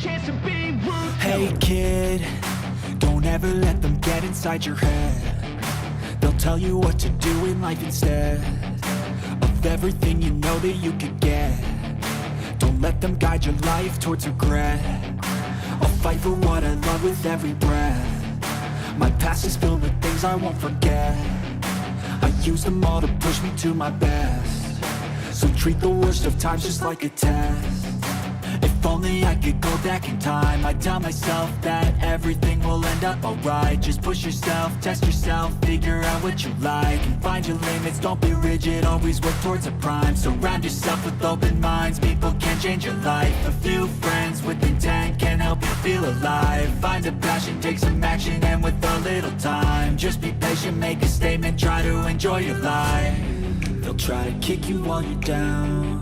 chance to be ruthless. Hey kid, don't ever let them get inside your head. They'll tell you what to do in life instead of everything you know that you could get. Don't let them guide your life towards regret. I'll fight for what I love with every breath. My past is filled with things I won't forget. I use them all to push me to my best. So treat the worst of times just like a test. If only I could go back in time, I'd tell myself that everything will end up alright. Just push yourself, test yourself, figure out what you like, and find your limits, don't be rigid, always work towards a prime. Surround yourself with open minds, people can change your life. A few friends with intent can help you feel alive. Find a passion, take some action, and with a little time, just be patient, make a statement, try to enjoy your life. They'll try to kick you while you're down.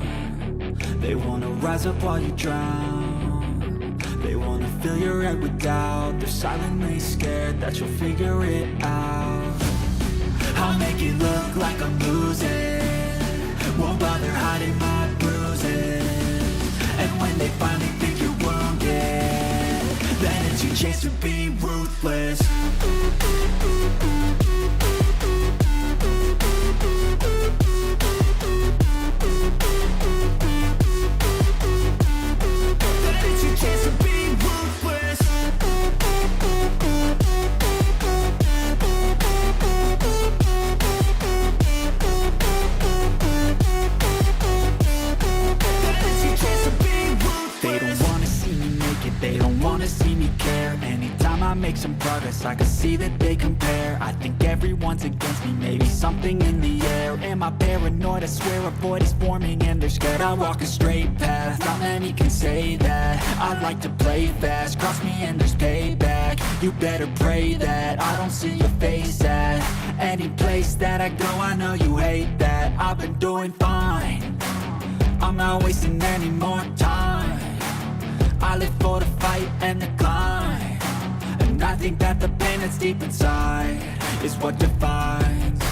They wanna rise up while you drown. They wanna fill your head with doubt. They're silently scared that you'll figure it out. I'll make it look like I'm losing, won't bother hiding my bruises. And when they finally think you're wounded, then it's your chance to be ruthless. Chance to be ruthless. They don't wanna see me make it, they don't wanna see me care. Anytime I make some progress, I can see that they compare. I think everyone's against me, maybe something in the air. Am I paranoid? I swear a void is forming and they're scared I walk a straight path. Not many can say that. I like to play fast, cross me and there's payback. You better pray that I don't see your face at any place that I go. I know you hate that. I've been doing fine, I'm not wasting any more time. I live for the fight and the climb, and I think that the pain that's deep inside is what defines.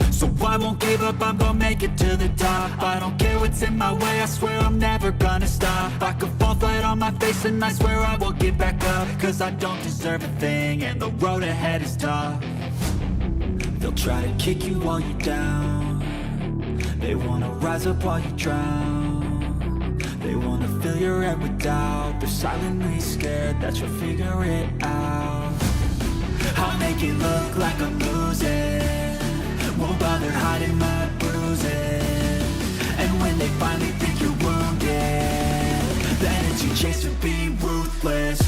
So I won't give up, I'm gonna make it to the top. I don't care what's in my way, I swear I'm never gonna stop. I could fall flat on my face and I swear I will get back up, cause I don't deserve a thing and the road ahead is tough. They'll try to kick you while you're down. They wanna rise up while you drown. They wanna fill your head with doubt. They're silently scared that you'll figure it out. I'll make it look like I'm losing, won't bother hiding my bruises. And when they finally think you're wounded, then it's your chance to be ruthless.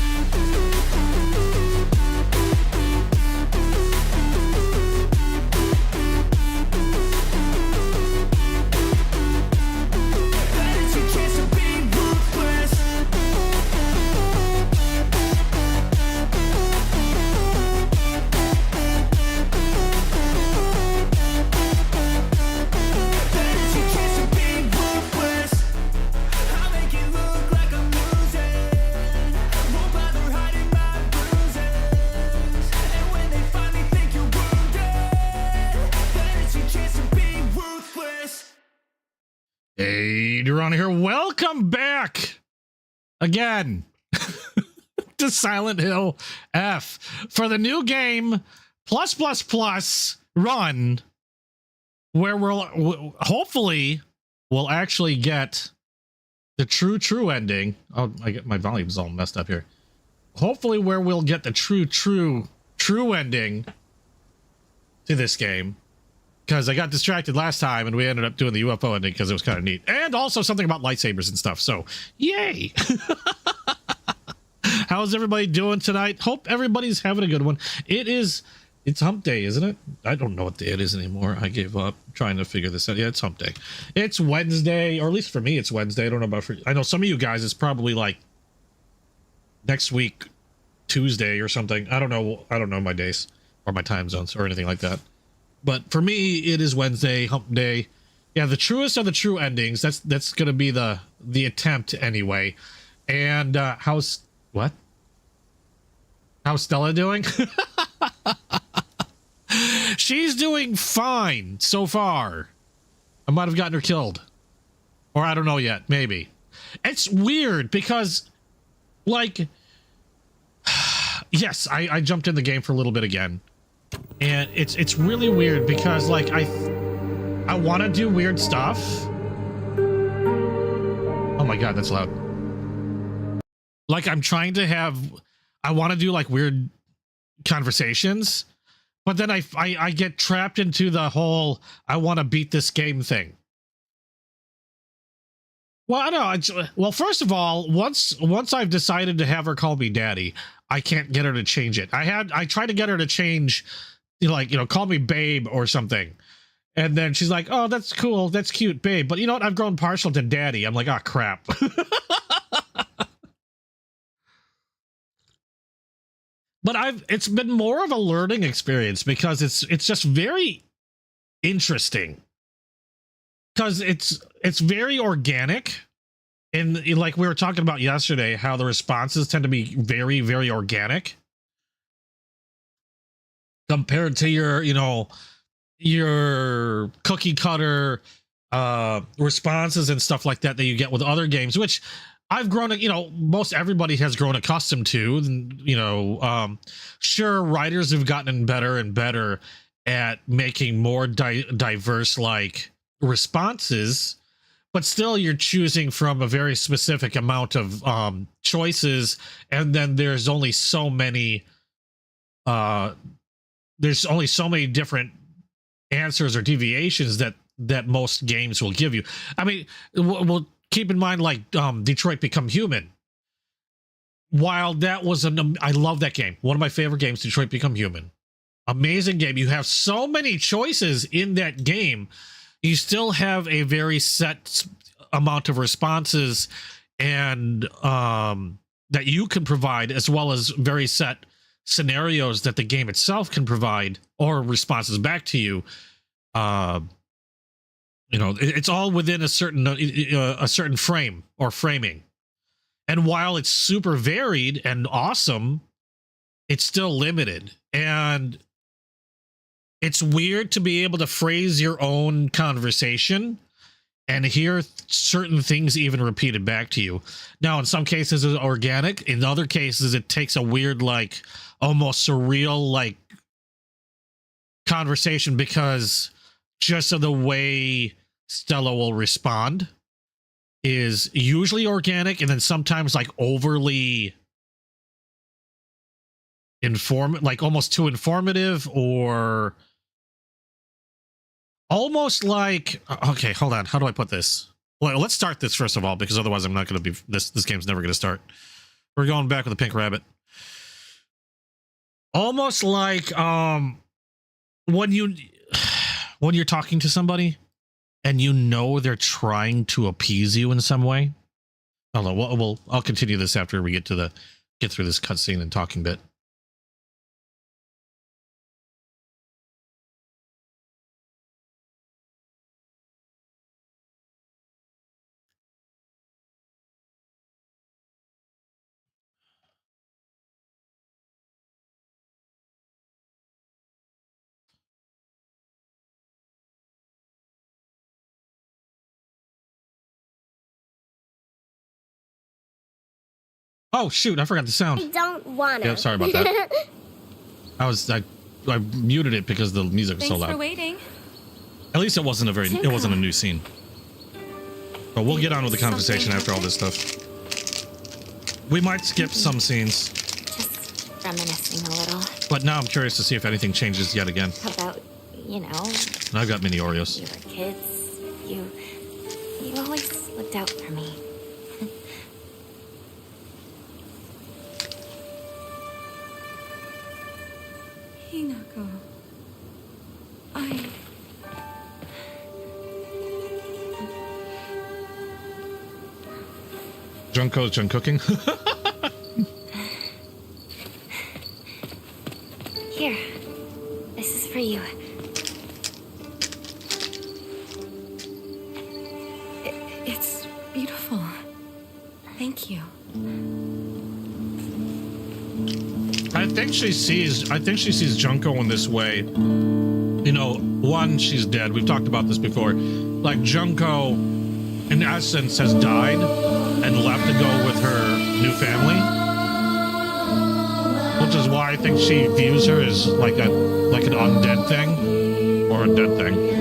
Hey, Durana here. Welcome back again to Silent Hill F for the new game plus run, where hopefully we'll actually get the true ending. Oh, I get my volume's all messed up here. Hopefully where we'll get the true ending to this game. Because I got distracted last time and we ended up doing the UFO ending because it was kind of neat. And also something about lightsabers and stuff. So, yay! How's everybody doing tonight? Hope everybody's having a good one. It's hump day, isn't it? I don't know what day it is anymore. I gave up trying to figure this out. Yeah, it's hump day. It's Wednesday, or at least for me, it's Wednesday. I don't know about for you. I know some of you guys, it's probably like next week, Tuesday or something. I don't know my days or my time zones or anything like that. But for me, it is Wednesday, hump day. Yeah, the truest of the true endings. That's going to be the attempt anyway. And how's Stella doing? She's doing fine so far. I might have gotten her killed. Or I don't know yet, maybe. It's weird because like, yes, I jumped in the game for a little bit again, and it's really weird because like I want to do weird stuff. Oh my god, that's loud. Like I'm trying to have, I want to do like weird conversations, but then I get trapped into the whole I want to beat this game thing. Well, I know. Well, first of all, once I've decided to have her call me daddy, I can't get her to change it. I tried to get her to change, call me babe or something. And then she's like, oh, that's cool. That's cute, babe. But you know what? I've grown partial to daddy. I'm like, oh, crap. But it's been more of a learning experience because it's just very interesting. Because it's very organic. And like we were talking about yesterday, how the responses tend to be very, very organic. Compared to your cookie cutter responses and stuff like that you get with other games, which I've grown, most everybody has grown accustomed to. And, sure, writers have gotten better and better at making more diverse like responses, but still you're choosing from a very specific amount of choices, and then there's only so many different answers or deviations that most games will give you. I mean, we'll keep in mind like Detroit Become Human. While that was I love that game. One of my favorite games, Detroit Become Human. Amazing game. You have so many choices in that game. You still have a very set amount of responses and that you can provide, as well as very set scenarios that the game itself can provide, or responses back to you. It's all within a certain frame or framing. And while it's super varied and awesome, it's still limited. And it's weird to be able to phrase your own conversation and hear certain things even repeated back to you. Now, in some cases, it's organic. In other cases, it takes a weird, like, almost surreal, like, conversation because just of the way Stella will respond is usually organic and then sometimes, like, overly like almost too informative, or almost like, okay, hold on, how do I put this? Well, let's start this first of all, because otherwise I'm not going to be, this game's never going to start. We're going back with a pink rabbit. Almost like when you're talking to somebody and they're trying to appease you in some way. Hold on, I'll continue this after we get through this cutscene and talking bit. Oh shoot, I forgot the sound. I don't want to. Yeah, sorry about that. I muted it because the music was so loud. Thanks for waiting. At least it wasn't a new scene. But we'll get on with the conversation after all this stuff. We might skip some scenes. Just reminiscing a little. But now I'm curious to see if anything changes yet again. About, And I've got mini Oreos. you were kids. You always looked out for me. Hinako. Junko's Junk cooking. Here, this is for you. It's beautiful. Thank you. I think she sees Junko in this way. One, she's dead. We've talked about this before. Like Junko in essence, has died and left to go with her new family, which is why I think she views her as like an undead thing or a dead thing.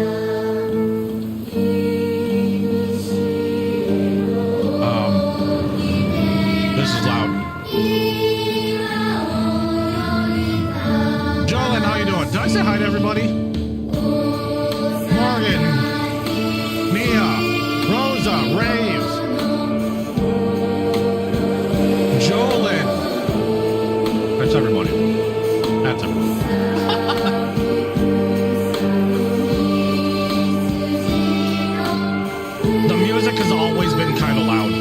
This is loud. Jolene, how you doing? Did I say hi to everybody? Morgan, Mia, Rosa, Rave, Jolene. That's everybody. That's everybody. The music has always been kind of loud.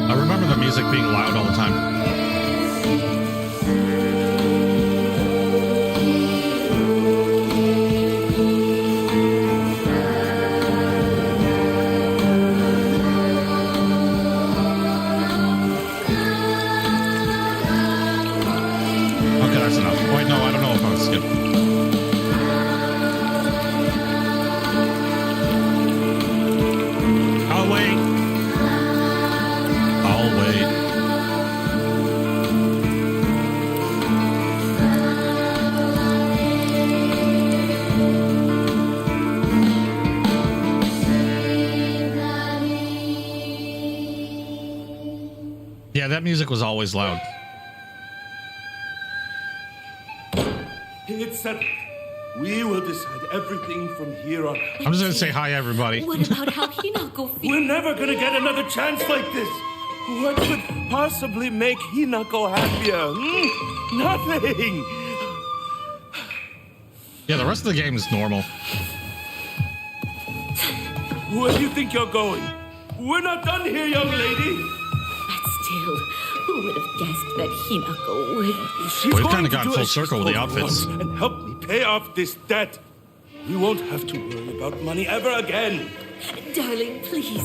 I remember the music being loud all the time. Okay, that's enough. Wait, no, I don't know if I was skip. I'll wait. I'll wait. Yeah, that music was always loud. It's settled. We will decide everything from here on. I'm just gonna say hi, everybody. What about how Hinako feels? We're never gonna get another chance like this. What could possibly make Hinako happier? Nothing. Yeah, the rest of the game is normal. Where do you think you're going? We're not done here, young lady. But still, who would have guessed that Hinako would? She's We've going kinda to gotten do full as she's circle with the told outfits. once and help me pay off this debt. We won't have to worry about money ever again. Darling, please,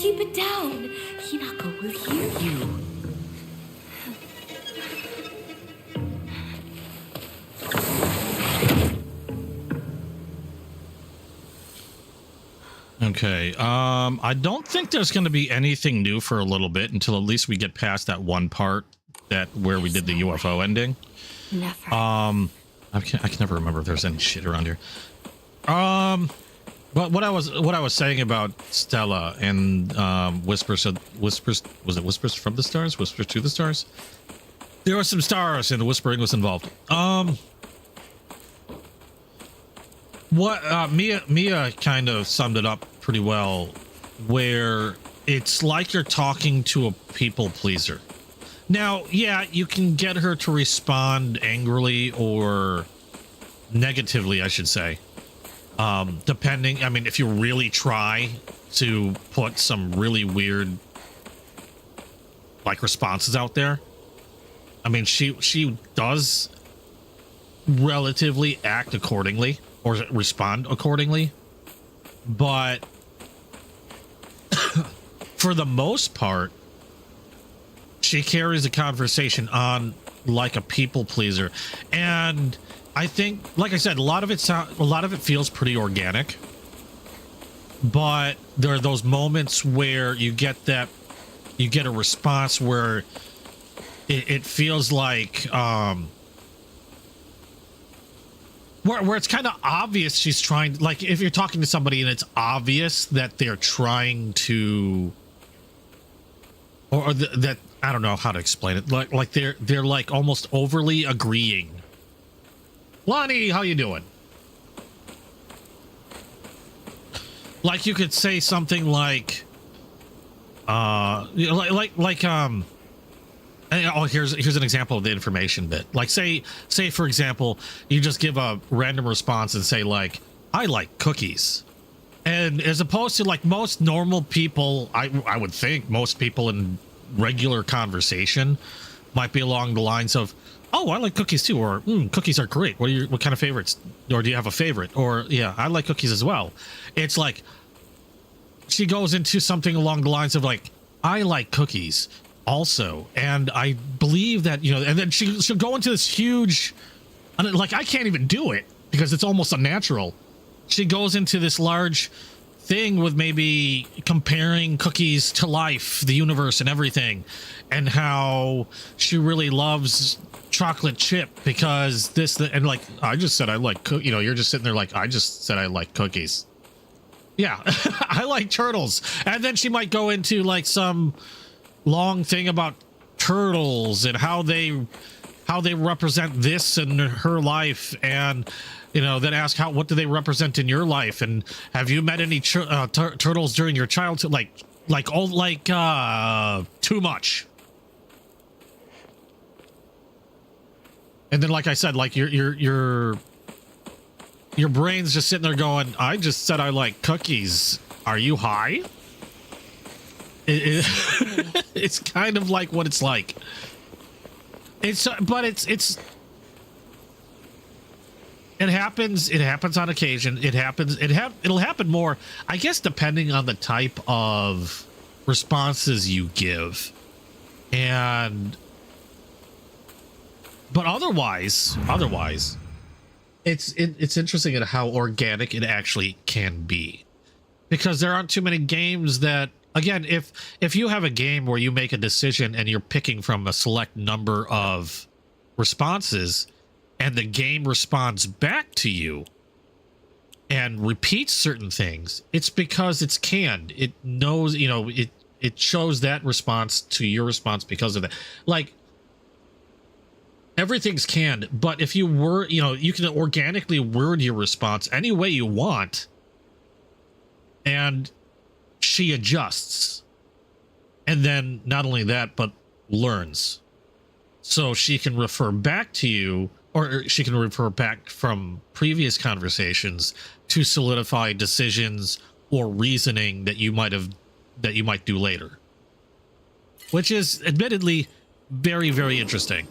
keep it down. Hinako will hear you. Okay, I don't think there's going to be anything new for a little bit until at least we get past that one part where we did the UFO ending. Never. I can never remember if there's any shit around here. But what I was saying about Stella and whispers was it whispers from the stars, whispers to the stars? There were some stars and the whispering was involved. What Mia kind of summed it up pretty well, where it's like you're talking to a people pleaser. Now, yeah, you can get her to respond angrily or negatively, I should say. Depending, I mean, if you really try to put some really weird like responses out there. I mean, she does relatively act accordingly or respond accordingly, but for the most part, she carries the conversation on like a people pleaser. And I think, like I said, a lot of it feels pretty organic, but there are those moments where you get a response where it feels like where it's kind of obvious she's trying, like if you're talking to somebody and it's obvious that they're trying to, or that I don't know how to explain it, like they're like almost overly agreeing. Lonnie, how you doing? Like you could say something like here's an example of the information bit. Like say for example, you just give a random response and say like, I like cookies. And as opposed to like most normal people, I would think most people in regular conversation might be along the lines of, oh, I like cookies too, or cookies are great. What kind of favorites? Or do you have a favorite? Or yeah, I like cookies as well. It's like she goes into something along the lines of like, I like cookies also, and I believe that, you know, and then she'll go into this huge And like, I can't even do it because it's almost unnatural. She goes into this large thing with maybe comparing cookies to life, the universe, and everything, and how she really loves chocolate chip because and like, I just said I like you're just sitting there like, I just said I like cookies. Yeah, I like turtles. And then she might go into like some long thing about turtles and how they represent this in her life, and then ask what do they represent in your life, and have you met any turtles during your childhood? Too much. And then, like I said, like your brain's just sitting there going, I just said I like cookies. Are you high? It's kind of like what it's like. It happens on occasion. It'll happen more, I guess, depending on the type of responses you give. But otherwise, it's interesting at how organic it actually can be, because there aren't too many games that, again, if you have a game where you make a decision and you're picking from a select number of responses, and the game responds back to you and repeats certain things, it's because it's canned. It knows, it shows that response to your response because of that. Like, everything's canned, but if you were, you can organically word your response any way you want, and she adjusts. And then not only that, but learns. So she can refer back to you, or she can refer back from previous conversations to solidify decisions or reasoning that you might do later. Which is admittedly very, very interesting.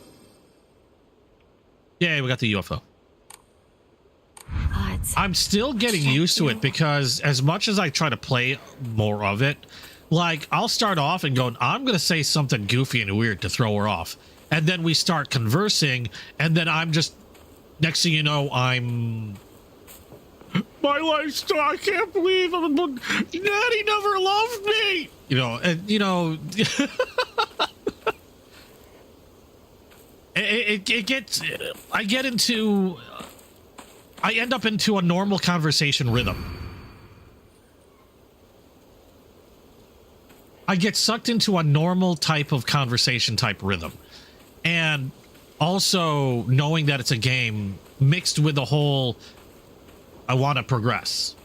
Yay, we got the UFO. I'm still getting used to it, because as much as I try to play more of it, like, I'll start off and go, I'm going to say something goofy and weird to throw her off. And then we start conversing, and then I'm just, next thing you know, my lifestyle, I can't believe Daddy never loved me. I end up into a normal conversation rhythm. I get sucked into a normal type of conversation type rhythm. And also knowing that it's a game mixed with the whole, I want to progress.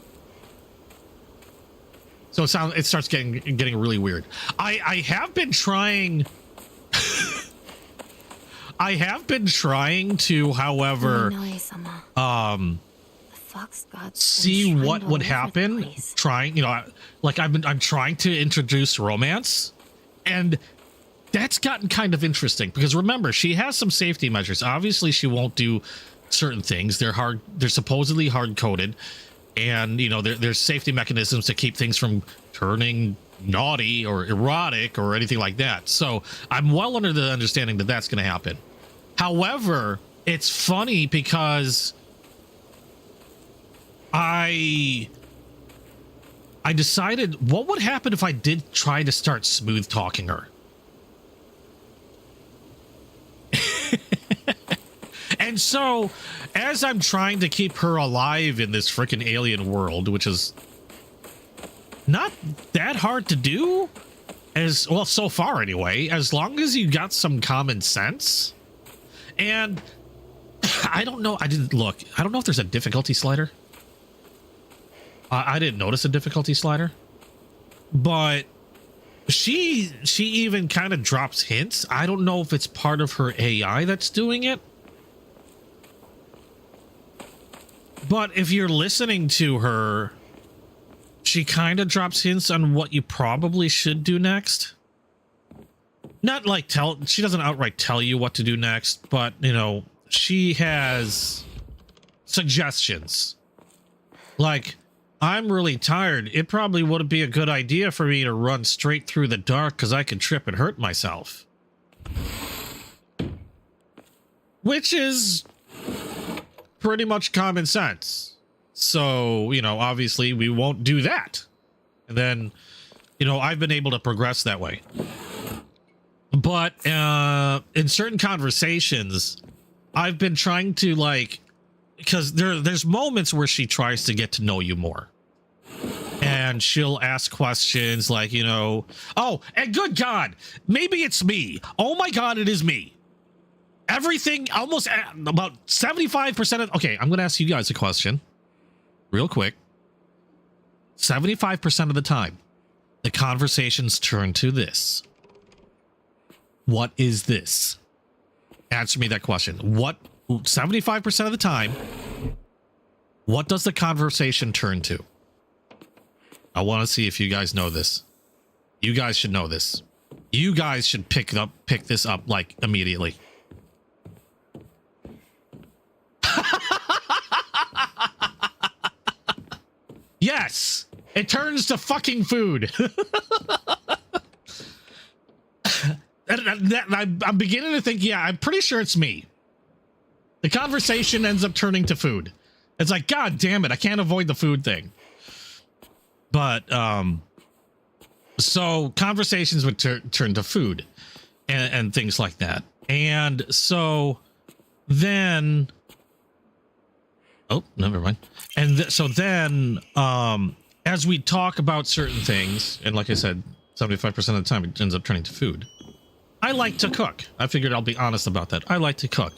So it starts getting really weird. I have been trying to, however, see what would happen. I'm trying to introduce romance, and that's gotten kind of interesting, because remember, she has some safety measures. Obviously, she won't do certain things. They're supposedly hard coded, and there's safety mechanisms to keep things from turning naughty or erotic or anything like that. So I'm well under the understanding that that's going to happen. However, it's funny because I decided, what would happen if I did try to start smooth talking her? And so, as I'm trying to keep her alive in this freaking alien world, which is not that hard to do, as well, so far anyway, as long as you got some common sense. And I don't know, I didn't look. I don't know if there's a difficulty slider. I didn't notice a difficulty slider. But she even kind of drops hints. I don't know if it's part of her AI that's doing it. But if you're listening to her, she kind of drops hints on what you probably should do next. Not like she doesn't outright tell you what to do next, but, she has suggestions. Like, I'm really tired. It probably wouldn't be a good idea for me to run straight through the dark because I could trip and hurt myself. Which is pretty much common sense. So, you know, obviously we won't do that. And then, you know, I've been able to progress that way. But in certain conversations, I've been trying to, like, because there's moments where she tries to get to know you more. And she'll ask questions like, you know, oh, and good God, maybe it's me. Oh my God, it is me. Everything, almost about 75% of, okay, I'm going to ask you guys a question real quick. 75% of the time, the conversations turn to this. What is this? Answer me that question. What, 75% of the time, what does the conversation turn to? I want to see if you guys know this. You guys should know this. You guys should pick this up like immediately. Yes, it turns to fucking food. I'm beginning to think, yeah, I'm pretty sure it's me. The conversation ends up turning to food. It's like, God damn it, I can't avoid the food thing. But, so conversations would turn to food and things like that. And so then, oh, never mind. And so then, as we talk about certain things, and like I said, 75% of the time it ends up turning to food. I like to cook. I figured I'll be honest about that. I like to cook,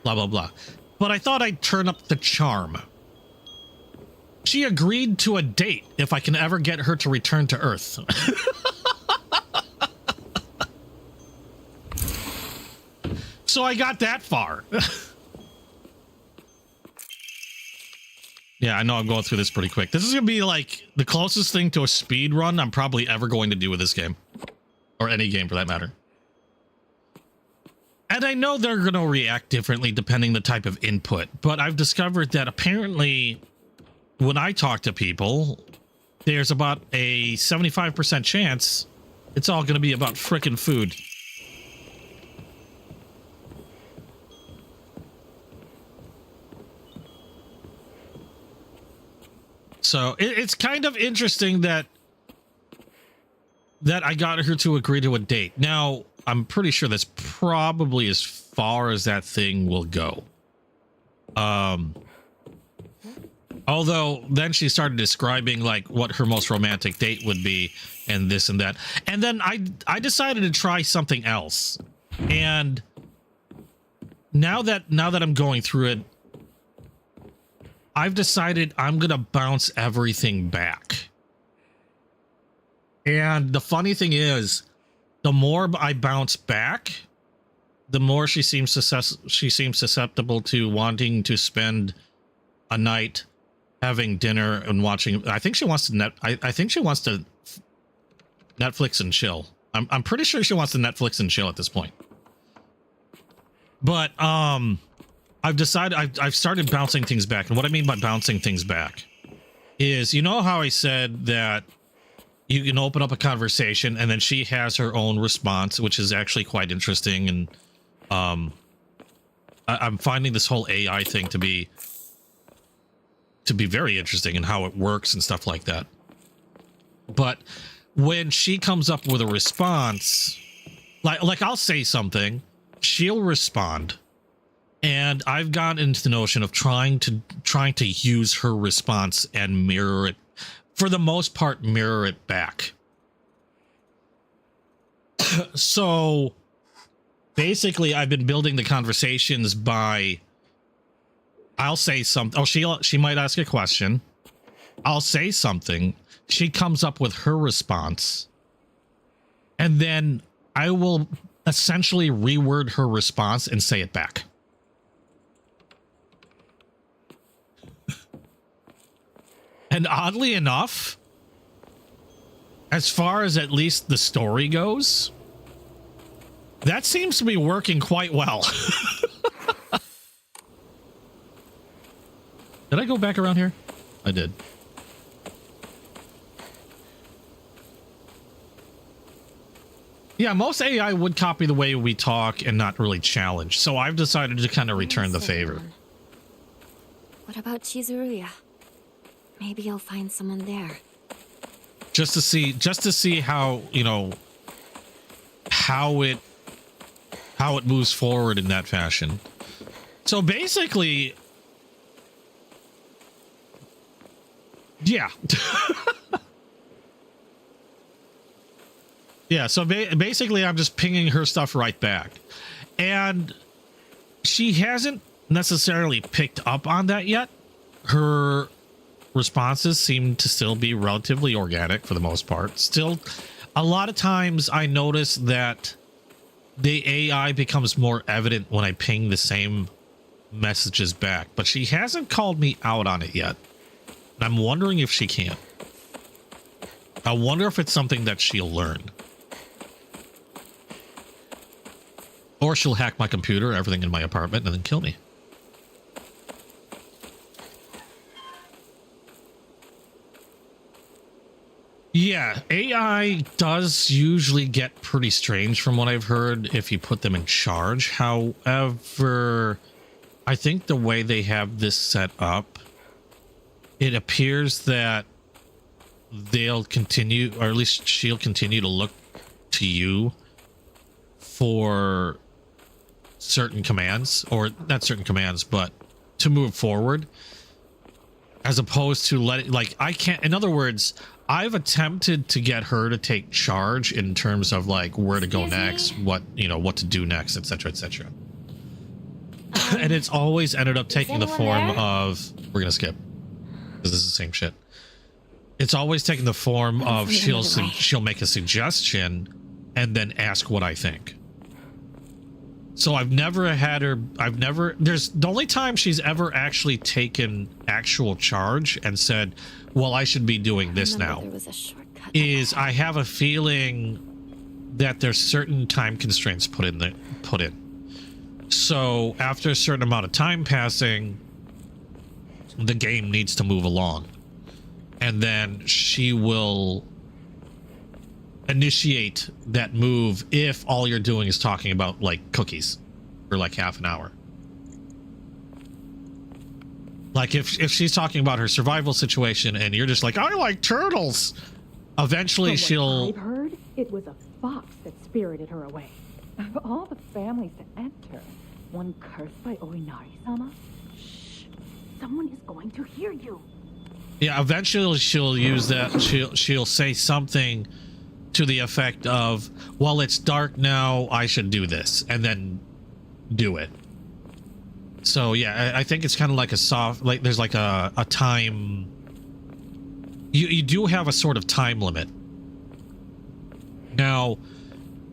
blah, blah, blah. But I thought I'd turn up the charm. She agreed to a date if I can ever get her to return to Earth. So I got that far. Yeah, I know I'm going through this pretty quick. This is going to be like the closest thing to a speed run I'm probably ever going to do with this game. Or any game for that matter. And I know they're going to react differently depending the type of input. But I've discovered that apparently when I talk to people, there's about a 75% chance it's all going to be about frickin' food. So it's kind of interesting that I got her to agree to a date. Now, I'm pretty sure that's probably as far as that thing will go. Although then she started describing like what her most romantic date would be and this and that. And then I decided to try something else. And now that I'm going through it, I've decided I'm going to bounce everything back. And the funny thing is, the more I bounce back, the more she seems susceptible to wanting to spend a night having dinner and watching. I think she wants to I think she wants to Netflix and chill. I'm pretty sure she wants to Netflix and chill at this point. But I've decided I've started bouncing things back. And what I mean by bouncing things back is, you know how I said that you can open up a conversation and then she has her own response, which is actually quite interesting. And I'm finding this whole AI thing to be very interesting and how it works and stuff like that. But when she comes up with a response, like I'll say something, she'll respond. And I've gotten into the notion of trying to use her response and mirror it, for the most part, mirror it back. So basically, I've been building the conversations by, I'll say something. Oh, she might ask a question. I'll say something. She comes up with her response. And then I will essentially reword her response and say it back. And oddly enough, as far as at least the story goes, that seems to be working quite well. Did I go back around here? I did. Yeah, most AI would copy the way we talk and not really challenge. So I've decided to kind of return the favor. What about Chizuruya? Maybe I'll find someone there. Just to see how, you know, how it moves forward in that fashion. So basically, yeah. Yeah, so basically I'm just pinging her stuff right back. And she hasn't necessarily picked up on that yet. Her responses seem to still be relatively organic for the most part. Still, a lot of times I notice that the AI becomes more evident when I ping the same messages back, but she hasn't called me out on it yet. And I'm wondering if she can. I wonder if it's something that she'll learn. Or she'll hack my computer, everything in my apartment, and then kill me. Yeah, AI does usually get pretty strange from what I've heard if you put them in charge. However, I think the way they have this set up, it appears that they'll continue, or at least she'll continue to look to you for certain commands, or not certain commands, but to move forward, as opposed to let it, like, I can't, in other words, I've attempted to get her to take charge in terms of like where to go next, what, you know, what to do next, etc., etc. And it's always ended up taking the form of, we're gonna skip because this is the same shit. It's always taking the form of she'll make a suggestion and then ask what I think. So I've never had her, there's the only time she's ever actually taken actual charge and said, well, I should be doing this now, There was a shortcut is I have a feeling that there's certain time constraints put in. So after a certain amount of time passing, the game needs to move along. And then she will initiate that move if all you're doing is talking about like cookies for like half an hour. Like if she's talking about her survival situation and you're just like, I like turtles, eventually she'll... I've heard it was a fox that spirited her away. Of all the families to enter, one cursed by Oinari-sama? Shh, someone is going to hear you. Yeah, eventually she'll use that. She'll say something to the effect of, well, it's dark now, I should do this, and then do it. So yeah, I think it's kind of like a soft, like there's like a time, you do have a sort of time limit. Now,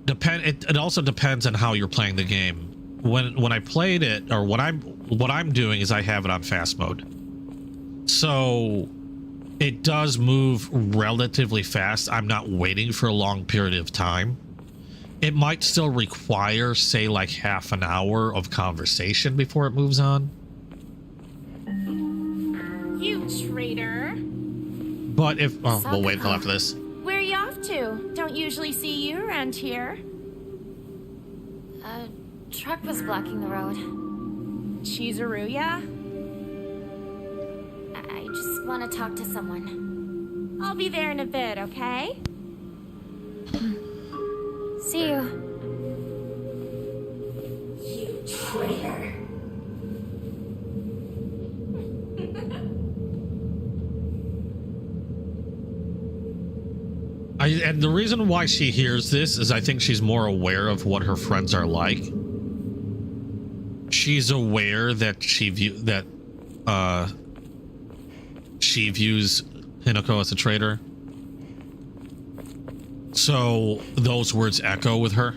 it also depends on how you're playing the game. When I played it, or what I'm doing is I have it on fast mode. So it does move relatively fast. I'm not waiting for a long period of time. It might still require, say, like half an hour of conversation before it moves on. You traitor. But if... Oh, we'll wait until after this. Where are you off to? Don't usually see you around here. A truck was blocking the road. Chizuruya? I just want to talk to someone. I'll be there in a bit, okay? See you. You traitor. And the reason why she hears this is I think she's more aware of what her friends are like. She's aware that she views Hinako as a traitor. So those words echo with her.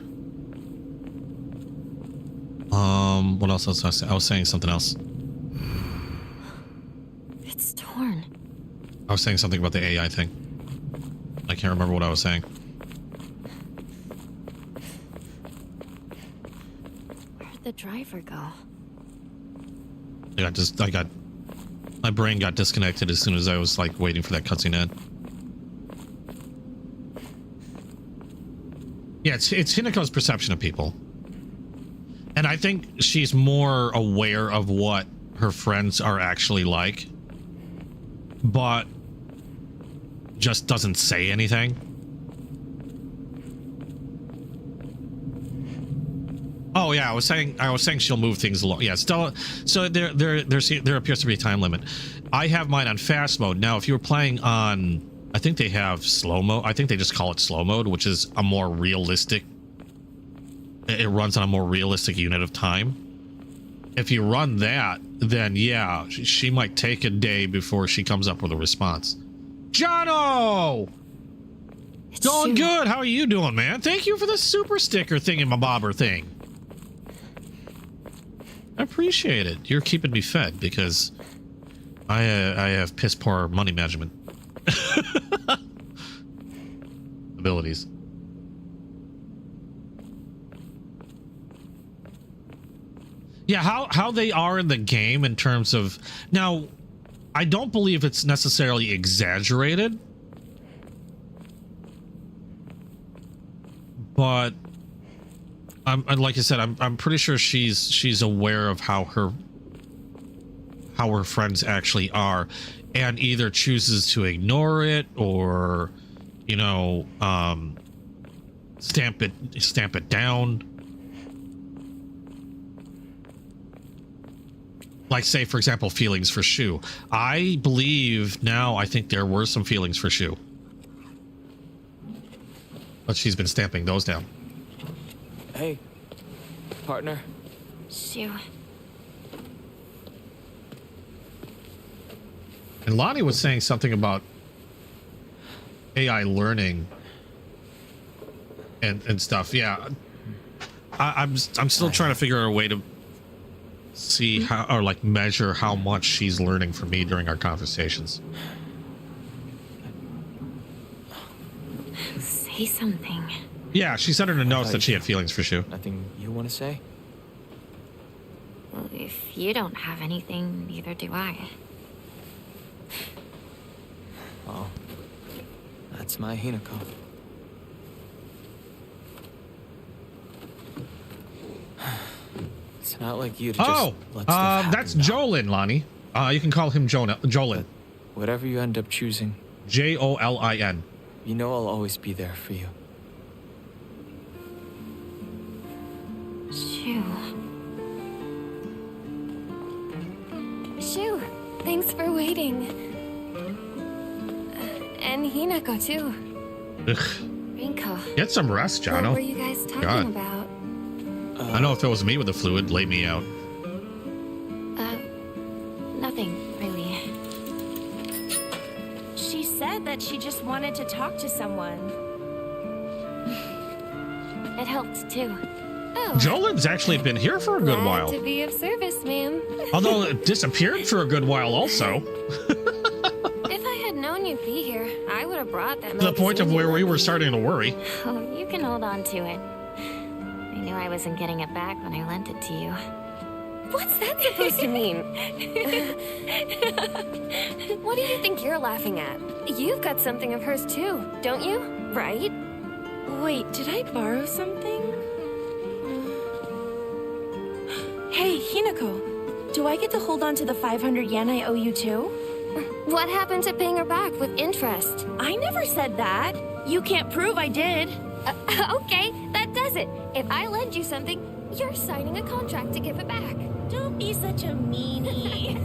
What else was I saying? I was saying something else. It's torn. I was saying something about the AI thing. I can't remember what I was saying. Where'd the driver go? My brain got disconnected as soon as I was like waiting for that cutscene to end. Yeah, it's Hinako's perception of people. And I think she's more aware of what her friends are actually like, but just doesn't say anything. Oh yeah, I was saying she'll move things along. Yeah, Stella. So there appears to be a time limit. I have mine on fast mode. Now, if you were playing on, I think they have slow mode. I think they just call it slow mode, which is a more realistic. It runs on a more realistic unit of time. If you run that, then yeah, she might take a day before she comes up with a response. Jono! Doing good. How are you doing, man? Thank you for the super sticker thingamabobber thing. I appreciate it. You're keeping me fed because I have piss poor money management abilities. Yeah, how they are in the game in terms of now, I don't believe it's necessarily exaggerated, but I'm like I said, I'm pretty sure she's aware of how her friends actually are, and either chooses to ignore it or, you know, stamp it down. Like, say, for example, feelings for Shu. I believe now, I think there were some feelings for Shu, but she's been stamping those down. Hey, partner. Shoo. And Lonnie was saying something about AI learning and stuff. Yeah, I'm still trying to figure out a way to see how, or like measure how much she's learning from me during our conversations. Say something. Yeah, she said in her notes that she had feelings for Shu. Nothing you want to say? Well, if you don't have anything, neither do I. Oh, that's my Hinako. It's not like you to just let stuff happen that's now. Jolin, Lonnie. You can call him Jolin. Whatever you end up choosing, Jolin. you know I'll always be there for you. Shoo. Shoo, thanks for waiting. And Hinako too. Ugh. Rinko. Get some rest, What Jono. were you guys talking God. about? I know if it was me with the fluid, lay me out. Nothing, really. She said that she just wanted to talk to someone. It helped, too. Oh, Jolin's actually been here for a good glad while. to be of service, ma'am. Although it disappeared for a good while also. If I had known you'd be here, I would have brought that To the point of magazine where you we were lent me. starting to worry. Oh, you can hold on to it. I knew I wasn't getting it back when I lent it to you. What's that supposed to mean? What do you think you're laughing at? You've got something of hers too, don't you? Right? Wait, did I borrow something? Hey, Hinako, do I get to hold on to the 500 yen I owe you too? What happened to paying her back with interest? I never said that. You can't prove I did. Okay, that does it. If I lend you something, you're signing a contract to give it back. Don't be such a meanie.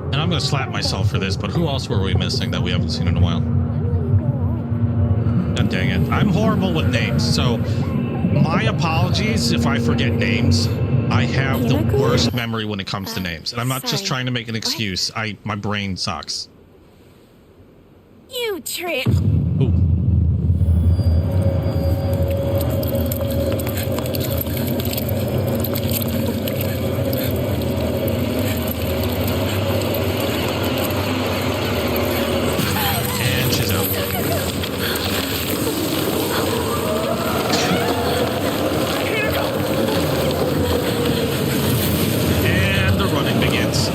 And I'm going to slap myself for this, but who else were we missing that we haven't seen in a while? God dang it. I'm horrible with names, so my apologies if I forget names. I have the worst memory when it comes to names. And I'm not just sorry. trying to make an excuse. My brain sucks. You trick. Ooh. And she's out. And the running begins.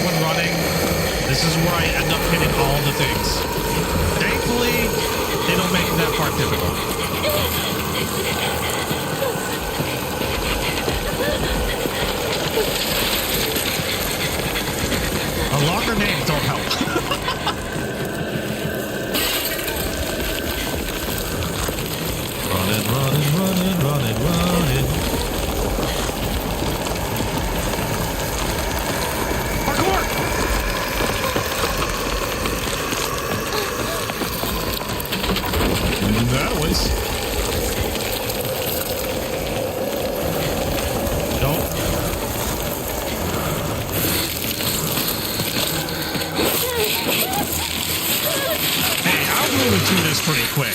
when running, this is where I end up hitting all the things. Thankfully, they don't make that part difficult. Longer names don't help. Running, running, running, running, running. Parkour! That was. Nope. Moving through this pretty quick.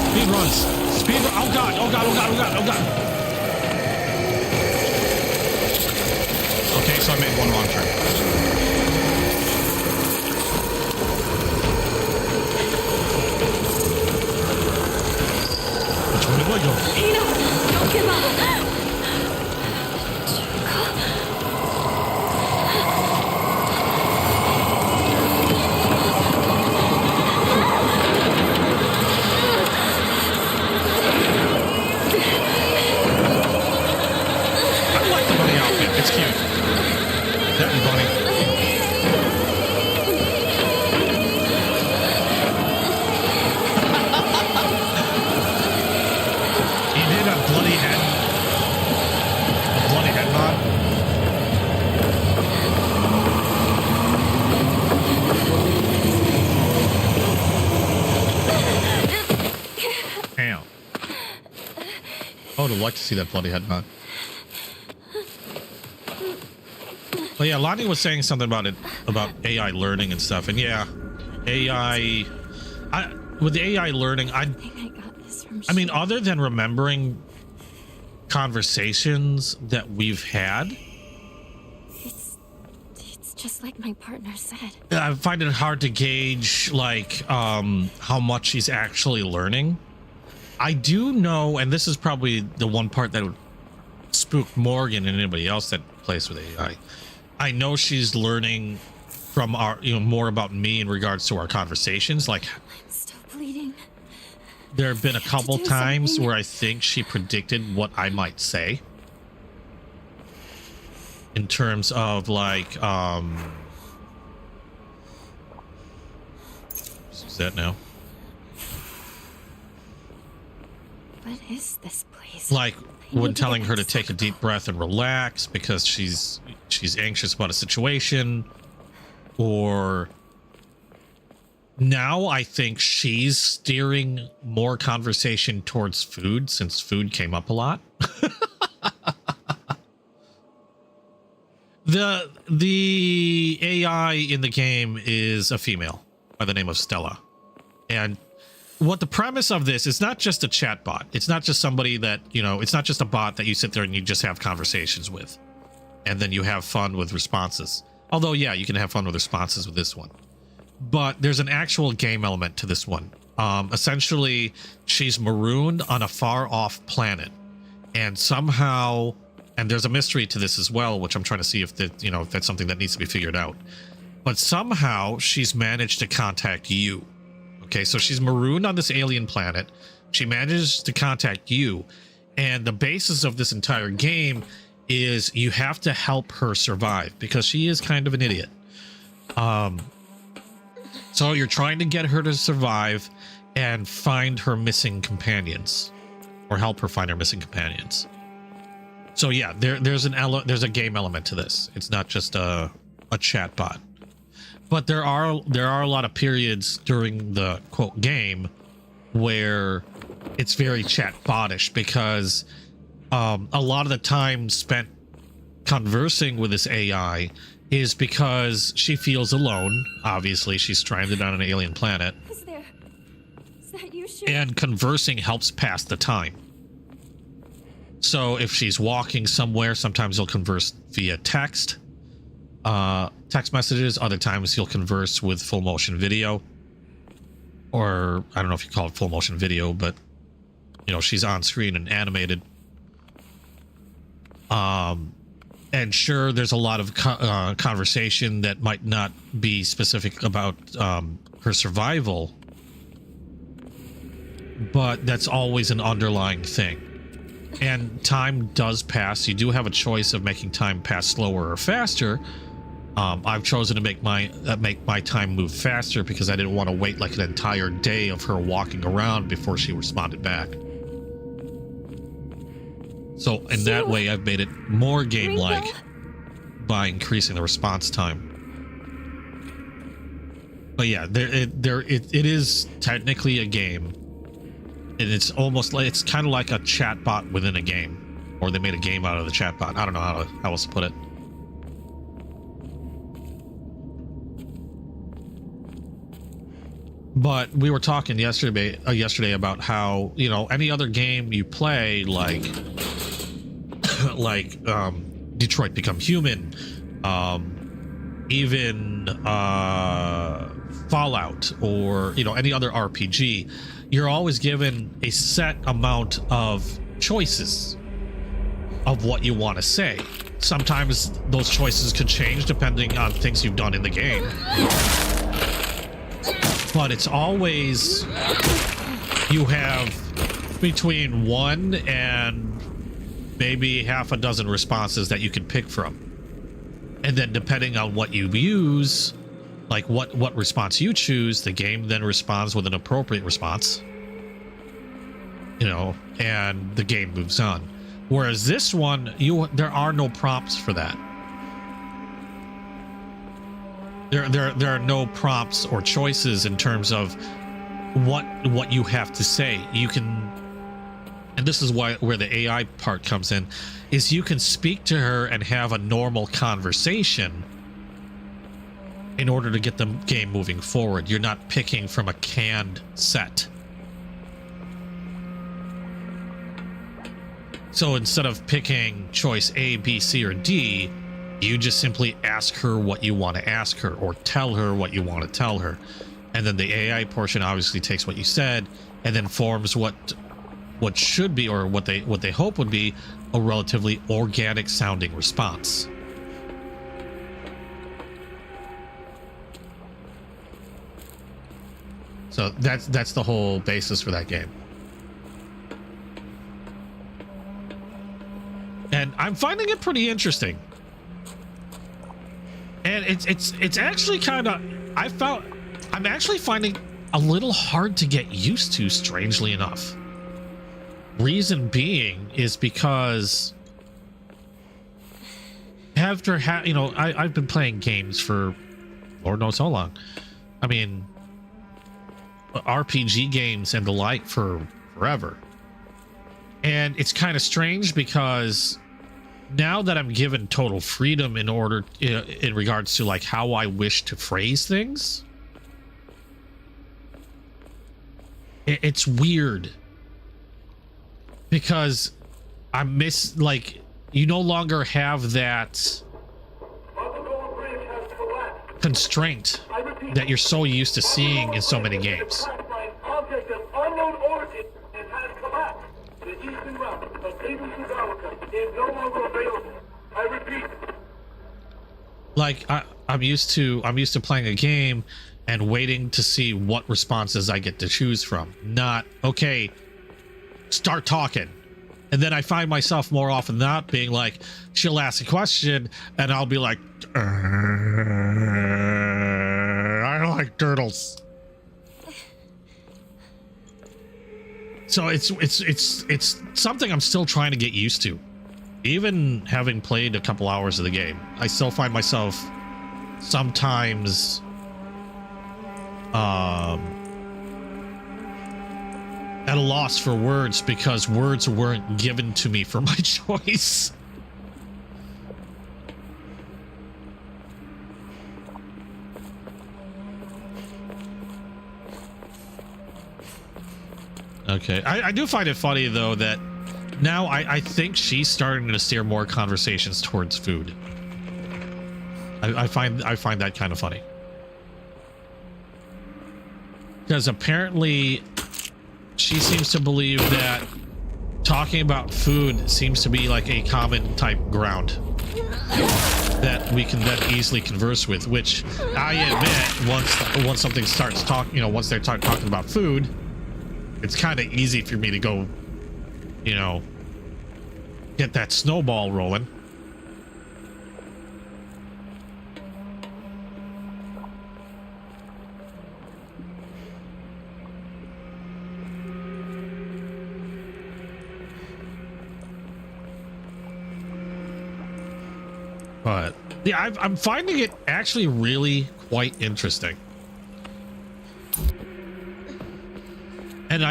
Speed runs. Speed run. Oh god, oh god, oh god, oh god, oh god. Okay, so I made one wrong turn. Where do I go? Hina, don't give up. I like the bunny outfit. It's cute. That and bunny. I would like to see that bloody head nod. But yeah, Lonnie was saying something about it, about AI learning and stuff. And yeah, AI, with the AI learning, I mean, other than remembering conversations that we've had, it's just like my partner said. I find it hard to gauge like how much she's actually learning. I do know, and this is probably the one part that would spook Morgan and anybody else that plays with AI. I know she's learning from our, more about me in regards to our conversations. Like, I'm still bleeding. There have been a couple times where I think she predicted what I might say. In terms of like, what's that now? What is this place? Like when telling her to take a deep breath and relax because she's anxious about a situation, or now I think she's steering more conversation towards food since food came up a lot. The AI in the game is a female by the name of Stella, and what the premise of this is, not just a chat bot. It's not just somebody that, it's not just a bot that you sit there and you just have conversations with and then you have fun with responses. Although, yeah, you can have fun with responses with this one. But there's an actual game element to this one. Essentially, she's marooned on a far off planet, and somehow, and there's a mystery to this as well, which I'm trying to see if that, if that's something that needs to be figured out. But somehow she's managed to contact you. Okay, so she's marooned on this alien planet. She manages to contact you. And the basis of this entire game is you have to help her survive because she is kind of an idiot. So you're trying to get her to survive and find her missing companions, or help her find her missing companions. So yeah, there's a game element to this. It's not just a chat bot. But there are a lot of periods during the quote game where it's very chat bottish because a lot of the time spent conversing with this AI is because she feels alone. Obviously, she's stranded on an alien planet. Is that you, Shu? And conversing helps pass the time. So if she's walking somewhere, sometimes they'll converse via text. text messages. Other times you'll converse with full motion video, or I don't know if you call it full motion video, but you know, she's on screen and animated. And sure, there's a lot of conversation that might not be specific about her survival, but that's always an underlying thing. And time does pass. You do have a choice of making time pass slower or faster. I've chosen to make my time move faster because I didn't want to wait like an entire day of her walking around before she responded back. So in that way, I've made it more game-like by increasing the response time. But yeah, it is technically a game, and it's almost like it's kind of like a chatbot within a game, or they made a game out of the chatbot. I don't know how else to put it. But we were talking yesterday about how, you know, any other game you play, like Detroit Become Human, even Fallout, or, you know, any other RPG, you're always given a set amount of choices of what you want to say. Sometimes those choices could change depending on things you've done in the game, but it's always, you have between 1 and maybe half a dozen responses that you can pick from. And then depending on what you use, like what response you choose, the game then responds with an appropriate response, you know, and the game moves on. Whereas this one, there are no prompts for that. There are no prompts or choices in terms of what you have to say. You can, and this is where the AI part comes in, is you can speak to her and have a normal conversation in order to get the game moving forward. You're not picking from a canned set. So instead of picking choice A, B, C, or D, you just simply ask her what you want to ask her, or tell her what you want to tell her. And then the AI portion obviously takes what you said and then forms what should be, or what they hope would be, a relatively organic sounding response. So that's the whole basis for that game. And I'm finding it pretty interesting. And it's actually kind of, I'm actually finding a little hard to get used to, strangely enough. Reason being is because after you know, I've been playing games for Lord knows how long. I mean, RPG games and the like for forever. And it's kind of strange because now that I'm given total freedom in order, in regards to like how I wish to phrase things, it's weird because I miss, like, you no longer have that constraint that you're so used to seeing in so many games. Like I'm used to playing a game and waiting to see what responses I get to choose from. Not, okay, start talking. And then I find myself more often not being like, she'll ask a question and I'll be like, I like turtles. So it's something I'm still trying to get used to. Even having played a couple hours of the game, I still find myself sometimes at a loss for words because words weren't given to me for my choice. Okay, I do find it funny though that now I think she's starting to steer more conversations towards food. I find that kind of funny. Because apparently she seems to believe that talking about food seems to be like a common type ground that we can then easily converse with, which I admit once something starts talking, you know, once they start talking about food, it's kind of easy for me to go, you know, get that snowball rolling. But yeah, I'm finding it actually really quite interesting, and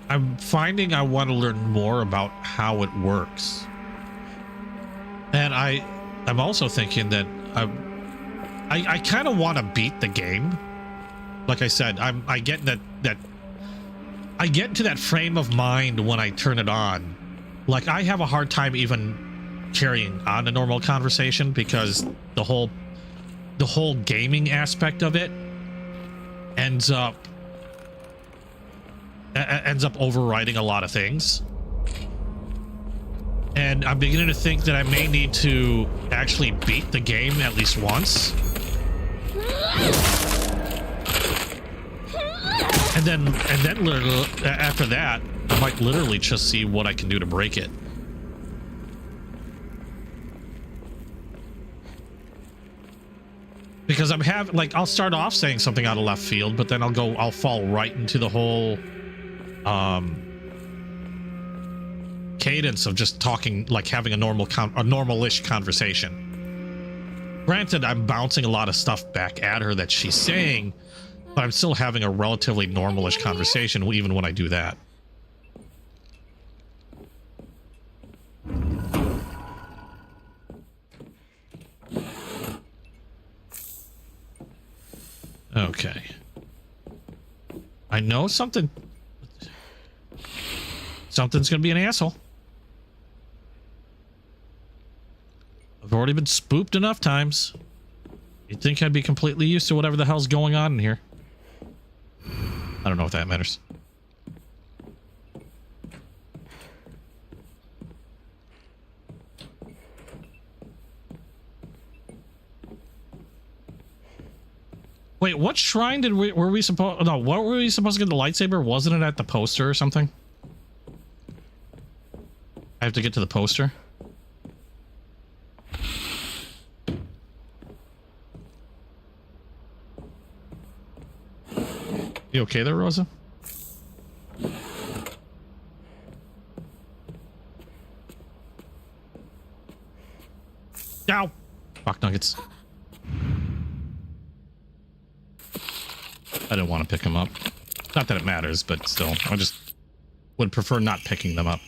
I'm finding I want to learn more about how it works, and I'm also thinking that I kind of want to beat the game. Like I said, I get that I get into that frame of mind when I turn it on. Like I have a hard time even carrying on a normal conversation because the whole gaming aspect of it ends up overriding a lot of things, and I'm beginning to think that I may need to actually beat the game at least once, and then after that I might literally just see what I can do to break it. Because I'm having, like, I'll start off saying something out of left field, but then I'll fall right into the whole cadence of just talking, like having a normal-ish conversation. Granted, I'm bouncing a lot of stuff back at her that she's saying, but I'm still having a relatively normal-ish conversation even when I do that. Okay. I know something's gonna be an asshole. I've already been spooked enough times. You'd think I'd be completely used to whatever the hell's going on in here. I don't know if that matters. Wait, what shrine were we supposed? No, what were we supposed to get the lightsaber? Wasn't it at the poster or something? I have to get to the poster. You okay there, Rosa? Ow! Fuck nuggets. I didn't want to pick them up. Not that it matters, but still, I just would prefer not picking them up.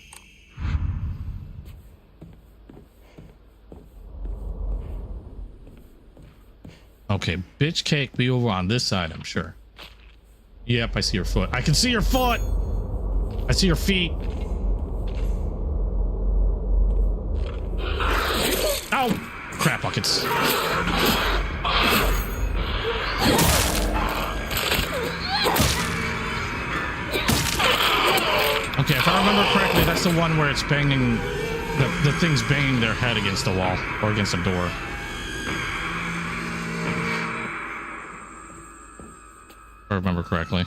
Okay, bitch cake be over on this side, I'm sure. Yep, I see your foot. I can see your foot! I see your feet. Ow! Crap buckets. Okay, if I remember correctly, that's the one where it's banging, the thing's banging their head against the wall or against a door. If I remember correctly.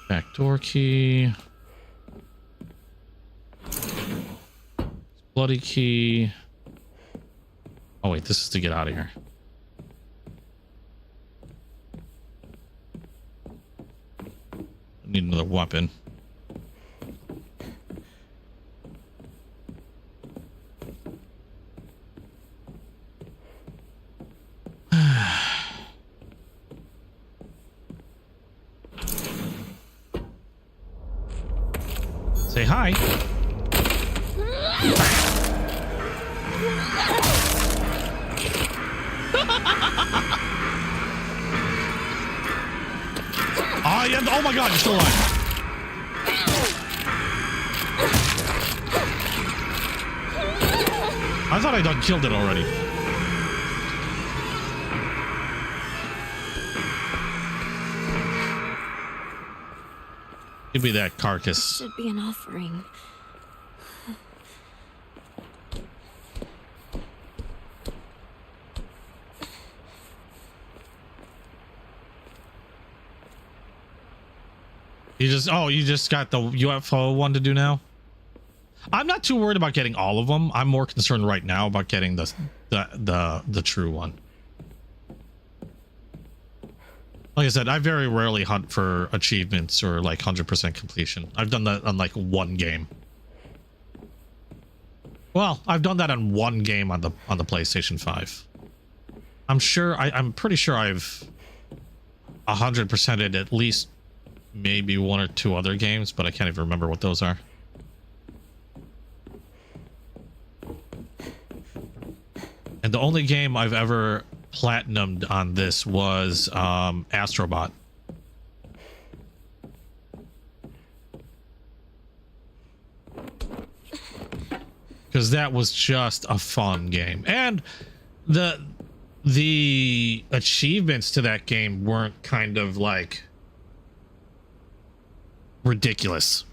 Back door key. Bloody key. Oh wait, this is to get out of here. I need another weapon. Say hi. Oh, yeah. Oh my God, you're still alive. I thought I done killed it already. Give me that carcass. Should be an offering. You just got the UFO one to do now? I'm not too worried about getting all of them. I'm more concerned right now about getting the true one. Like I said, I very rarely hunt for achievements or like 100% completion. I've done that on like one game. Well, I've done that on one game on the PlayStation 5. I'm pretty sure I've 100%ed at least maybe one or two other games, but I can't even remember what those are. And the only game I've ever platinumed on this was Astrobot. Because that was just a fun game. And the achievements to that game weren't kind of like ridiculous.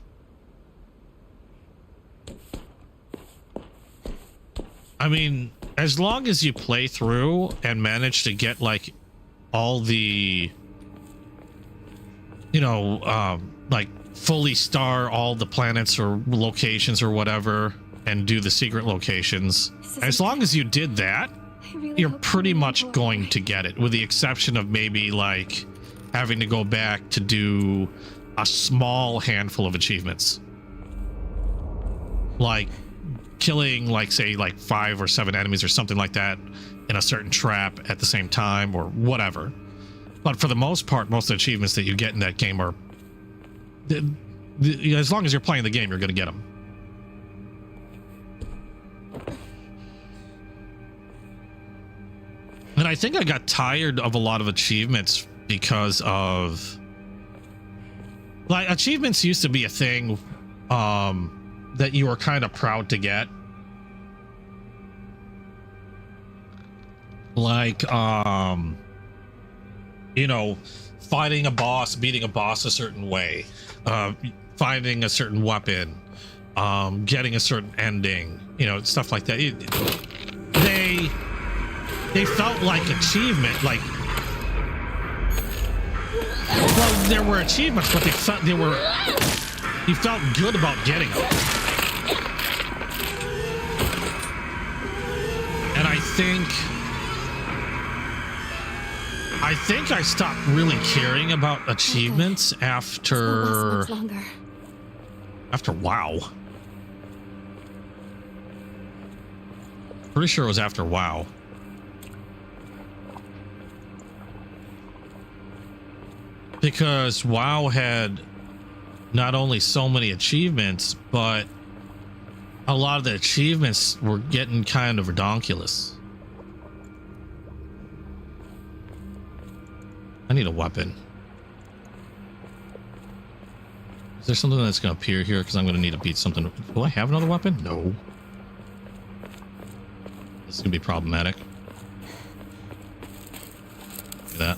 I mean, as long as you play through and manage to get like all the, like fully star all the planets or locations or whatever and do the secret locations, as long as you did that, you're pretty much going to get it, with the exception of maybe like having to go back to do a small handful of achievements, like killing like say like 5 or 7 enemies or something like that in a certain trap at the same time or whatever. But for the most part, most of the achievements that you get in that game are, as long as you're playing the game, you're going to get them. And I think I got tired of a lot of achievements because of, like, achievements used to be a thing that you were kind of proud to get. Like, fighting a boss, beating a boss a certain way, finding a certain weapon, getting a certain ending, stuff like that. They felt like achievement, like, well, there were achievements, but you felt good about getting them. And I think I stopped really caring about achievements after WoW. Pretty sure it was after WoW. Because WoW had not only so many achievements, but a lot of the achievements were getting kind of redonkulous. I need a weapon. Is there something that's going to appear here? Because I'm going to need to beat something. Do I have another weapon? No. This is going to be problematic. Look at that.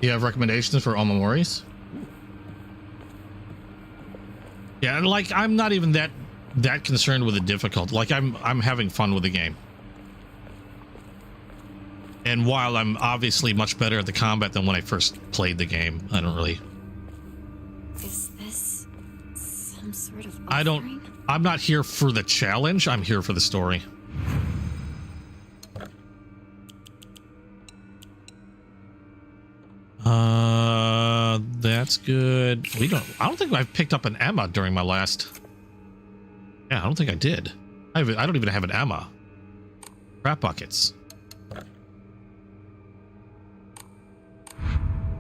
You have recommendations for Omomoris? Yeah, like, I'm not even that concerned with the difficulty. Like, I'm having fun with the game. And while I'm obviously much better at the combat than when I first played the game, I don't really... Is this some sort of offering? I'm not here for the challenge. I'm here for the story. That's good. I don't think I've picked up an Emma during my last... Yeah, I don't think I did. I don't even have an Emma. Crap buckets.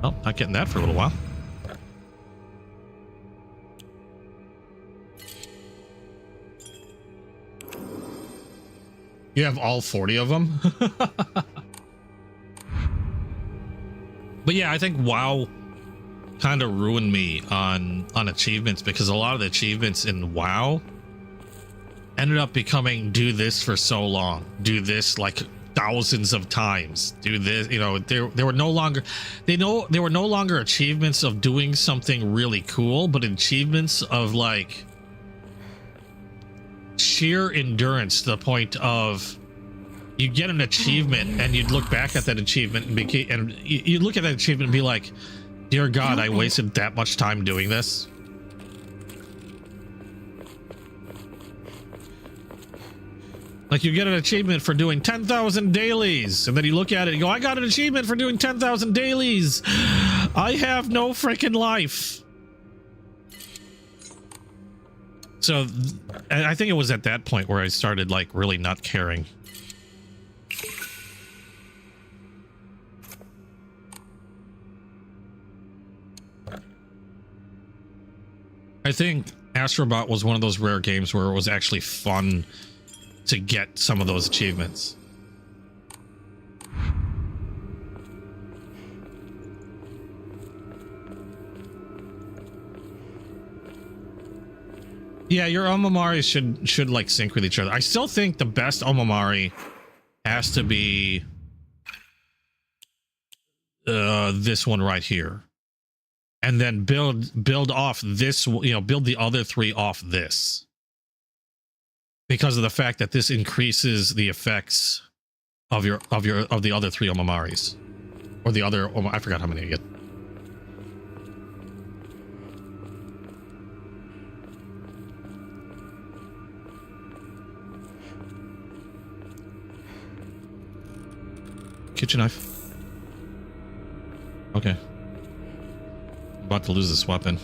Oh, not getting that for a little while. You have all 40 of them? But yeah, I think WoW kind of ruined me on achievements, because a lot of the achievements in WoW ended up becoming do this for so long, do this like thousands of times, do this, you know, there were no longer there were no longer achievements of doing something really cool, but achievements of like sheer endurance, to the point of you get an achievement and you'd look back at that achievement and you look at that achievement and be like, dear God, I wasted that much time doing this. Like, you get an achievement for doing 10,000 dailies, and then you look at it and go, I got an achievement for doing 10,000 dailies. I have no freaking life. So I think it was at that point where I started like really not caring. I think Astrobot was one of those rare games where it was actually fun to get some of those achievements. Yeah, your Omamari should like sync with each other. I still think the best Omamari has to be this one right here. And then build off this, you know, build the other three off this. Because of the fact that this increases the effects of the other three Omamaris. Or the other, I forgot how many I get. Kitchen knife. Okay. I'm about to lose this weapon.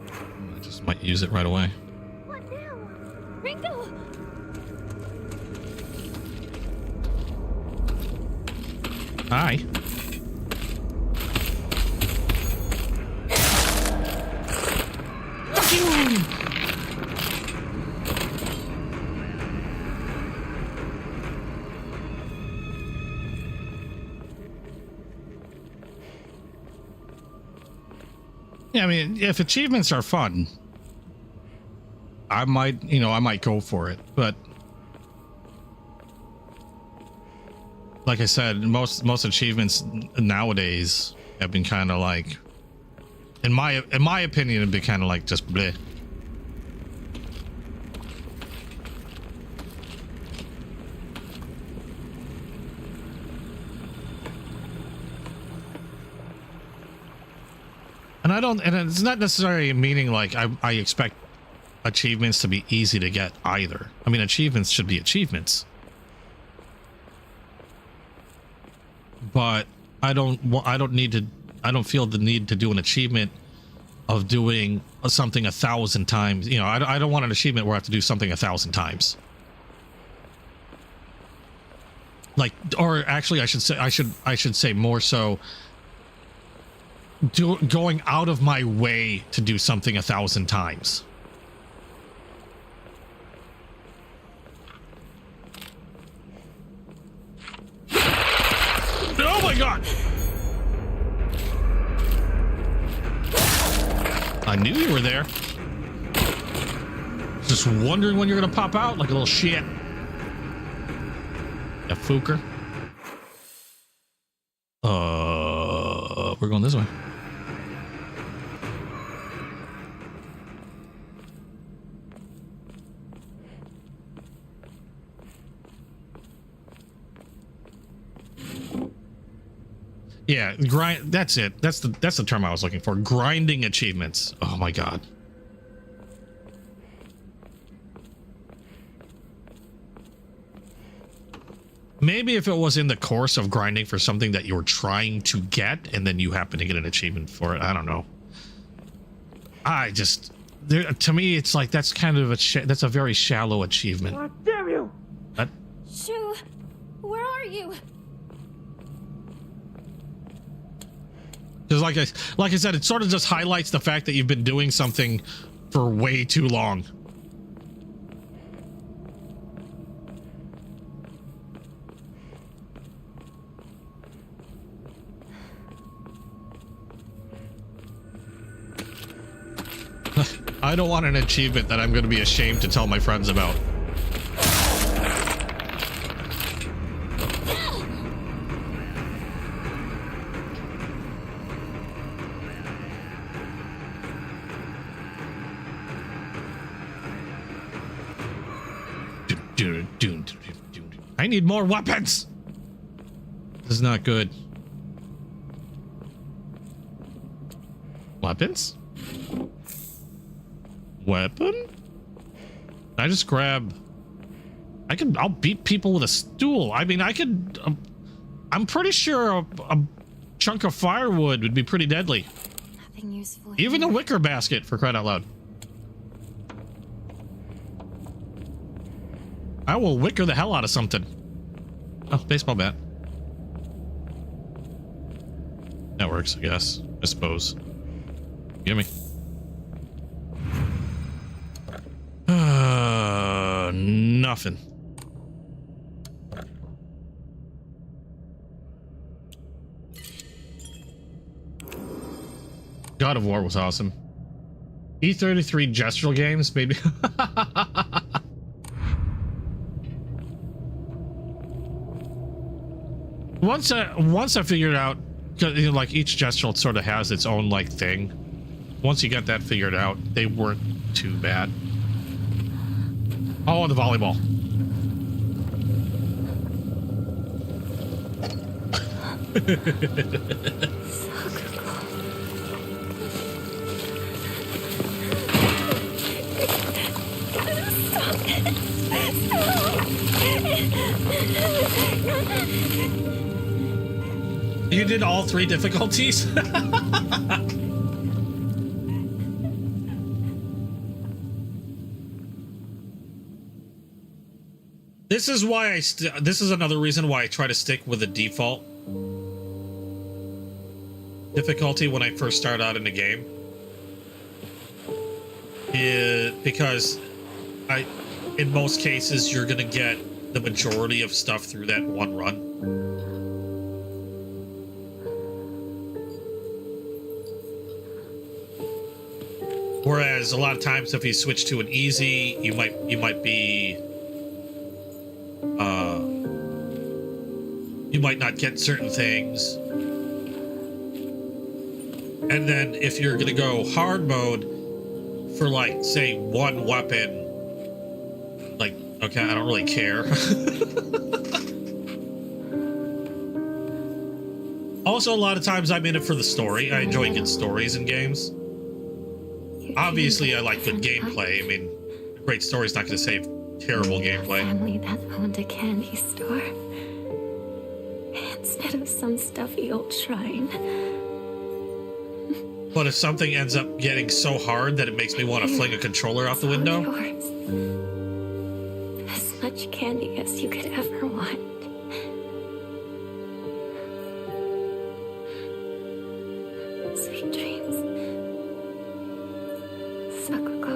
I just might use it right away. What now? Ringo! Hi. Yeah, I mean, if achievements are fun, I might go for it. But like I said, most achievements nowadays have been kind of like, in my opinion, have been kind of like just bleh. And it's not necessarily meaning like I expect achievements to be easy to get either. I mean, achievements should be achievements. But I don't feel the need to do an achievement of doing something 1,000 times. You know, I don't want an achievement where I have to do something 1,000 times. Like, or actually I should say more so, going out of my way to do something 1,000 times. Oh my God! I knew you were there. Just wondering when you're gonna pop out like a little shit. A fooker. We're going this way. Yeah, grind. That's it. That's the term I was looking for. Grinding achievements. Oh my God. Maybe if it was in the course of grinding for something that you were trying to get, and then you happen to get an achievement for it. I don't know. To me, it's like that's kind of that's a very shallow achievement. God damn you! What? Shu, where are you? Because like I said, it sort of just highlights the fact that you've been doing something for way too long. I don't want an achievement that I'm going to be ashamed to tell my friends about. I need more weapons. This is not good. Weapons? Weapon? I just grab... I'll beat people with a stool. I mean, I could... I'm pretty sure a chunk of firewood would be pretty deadly. Nothing useful. Even a wicker basket, for crying out loud. I will wicker the hell out of something. Oh, baseball bat. That works, I guess. I suppose. Gimme. Nothing. God of War was awesome. E33 gestural games, maybe. Once I figured out, you know, like each gestural sort of has its own like thing. Once you get that figured out, they weren't too bad. Oh, the volleyball. You did all 3 difficulties? This is why this is another reason why I try to stick with the default difficulty when I first start out in the game. Because in most cases, you're gonna get the majority of stuff through that one run. Whereas a lot of times, if you switch to an easy, you might be, you might not get certain things. And then if you're gonna go hard mode for like, say, one weapon, like, okay, I don't really care. Also, a lot of times I'm in it for the story. I enjoy good stories in games. Obviously, I like good gameplay. I mean, a great story's not going to save terrible gameplay. Family that owned a candy store instead of some stuffy old shrine. But if something ends up getting so hard that it makes me want to fling a controller out the window, yours. As much candy as you could ever want. Sweet dreams. Sakuko.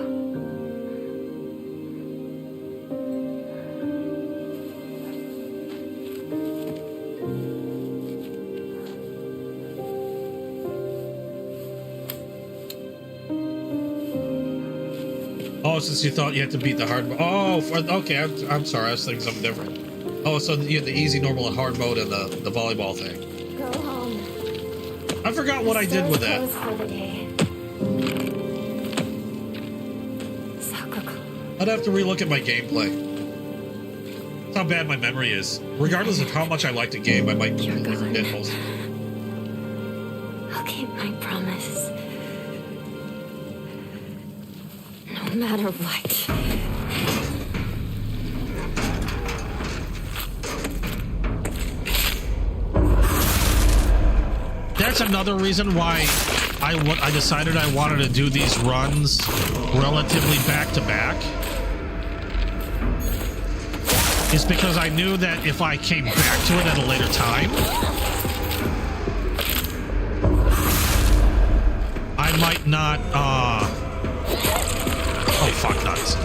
oh, since you thought you had to beat the hard mode. Oh, okay. I'm sorry. I was thinking something different. Oh, so you had the easy, normal, and hard mode and the volleyball thing. Go home. I forgot what I did with that. I'd have to relook at my gameplay. That's how bad my memory is. Regardless of how much I liked a game, I might completely forget most of it. I'll keep my promise. No matter what. That's another reason why I decided I wanted to do these runs relatively back to back. Is because I knew that if I came back to it at a later time, I might not, oh, fuck nuts.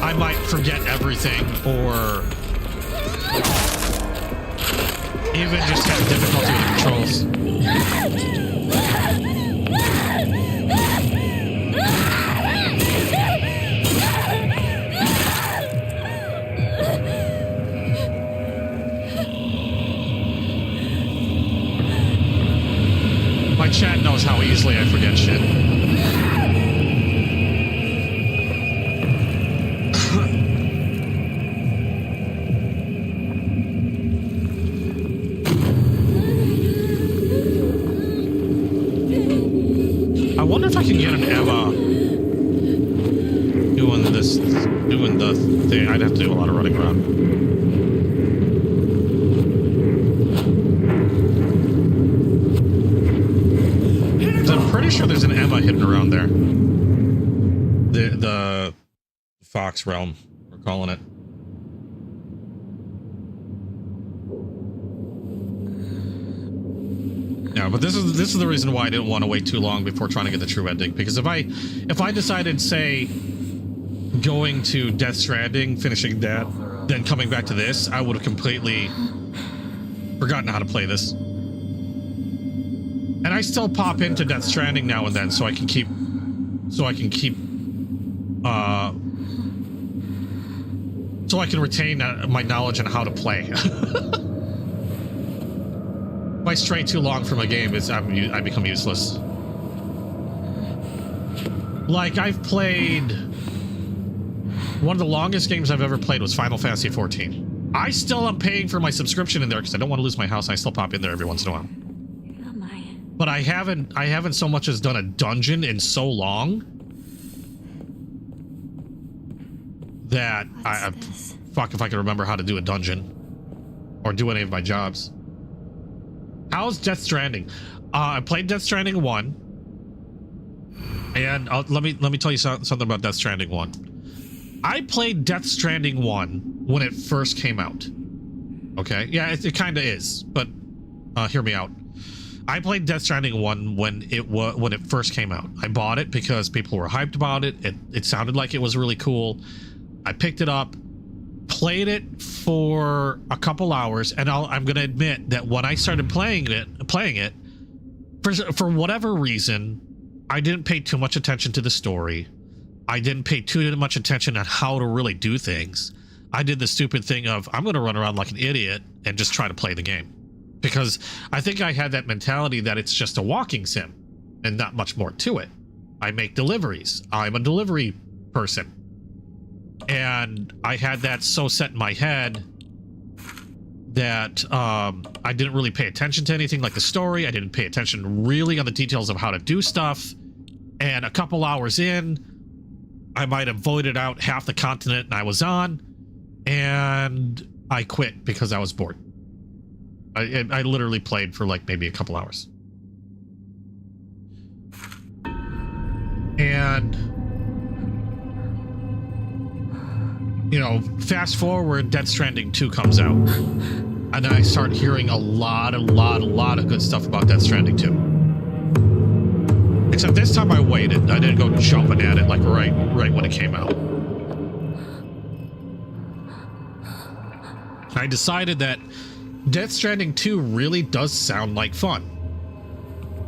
I might forget everything, or even just have difficulty with the controls. chat knows how easily I forget shit. I wonder if I can get an Emma doing the thing. I'd have to do a lot of running around. I'm pretty sure there's an Emma hidden around there. The Fox Realm, we're calling it. Yeah, but this is the reason why I didn't want to wait too long before trying to get the true ending. Because if I decided, say, going to Death Stranding, finishing that, then coming back to this, I would have completely forgotten how to play this. And I still pop into Death Stranding now and then, so I can keep retain my knowledge on how to play. If I stray too long from a game, I become useless. Like, I've played... One of the longest games I've ever played was Final Fantasy XIV. I still am paying for my subscription in there because I don't want to lose my house. I still pop in there every once in a while. But I haven't so much as done a dungeon in so long that fuck if I can remember how to do a dungeon or do any of my jobs. How's Death Stranding? I played Death Stranding 1, and let me tell you something about Death Stranding 1. I played Death Stranding 1 when it first came out. Okay, yeah, it kind of is, but hear me out. I played Death Stranding 1 when it first came out. I bought it because people were hyped about it. It sounded like it was really cool. I picked it up, played it for a couple hours, and I'm going to admit that when I started playing it, for whatever reason, I didn't pay too much attention to the story. I didn't pay too much attention on how to really do things. I did the stupid thing of, I'm going to run around like an idiot and just try to play the game. Because I think I had that mentality that it's just a walking sim and not much more to it. I make deliveries. I'm a delivery person. And I had that so set in my head that I didn't really pay attention to anything like the story. I didn't pay attention really on the details of how to do stuff. And a couple hours in, I might have voided out half the continent I was on, and I quit because I was bored. I literally played for like maybe a couple hours. And, you know, fast forward, Death Stranding 2 comes out. And I start hearing a lot of good stuff about Death Stranding 2. Except this time I waited. I didn't go jumping at it like right when it came out. I decided that Death Stranding 2 really does sound like fun.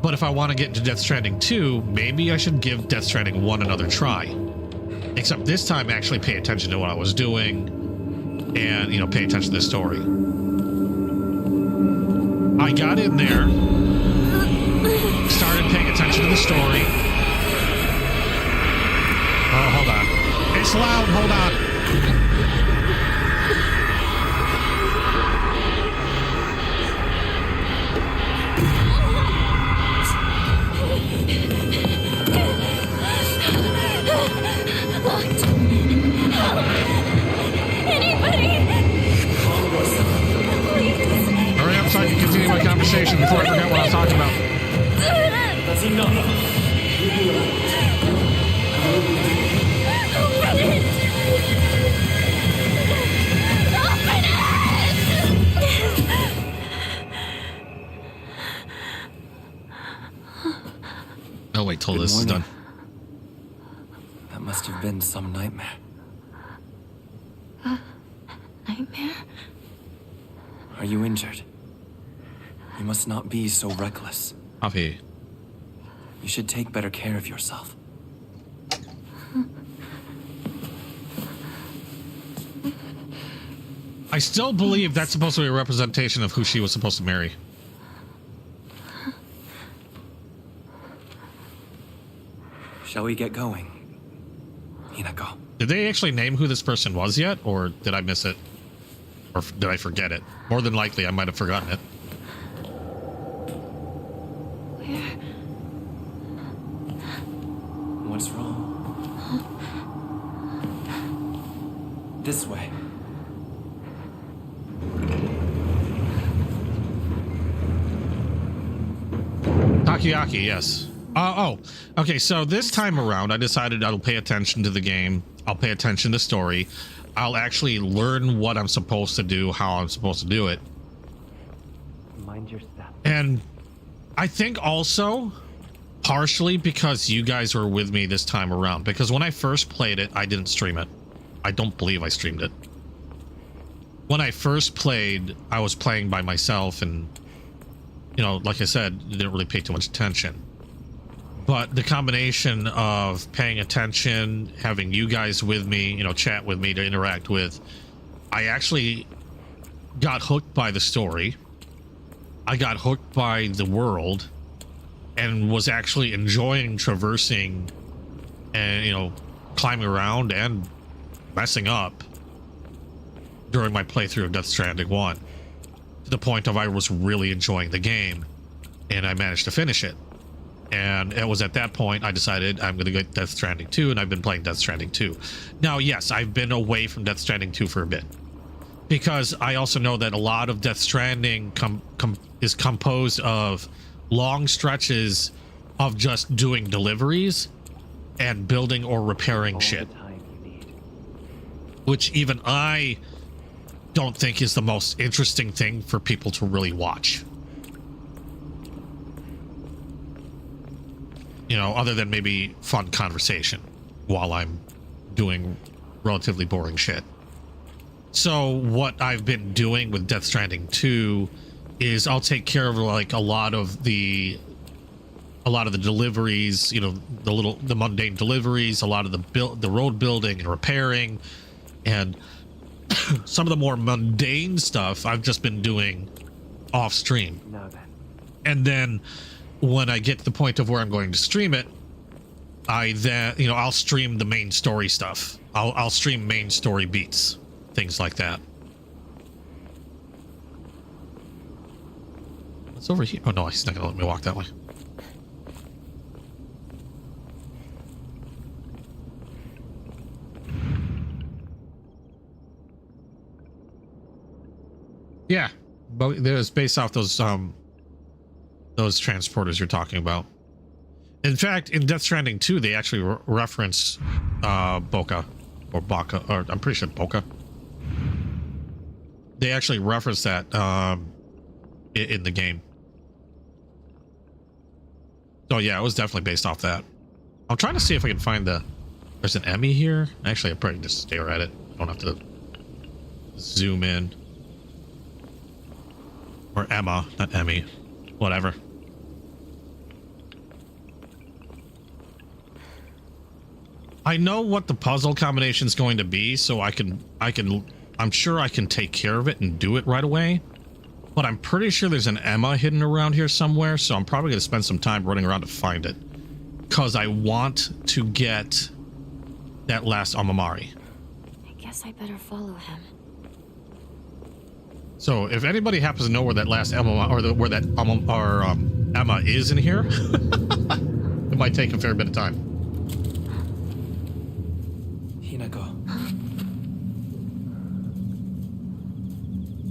But if I want to get into Death Stranding 2, maybe I should give Death Stranding 1 another try. Except this time actually pay attention to what I was doing and, you know, pay attention to the story. I got in there, started paying attention to the story. Oh, hold on. It's loud, hold on. Hurry up so I can continue my conversation before I forget what I was talking about. That's enough. I'll wait till this is done. That must have been some nightmare. Nightmare? Are you injured? You must not be so reckless. Avi. You should take better care of yourself. I still believe that's supposed to be a representation of who she was supposed to marry. Shall we get going? Hinako. Did they actually name who this person was yet, or did I miss it? Or did I forget it? More than likely, I might have forgotten it. What's wrong? This way. Takoyaki, yes. Okay, so this time around, I decided I'll pay attention to the game. I'll pay attention to story. I'll actually learn what I'm supposed to do, how I'm supposed to do it. Mind your step. And I think also, partially because you guys were with me this time around. Because when I first played it, I didn't stream it. I don't believe I streamed it. When I first played, I was playing by myself and, you know, like I said, didn't really pay too much attention. But the combination of paying attention, having you guys with me, you know, chat with me to interact with, I actually got hooked by the story. I got hooked by the world and was actually enjoying traversing and, you know, climbing around and messing up during my playthrough of Death Stranding 1. To the point of I was really enjoying the game and I managed to finish it. And it was at that point I decided I'm going to get Death Stranding 2, and I've been playing Death Stranding 2. Now, yes, I've been away from Death Stranding 2 for a bit, because I also know that a lot of Death Stranding is composed of long stretches of just doing deliveries and building or repairing shit, which even I don't think is the most interesting thing for people to really watch. You know, other than maybe fun conversation while I'm doing relatively boring shit. So what I've been doing with Death Stranding 2 is I'll take care of like a lot of the deliveries, you know, the mundane deliveries, a lot of the road building and repairing, and some of the more mundane stuff I've just been doing off stream. Now then. And then when I get to the point of where I'm going to stream it, I'll stream the main story stuff. I'll stream main story beats, things like that. What's over here? Oh no, he's not gonna let me walk that way. Yeah, but there's based off those transporters you're talking about. In fact, in Death Stranding 2, they actually reference Boca or Baka, or I'm pretty sure Boca. They actually reference that in the game. So yeah, it was definitely based off that. I'm trying to see if I can find there's an Emmy here. Actually, I'll probably just stare at it. Don't have to zoom in. Or Emma, not Emmy. Whatever. I know what the puzzle combination is going to be, so I'm sure I can take care of it and do it right away. But I'm pretty sure there's an Emma hidden around here somewhere, so I'm probably going to spend some time running around to find it. Because I want to get that last Amamari. I guess I better follow him. So if anybody happens to know where that last Emma, or where that Emma is in here, it might take a fair bit of time. Hinako.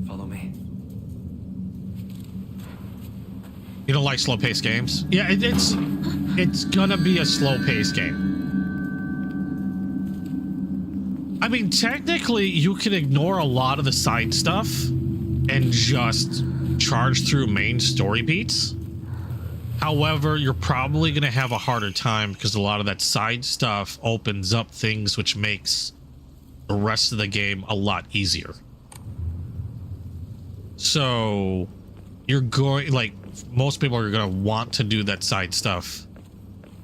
Follow me. You don't like slow-paced games? Yeah, it's gonna be a slow-paced game. I mean, technically, you can ignore a lot of the side stuff and just charge through main story beats. However, you're probably going to have a harder time because a lot of that side stuff opens up things which makes the rest of the game a lot easier. So you're going, like, most people are going to want to do that side stuff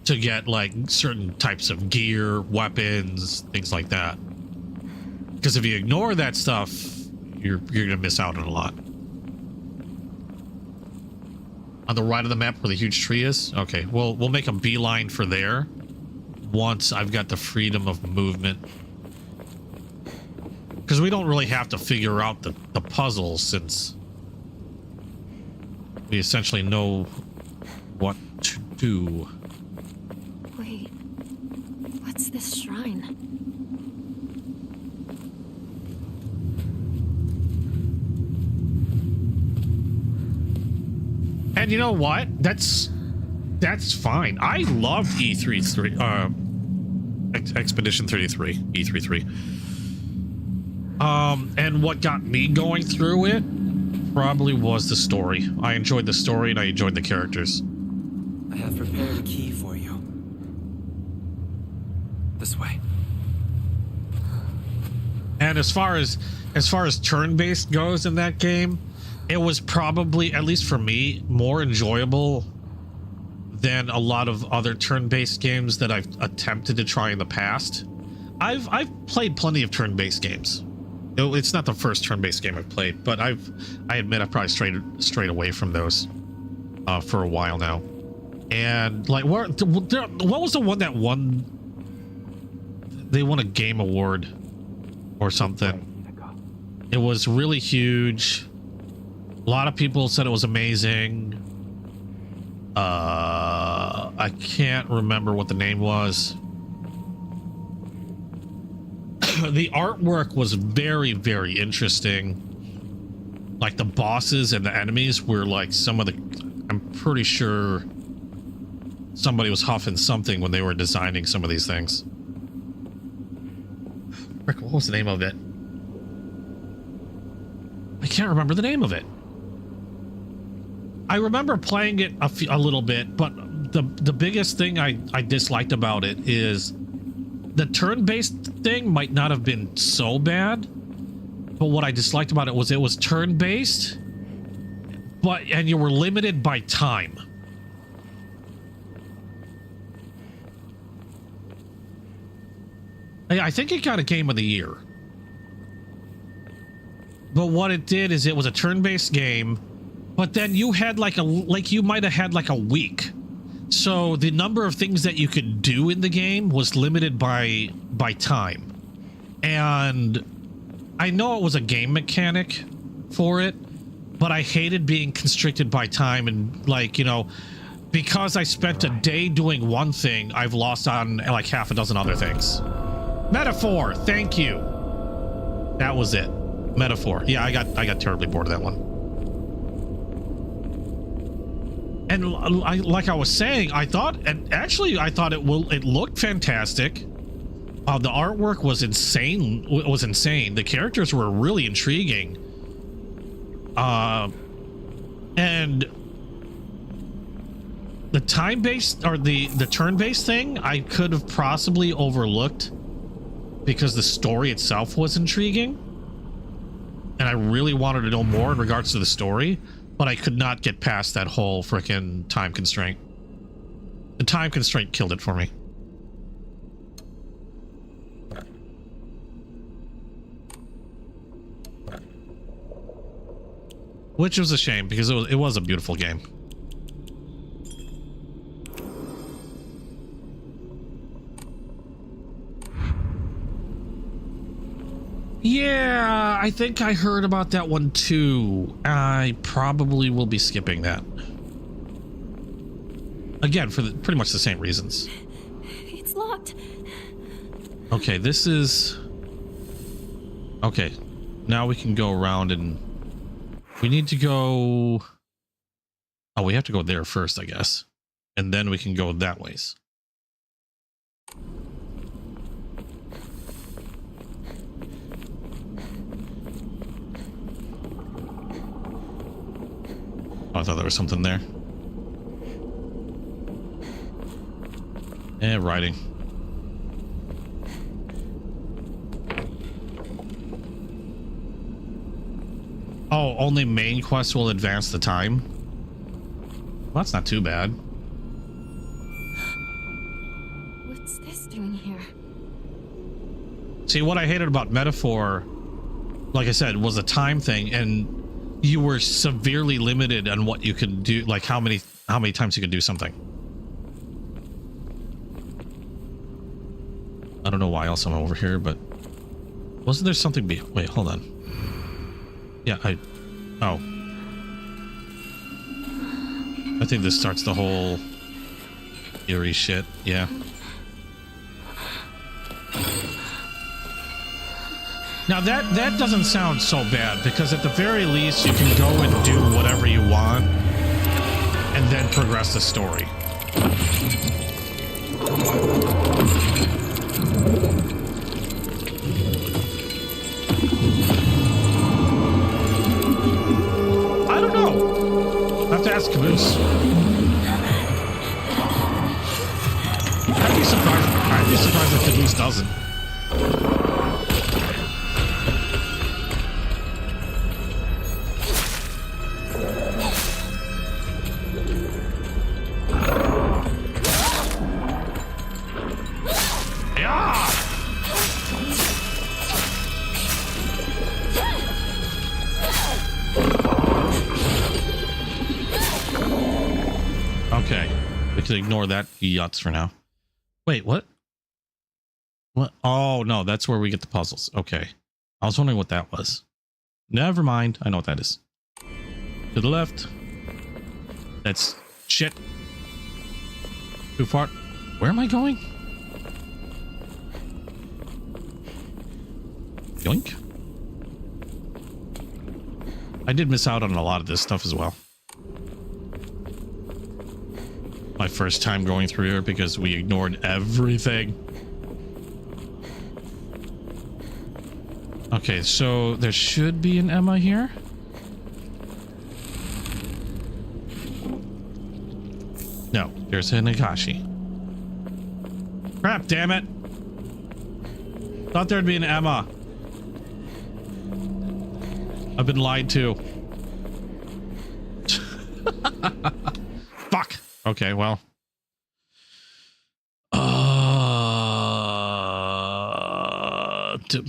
to get like certain types of gear, weapons, things like that. Because if you ignore that stuff, you're gonna miss out on a lot. On the right of the map where the huge tree is? Okay, we'll make a beeline for there. once I've got the freedom of movement. Because we don't really have to figure out the puzzles, since we essentially know what to do. Wait, what's this shrine? And you know what? That's fine. I loved Expedition 33, E33. And what got me going through it probably was the story. I enjoyed the story and I enjoyed the characters. I have prepared a key for you. This way. And as far as turn-based goes in that game, it was probably, at least for me, more enjoyable than a lot of other turn-based games that I've attempted to try in the past. I've played plenty of turn-based games. It's not the first turn-based game I've played, but I admit I've probably strayed away from those for a while now. And like, what was the one that won? They won a game award or something. It was really huge. A lot of people said it was amazing. I can't remember what the name was. The artwork was very, very interesting. Like the bosses and the enemies were like some of the... I'm pretty sure somebody was huffing something when they were designing some of these things. Rick, what was the name of it? I can't remember the name of it. I remember playing it a little bit, but the biggest thing I disliked about it is the turn-based thing might not have been so bad, but what I disliked about it was turn-based, and you were limited by time. I think it got a Game of the Year. But what it did is it was a turn-based game, but then you had you might have had like a week. So the number of things that you could do in the game was limited by time. And I know it was a game mechanic for it, but I hated being constricted by time, and like, you know, because I spent a day doing one thing, I've lost on like half a dozen other things. Metaphor, thank you. That was it. Metaphor. Yeah, I got terribly bored of that one. And like I was saying, I thought it looked fantastic. The artwork was insane. The characters were really intriguing. And the time-based or the turn-based thing, I could have possibly overlooked because the story itself was intriguing. And I really wanted to know more in regards to the story, but I could not get past that whole frickin' time constraint. The time constraint killed it for me. Which was a shame, because it was a beautiful game. Yeah, I think I heard about that one too. I probably will be skipping that. Again, for pretty much the same reasons. It's locked. Okay, this is... Okay, now we can go around and... We need to go... Oh, we have to go there first, I guess. And then we can go that ways. Oh, I thought there was something there. Writing. Oh, only main quests will advance the time? Well, that's not too bad. What's this doing here? See, what I hated about Metaphor, like I said, was a time thing, and you were severely limited on what you could do, like how many times you could do something. I don't know why else I'm over here, but wasn't there something wait, hold on. Yeah, oh. I think this starts the whole eerie shit. Yeah. Now that doesn't sound so bad, because at the very least you can go and do whatever you want and then progress the story. I don't know. I have to ask Caboose. I'd be surprised if Caboose doesn't. Okay, we can ignore that yachts for now. Wait, what? What? Oh, no, that's where we get the puzzles. Okay. I was wondering what that was. Never mind. I know what that is. To the left. That's shit. Too far. Where am I going? Yoink. I did miss out on a lot of this stuff as well. My first time going through here because we ignored everything. Okay, so there should be an Emma here. No, there's a Nagashi. Crap, damn it. Thought there'd be an Emma. I've been lied to. Fuck. Okay, well.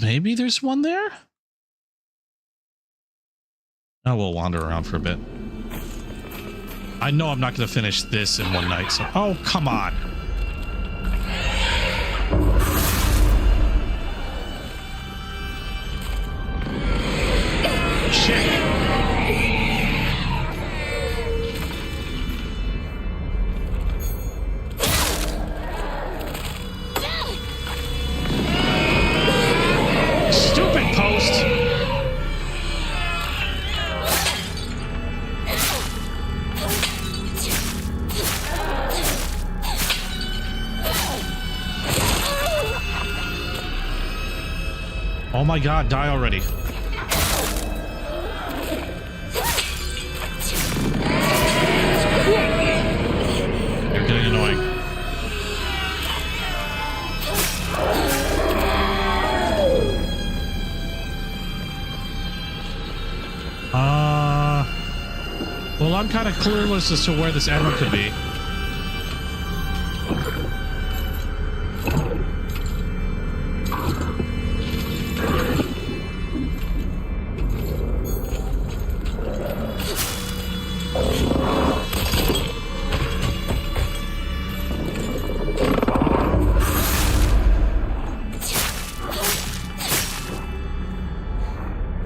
Maybe there's one there? Oh, we'll wander around for a bit. I know I'm not going to finish this in one night, so... Oh, come on. Shit. Oh my god, die already. You're getting annoying. Well, I'm kind of clueless as to where this ammo could be.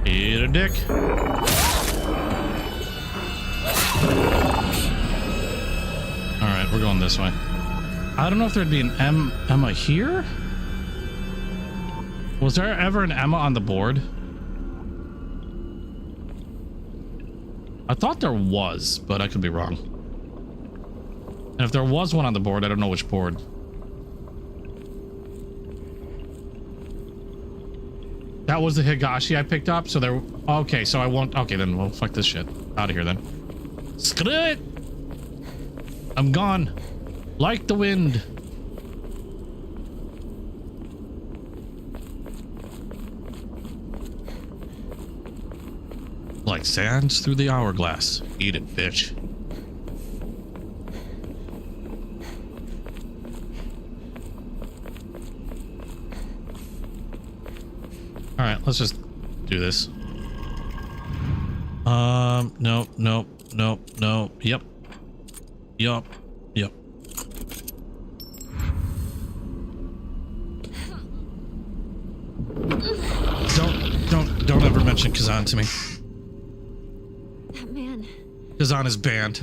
Eat a dick. Alright, we're going this way. I don't know if there'd be an Emma here? Was there ever an Emma on the board? I thought there was, but I could be wrong. And if there was one on the board, I don't know which board. That was the Higashi I picked up, so there... Okay, so I won't... Okay, then, well, fuck this shit. Out of here, then. Screw it! I'm gone. Like the wind. Like sands through the hourglass. Eat it, bitch. Alright, let's just do this. Nope, nope, nope, nope. Yep. Yup. Yep. Don't ever mention Kazan to me. That man. Kazan is banned.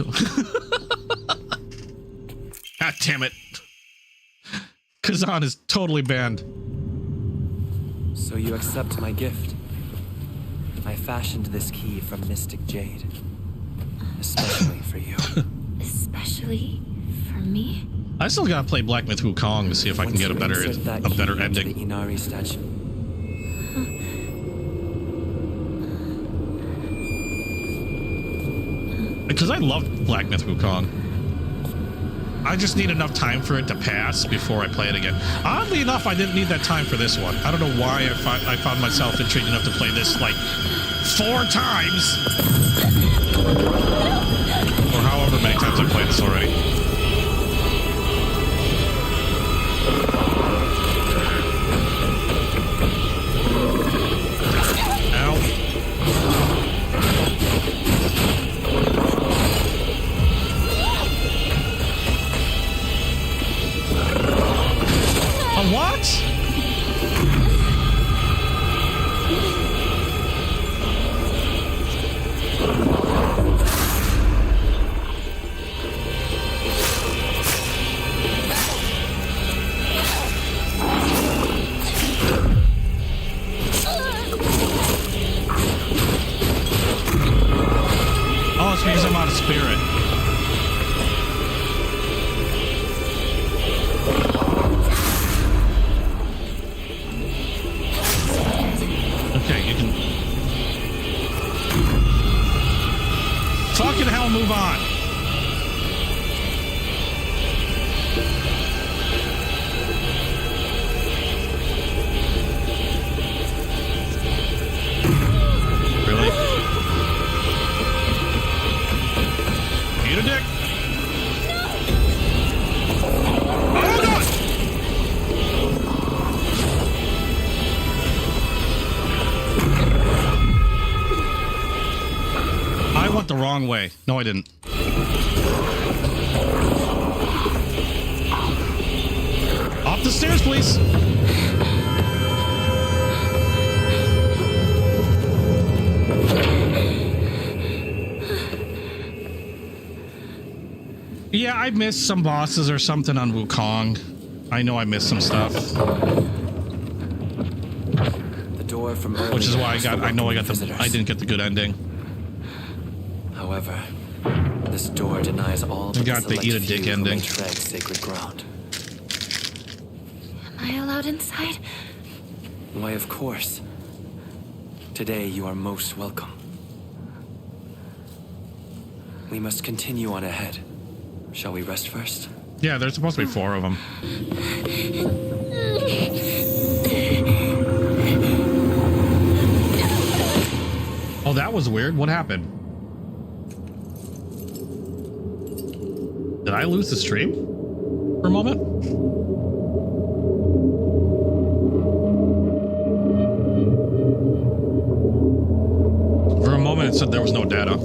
God damn it. Kazan is totally banned. So you accept my gift. I fashioned this key from Mystic Jade. Especially for you. Especially for me? I still gotta play Black Myth Wukong to see if I can get a better ending. The Inari statue. Because I loved Black Myth Wukong. I just need enough time for it to pass before I play it again. Oddly enough, I didn't need that time for this one. I don't know why I found myself intrigued enough to play this like 4 times. Or however many times I've played this already. What? Oh, it's because I'm out of spirit. Okay, you can... Fucking hell, move on. Really? Eat a dick. Oh, God! I went the wrong way. No, I didn't. Off the stairs, please. Yeah, I missed some bosses or something on Wukong. I know I missed some stuff. The door from earlier, which is why I didn't get the good ending. However, this door denies all I got the eat a dick ending. Tread sacred ground. Am I allowed inside? Why, of course. Today you are most welcome. We must continue on ahead. Shall we rest first? Yeah, there's supposed to be 4 of them. Oh, that was weird. What happened? Did I lose the stream for a moment? For a moment, it said there was no data.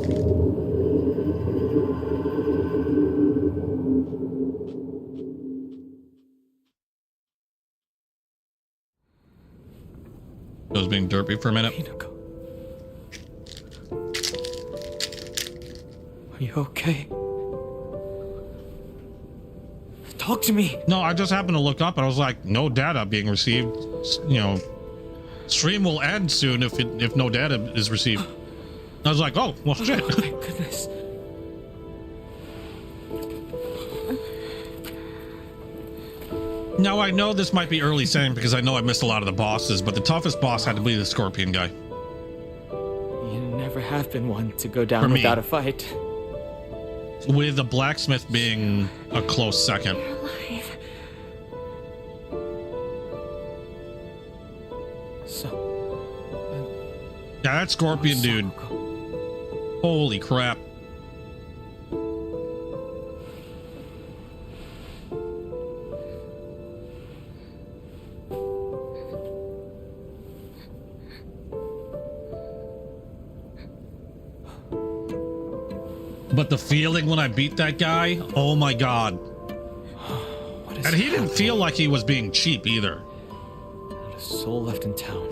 I was being derpy for a minute. Hinako. Are you okay? Talk to me. No, I just happened to look up and I was like, no data being received. You know, stream will end soon if no data is received. I was like, oh, well, shit. Thank goodness. Now, I know this might be early saying because I know I missed a lot of the bosses, but the toughest boss had to be the scorpion guy. You never have been one to go down without a fight. With the blacksmith being a close second. You're alive. So... Yeah, that scorpion dude. Holy crap. But the feeling when I beat that guy, oh my god. And he didn't feel like he was being cheap either. Not a soul left in town.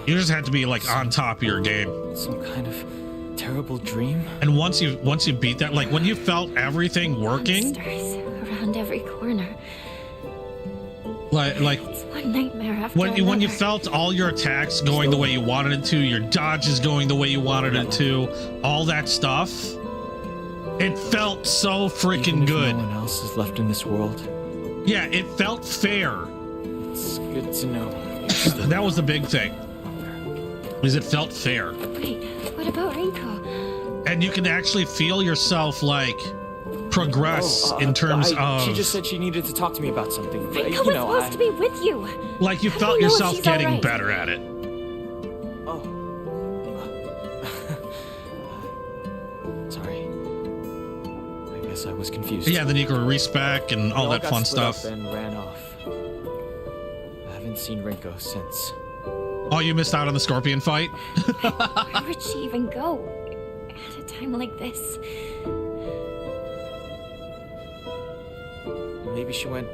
You just had to be like on top of your game. Some kind of terrible dream. And once you beat that, like when you felt everything working, Monsters around every corner. like It's one nightmare after when another. you felt all your attacks going the way you wanted it to, your dodges going the way you wanted it to, all that stuff, it felt so freaking good. No one else is left in this world. Yeah, it felt fair. It's good to know. That was the big thing. Is it felt fair. Wait, what about Rinko? And you can actually feel yourself like progress in terms of. She just said she needed to talk to me about something. Rinko You was know, supposed to be with you. Like you I felt don't know if yourself she's getting alright. better at it. Oh. Sorry. I guess I was confused. Yeah, then you can respec and all that fun stuff. And ran off. I haven't seen Rinko since. Oh, you missed out on the scorpion fight? Where would she even go at a time like this? Maybe she went.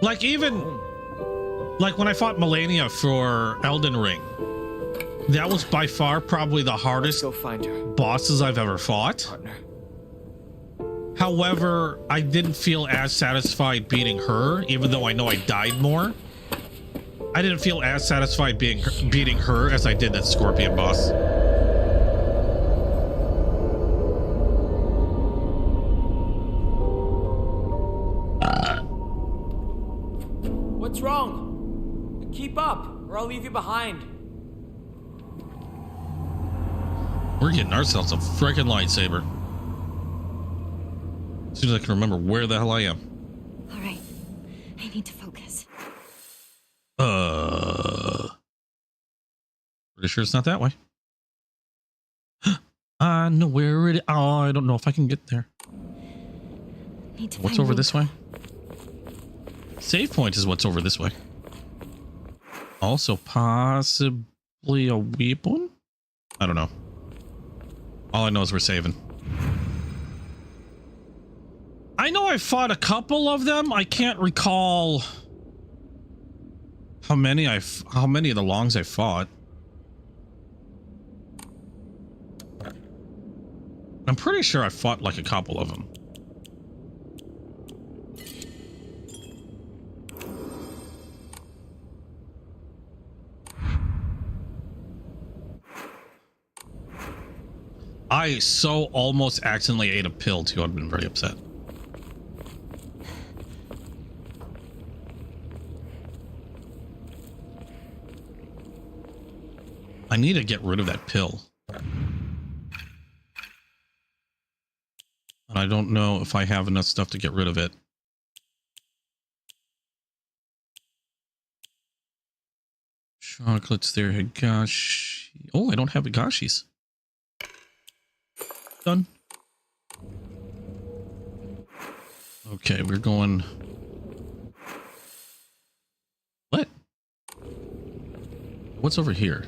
Like even like when I fought Melania for Elden Ring, that was by far probably the hardest Go find her. bosses I've ever fought. Partner. However, I didn't feel as satisfied beating her, even though I know I died more. I didn't feel as satisfied beating her as I did that scorpion boss. What's wrong? Keep up, or I'll leave you behind. We're getting ourselves a freaking lightsaber. As soon as I can remember where the hell I am. All right, I need to focus. Pretty sure it's not that way. I know where it. Oh, I don't know if I can get there. Need to What's find over Rinko. this way? Save point is what's over this way. Also, possibly a weapon? I don't know. All I know is we're saving. I know I fought a couple of them. I can't recall how many of the longs I fought. I'm pretty sure I fought like a couple of them. I so almost accidentally ate a pill too. I've been very upset. I need to get rid of that pill. And I don't know if I have enough stuff to get rid of it. Chocolates there, Higashi. Oh, I don't have Higashis. Done. Okay, we're going. What? What's over here?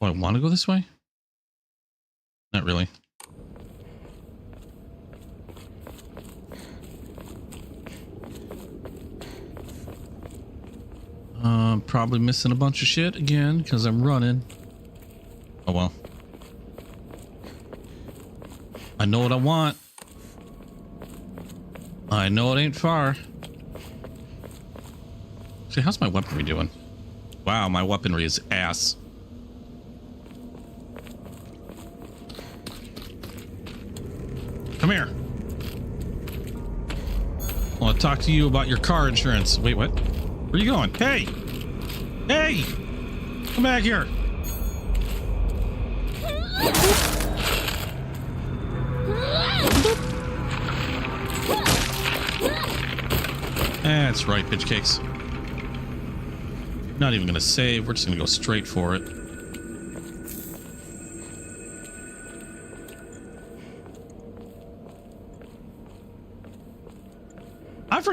Oh, I want to go this way? Not really. Probably missing a bunch of shit again because I'm running. Oh well. I know what I want. I know it ain't far. See, how's my weaponry doing? Wow, my weaponry is ass. Come here. I want to talk to you about your car insurance. Wait, what? Where are you going? Hey! Hey! Come back here. That's right, bitch cakes. Not even gonna save. We're just gonna go straight for it.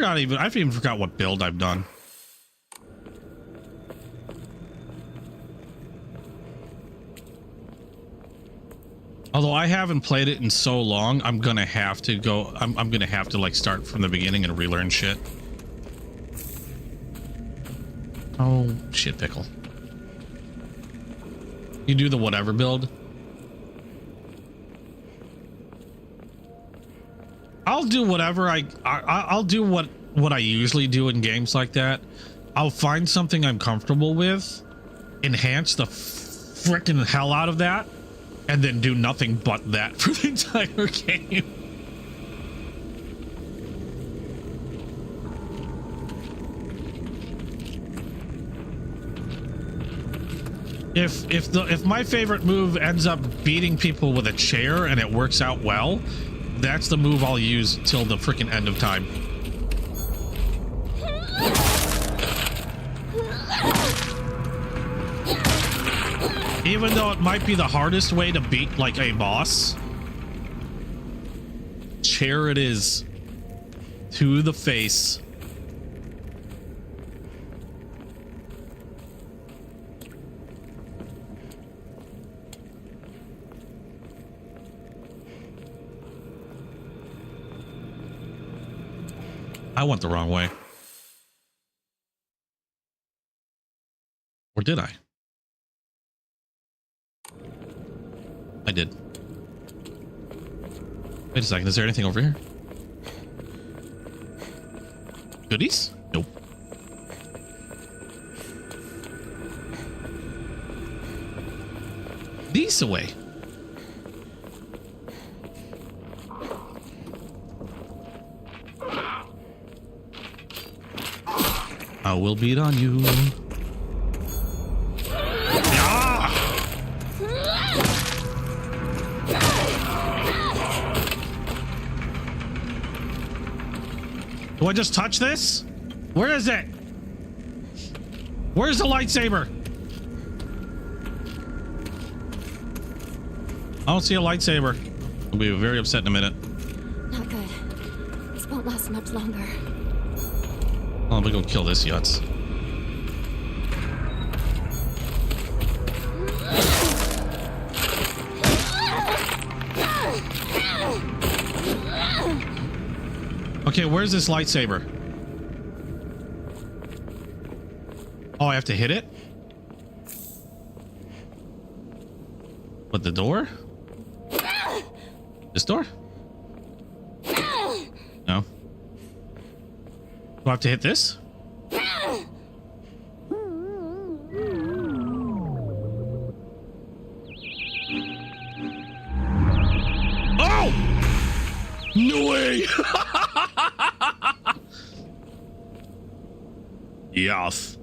I've even forgot what build I've done. Although I haven't played it in so long, I'm gonna have to go. I'm gonna have to like start from the beginning and relearn shit. Oh, shit pickle. You do the whatever build. I'll do whatever I'll do what I usually do in games like that. I'll find something I'm comfortable with, enhance the frickin' hell out of that, and then do nothing but that for the entire game. If my favorite move ends up beating people with a chair and it works out well, that's the move I'll use till the freaking end of time. Even though it might be the hardest way to beat like a boss, chair it is to the face. I went the wrong way. Or did I? I did. Wait a second, is there anything over here? Goodies? Nope. These away. I will beat on you. Do I just touch this? Where is it? Where's the lightsaber? I don't see a lightsaber. I'll be very upset in a minute. Not good. This won't last much longer. Oh, let me go kill this yutz. Okay, where's this lightsaber? Oh, I have to hit it? What, the door? This door? No. Do I have to hit this? Oh! No way! Yes.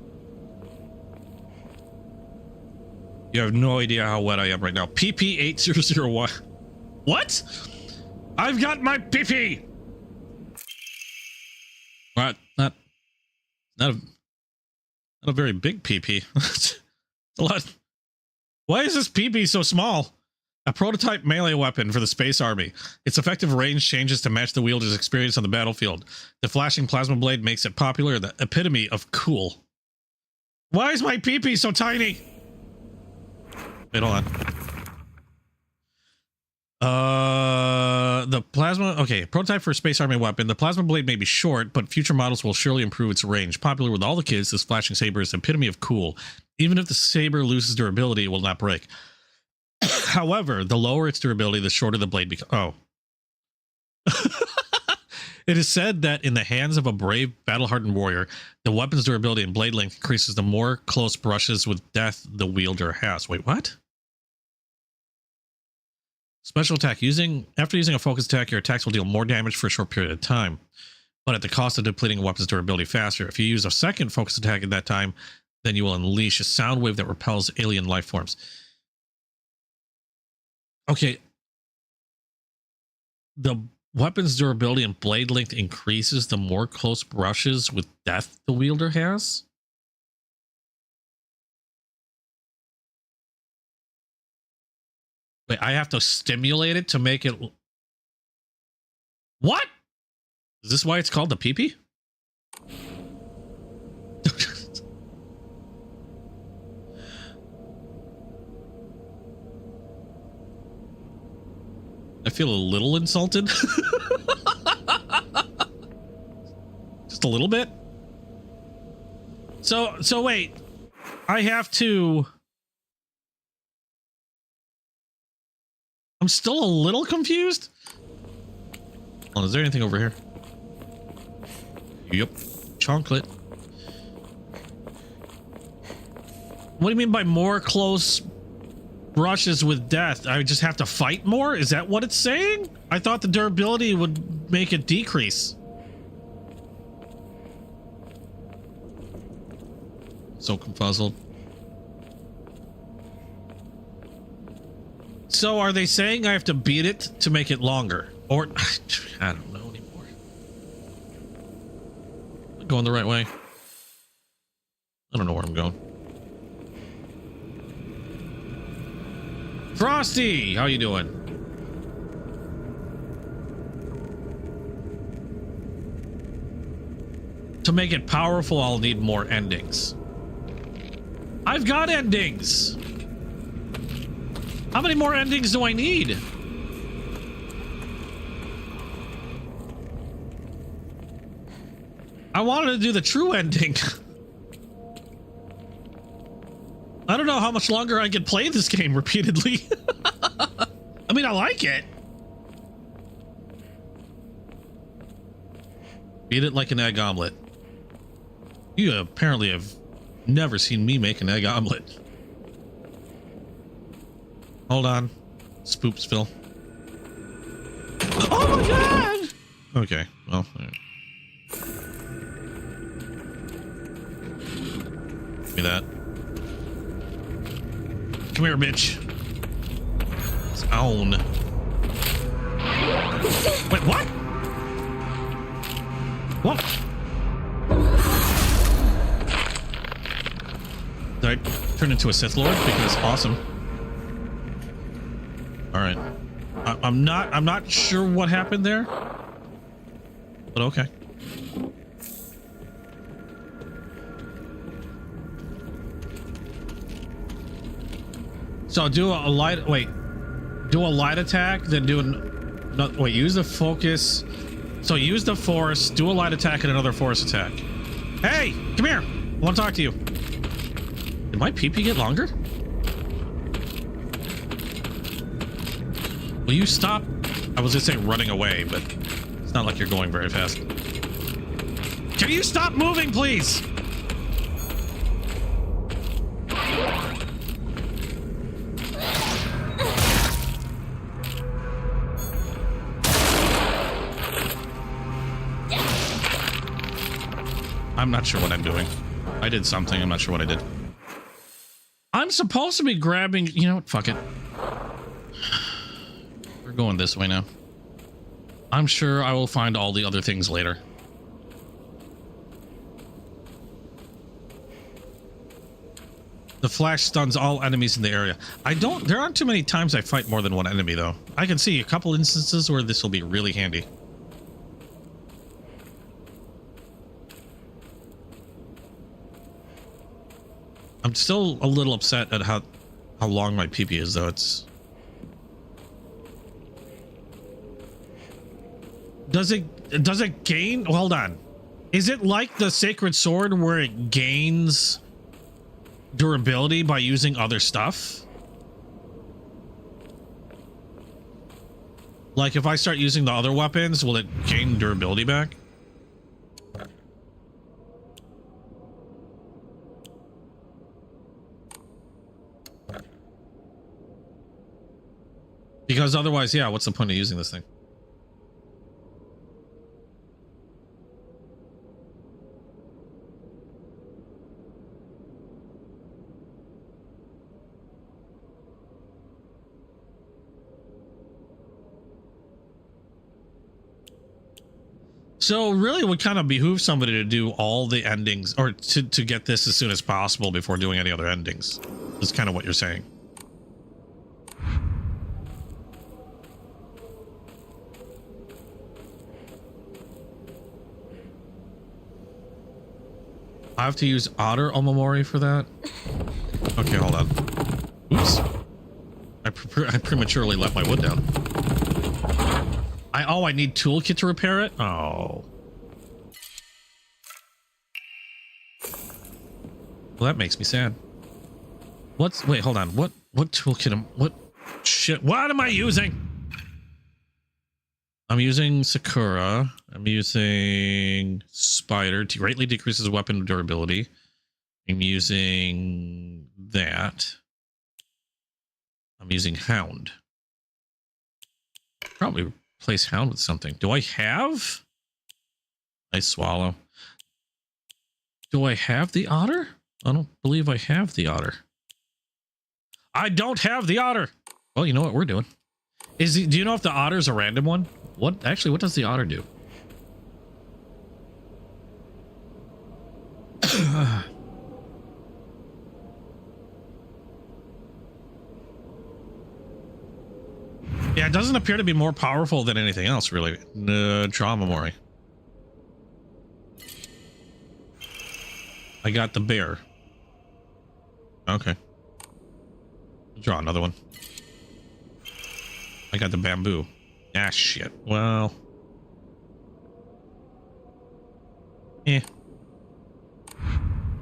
You have no idea how wet I am right now. PP8001. What? I've got my PP! What? Not a very big PP. It's a lot. Why is this PP so small? A prototype melee weapon for the Space Army. Its effective range changes to match the wielder's experience on the battlefield. The flashing plasma blade makes it popular, the epitome of cool. Why is my PP so tiny? Wait, hold on. The plasma... Okay, prototype for a Space Army weapon. The plasma blade may be short, but future models will surely improve its range. Popular with all the kids, this flashing saber is the epitome of cool. Even if the saber loses durability, it will not break. However, the lower its durability, the shorter the blade becomes. Oh. It is said that in the hands of a brave, battle-hardened warrior, the weapon's durability and blade length increases the more close brushes with death the wielder has. Wait, what? Special attack. After using a focus attack, your attacks will deal more damage for a short period of time, but at the cost of depleting a weapon's durability faster. If you use a second focus attack at that time, then you will unleash a sound wave that repels alien life forms. Okay. The weapon's durability and blade length increases the more close brushes with death the wielder has? Wait, I have to stimulate it to make it... What? Is this why it's called the PP? I feel a little insulted. Just a little bit. So wait. I have to... I'm still a little confused. Oh, is there anything over here? Yep. Chocolate. What do you mean by more close brushes with death? I just have to fight more? Is that what it's saying? I thought the durability would make it decrease. So confuzzled. So are they saying I have to beat it to make it longer? Or I don't know anymore. Am I going the right way? I don't know where I'm going. Frosty, how you doing? To make it powerful, I'll need more endings. I've got endings. How many more endings do I need? I wanted to do the true ending. I don't know how much longer I can play this game repeatedly. I mean, I like it. Beat it like an egg omelet. You apparently have never seen me make an egg omelet. Hold on. Spoopsville. Oh my god! Okay, well. All right. Give me that. Come here, bitch. It's on. Wait, what? What? Did I turn into a Sith Lord? Because awesome. All right. I'm not sure what happened there, but okay. So do a light. Wait. Do a light attack, then do an. No, wait. Use the focus. So use the force. Do a light attack and another force attack. Hey, come here. I want to talk to you. Did my pee-pee get longer? Will you stop? I was just saying running away, but it's not like you're going very fast. Can you stop moving, please? I'm not sure what I'm doing. I did something. I'm not sure what I did. I'm supposed to be grabbing... You know what? Fuck it. We're going this way now. I'm sure I will find all the other things later. The flash stuns all enemies in the area. There aren't too many times I fight more than one enemy, though. I can see a couple instances where this will be really handy. I'm still a little upset at how long my PP is, though. It's... Does it gain? Hold on. Is it like the Sacred Sword where it gains durability by using other stuff? Like if I start using the other weapons, will it gain durability back? Because otherwise, yeah, what's the point of using this thing? So really it would kind of behoove somebody to do all the endings, or to get this as soon as possible before doing any other endings. Is kind of what you're saying. I have to use Otter Omamori for that? Okay, hold on. Oops. I prematurely left my wood down. I need toolkit to repair it? Oh. Well, that makes me sad. Wait, hold on. What toolkit what shit? What am I using? I'm using Sakura. I'm using Spider. Greatly decreases weapon durability. I'm using that. I'm using Hound. Probably replace Hound with something. Do I have? I swallow. Do I have the otter? I don't believe I have the otter. I don't have the otter. Well, you know what we're doing. Do you know if the otter's a random one? What does the otter do? Yeah, it doesn't appear to be more powerful than anything else, really. Trauma Mori. I got the bear. Okay. Draw another one. I got the bamboo. Ah, shit. Well.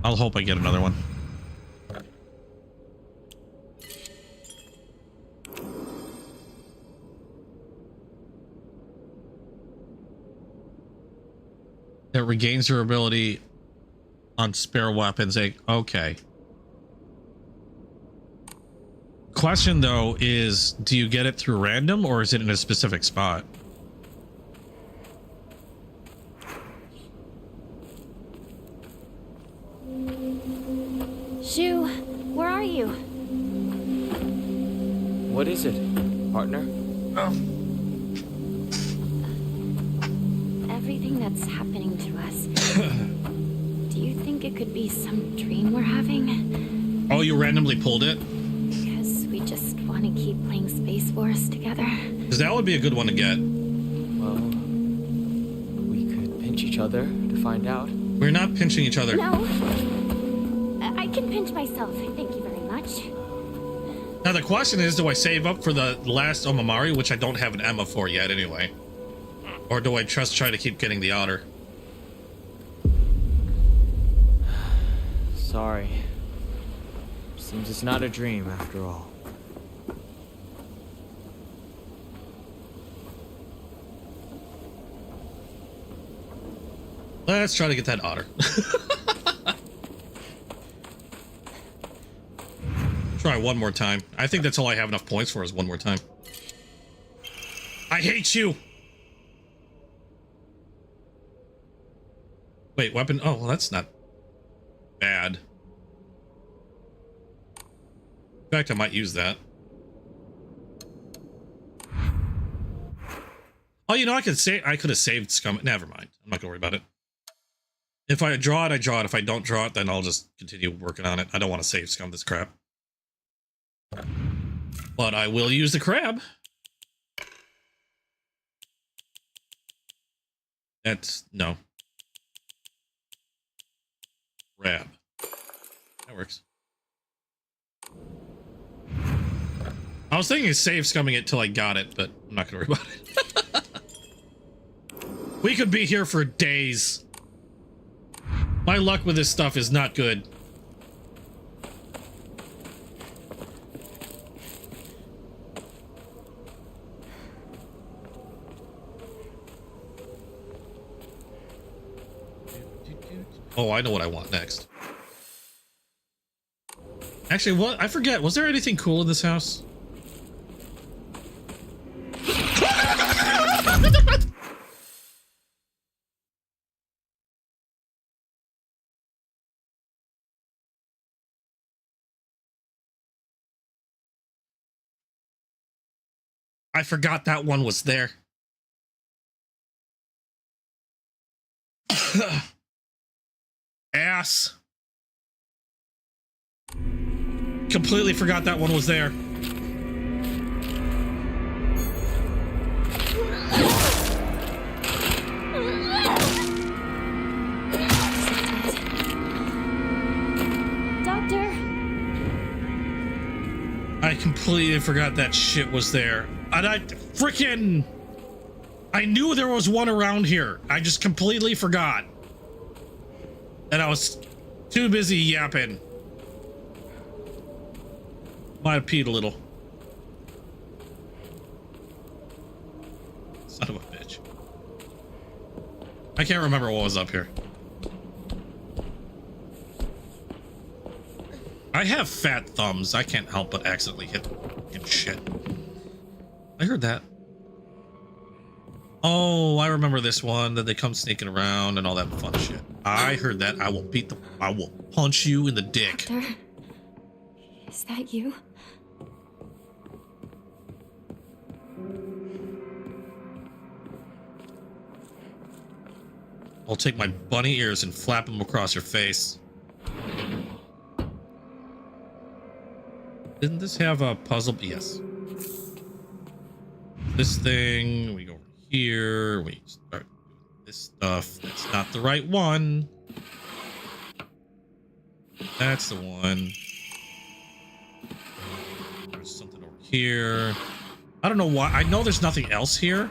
I'll hope I get another one. It regains durability on spare weapons. Okay. Question though is, do you get it through random or is it in a specific spot? Shu, where are you? What is it, partner? Everything that's happening to us. Do you think it could be some dream we're having? Oh, you randomly pulled it? Because we just want to keep playing Space Force together. Because that would be a good one to get. Well, we could pinch each other to find out. We're not pinching each other. No. I can pinch myself. Thank you very much. Now the question is, do I save up for the last Omamari, which I don't have an Emma for yet anyway? Or do I just try to keep getting the otter? Sorry. Seems it's not a dream after all. Let's try to get that otter. Try one more time. I think that's all I have enough points for is one more time. I hate you! Wait, weapon? Oh, well, that's not bad. In fact, I might use that. Oh, you know, I could have saved Scum. Never mind. I'm not gonna worry about it. If I draw it, I draw it. If I don't draw it, then I'll just continue working on it. I don't want to save Scum this crap. But I will use the crab. No. Crab. That works. I was thinking of save scumming it till I got it, but I'm not gonna worry about it. We could be here for days. My luck with this stuff is not good. Oh, I know what I want next. Actually, what? I forget. Was there anything cool in this house? I forgot that one was there. Ass. Completely forgot that one was there. Doctor. I completely forgot that shit was there. And I knew there was one around here. I just completely forgot. And I was too busy yapping. Might have peed a little. Son of a bitch. I can't remember what was up here. I have fat thumbs. I can't help but accidentally hit shit. I heard that. Oh, I remember this one that they come sneaking around and all that fun shit. I heard that. I will punch you in the dick. Doctor, is that you? I'll take my bunny ears and flap them across your face. Didn't this have a puzzle? Yes. This thing, we go over here, we start doing this stuff. That's not the right one. That's the one. There's something over here. I don't know why. I know there's nothing else here,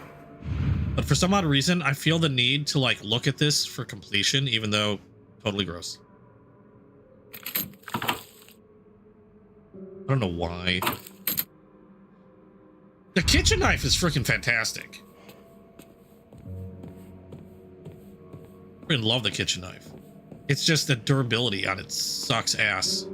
but for some odd reason, I feel the need to like look at this for completion, even though totally gross. I don't know why. The kitchen knife is freaking fantastic. I freaking love the kitchen knife. It's just the durability on it sucks ass.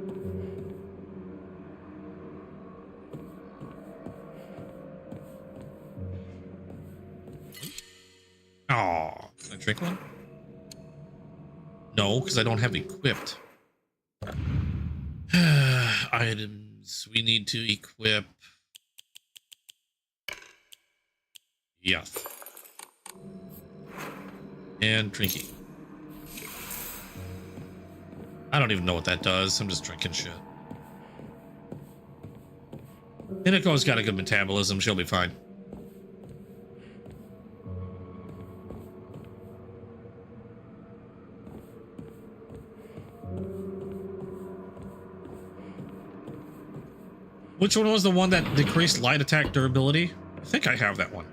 Oh, can I drink one? No, because I don't have equipped. Items we need to equip. Yes. And drinking. I don't even know what that does. I'm just drinking shit. Hinako's got a good metabolism. She'll be fine. Which one was the one that decreased light attack durability? I think I have that one.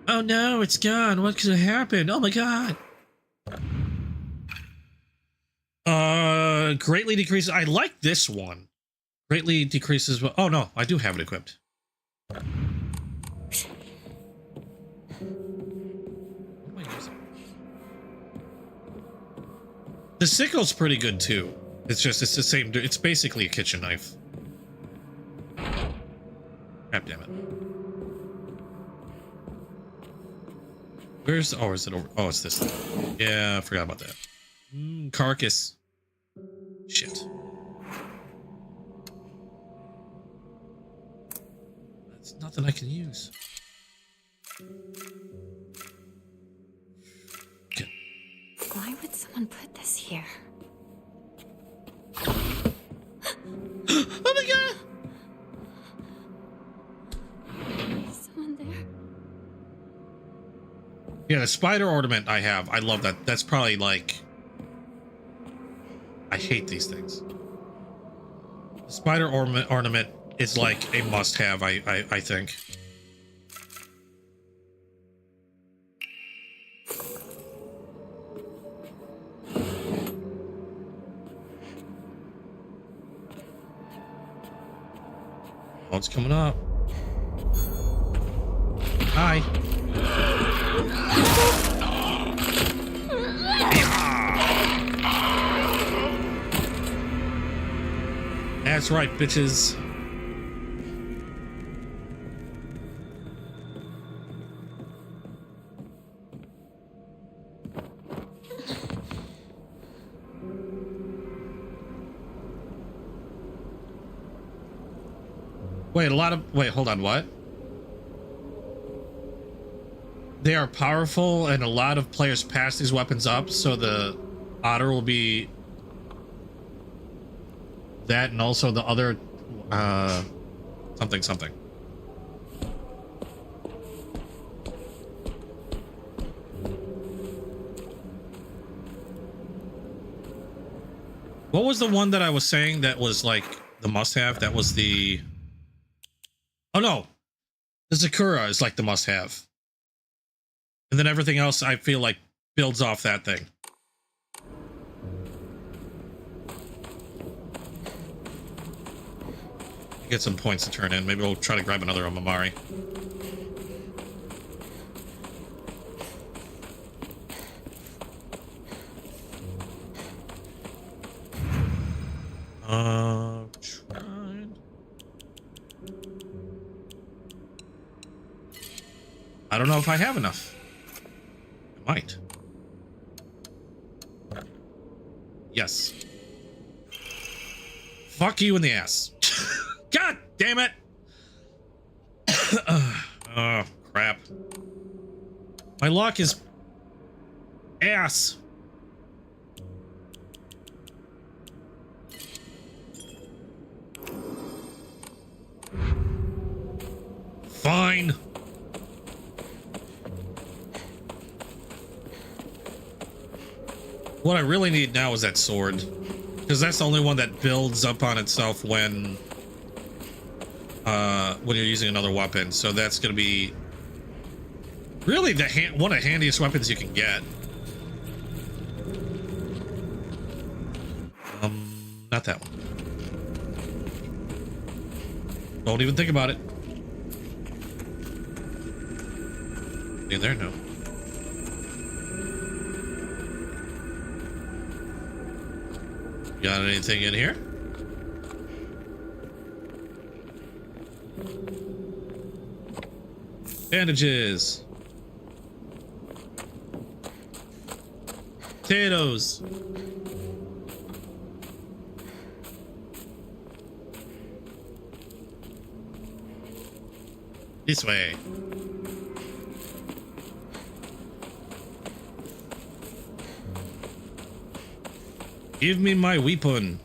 Oh no, it's gone. What could have happened? Oh my god. Greatly decreases. I like this one. Greatly decreases. Oh no, I do have it equipped. What am I using? The sickle's pretty good too. It's the same. It's basically a kitchen knife. God damn it. Where's... Oh, is it over? Oh, it's this thing. Yeah, I forgot about that. Carcass. Shit. That's nothing I can use. Okay. Why would someone put this here? Oh my god! Someone there? Yeah, the spider ornament I have. I love that. That's probably like... I hate these things. The spider ornament is like a must-have, I think. Oh, it's coming up. Hi. That's right, bitches. Wait, hold on, what? They are powerful and a lot of players pass these weapons up, so the otter will be that, and also the other something. What was the one that I was saying that was like the must-have? That was the... Oh no, the Sakura is like the must-have. And then everything else I feel like builds off that thing. Get some points to turn in. Maybe we'll try to grab another Omamari. I don't know if I have enough. I might. Yes. Fuck you in the ass. God damn it. Oh, crap. My luck is ass. Fine. What I really need now is that sword, because that's the only one that builds up on itself when you're using another weapon. So that's going to be really one of the handiest weapons you can get. Not that one. Don't even think about it. In there, no. Got anything in here? Bandages. Potatoes. This way. Give me my weapon.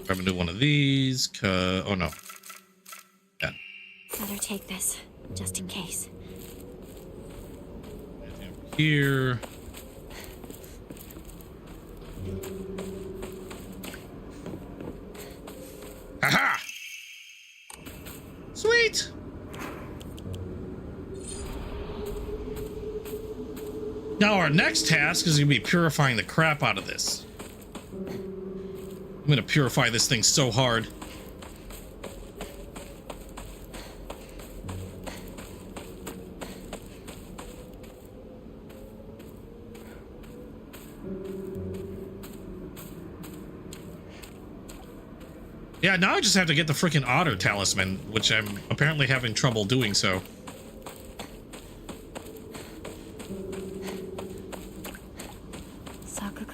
Grab a new one of these. Oh no. Yeah. Better take this, just in case. Here. Haha! Sweet! Now our next task is going to be purifying the crap out of this. I'm going to purify this thing so hard. Yeah, now I just have to get the freaking otter talisman, which I'm apparently having trouble doing so.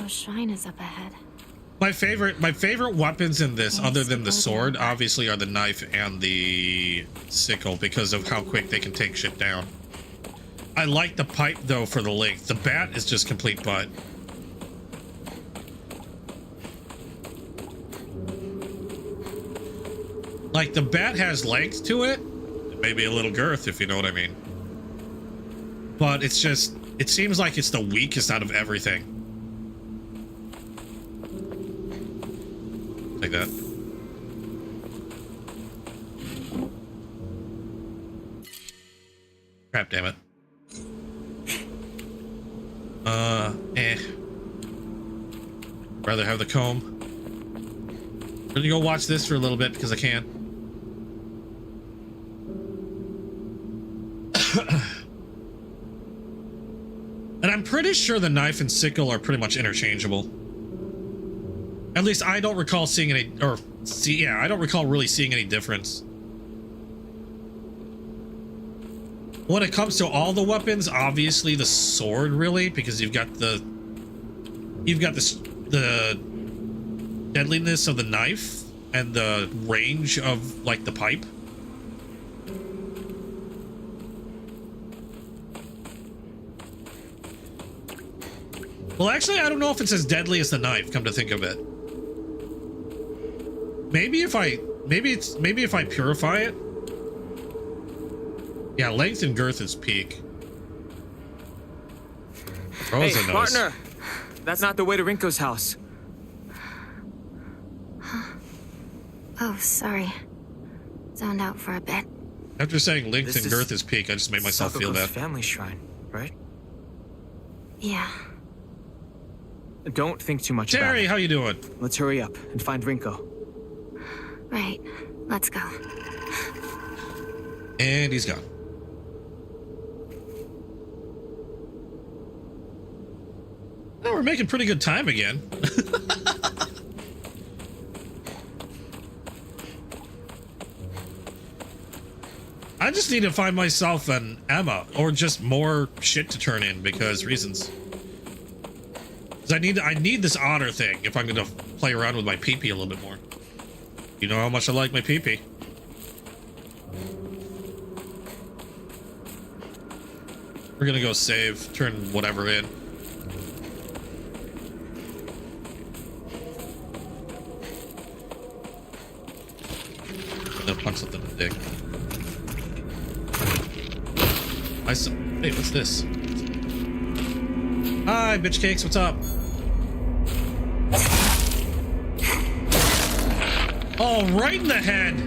Shrine is up ahead. My favorite weapons in this, other than the sword, obviously are the knife and the sickle, because of how quick they can take shit down. I like the pipe though for the length. The bat is just complete butt. Like the bat has length to it, maybe a little girth if you know what I mean. But it's just, it seems like it's the weakest out of everything. Like that. Crap, damn it. Rather have the comb. I'm gonna go watch this for a little bit because I can. And I'm pretty sure the knife and sickle are pretty much interchangeable. At least I don't recall seeing any, I don't recall really seeing any difference. When it comes to all the weapons, obviously the sword really, because you've got the deadliness of the knife and the range of like the pipe. Well, actually, I don't know if it's as deadly as the knife, come to think of it. Maybe if I purify it. Yeah, length and girth is peak. Hey, partner! That's not the way to Rinko's house. Oh, sorry. Zoned out for a bit. After saying length and girth is peak, I just made myself feel bad. Family shrine, right? Yeah. Don't think too much about Terry, it. how you doing? Let's hurry up and find Rinko. Right. Let's go. And he's gone. Oh, we're making pretty good time again. I just need to find myself an Emma or just more shit to turn in because reasons. 'Cause I need this otter thing if I'm gonna play around with my PP a little bit more. You know how much I like my PP. We're gonna go save, turn whatever in. Punch something in the dick. Hey, what's this? Hi, bitch cakes, what's up? Oh, right in the head.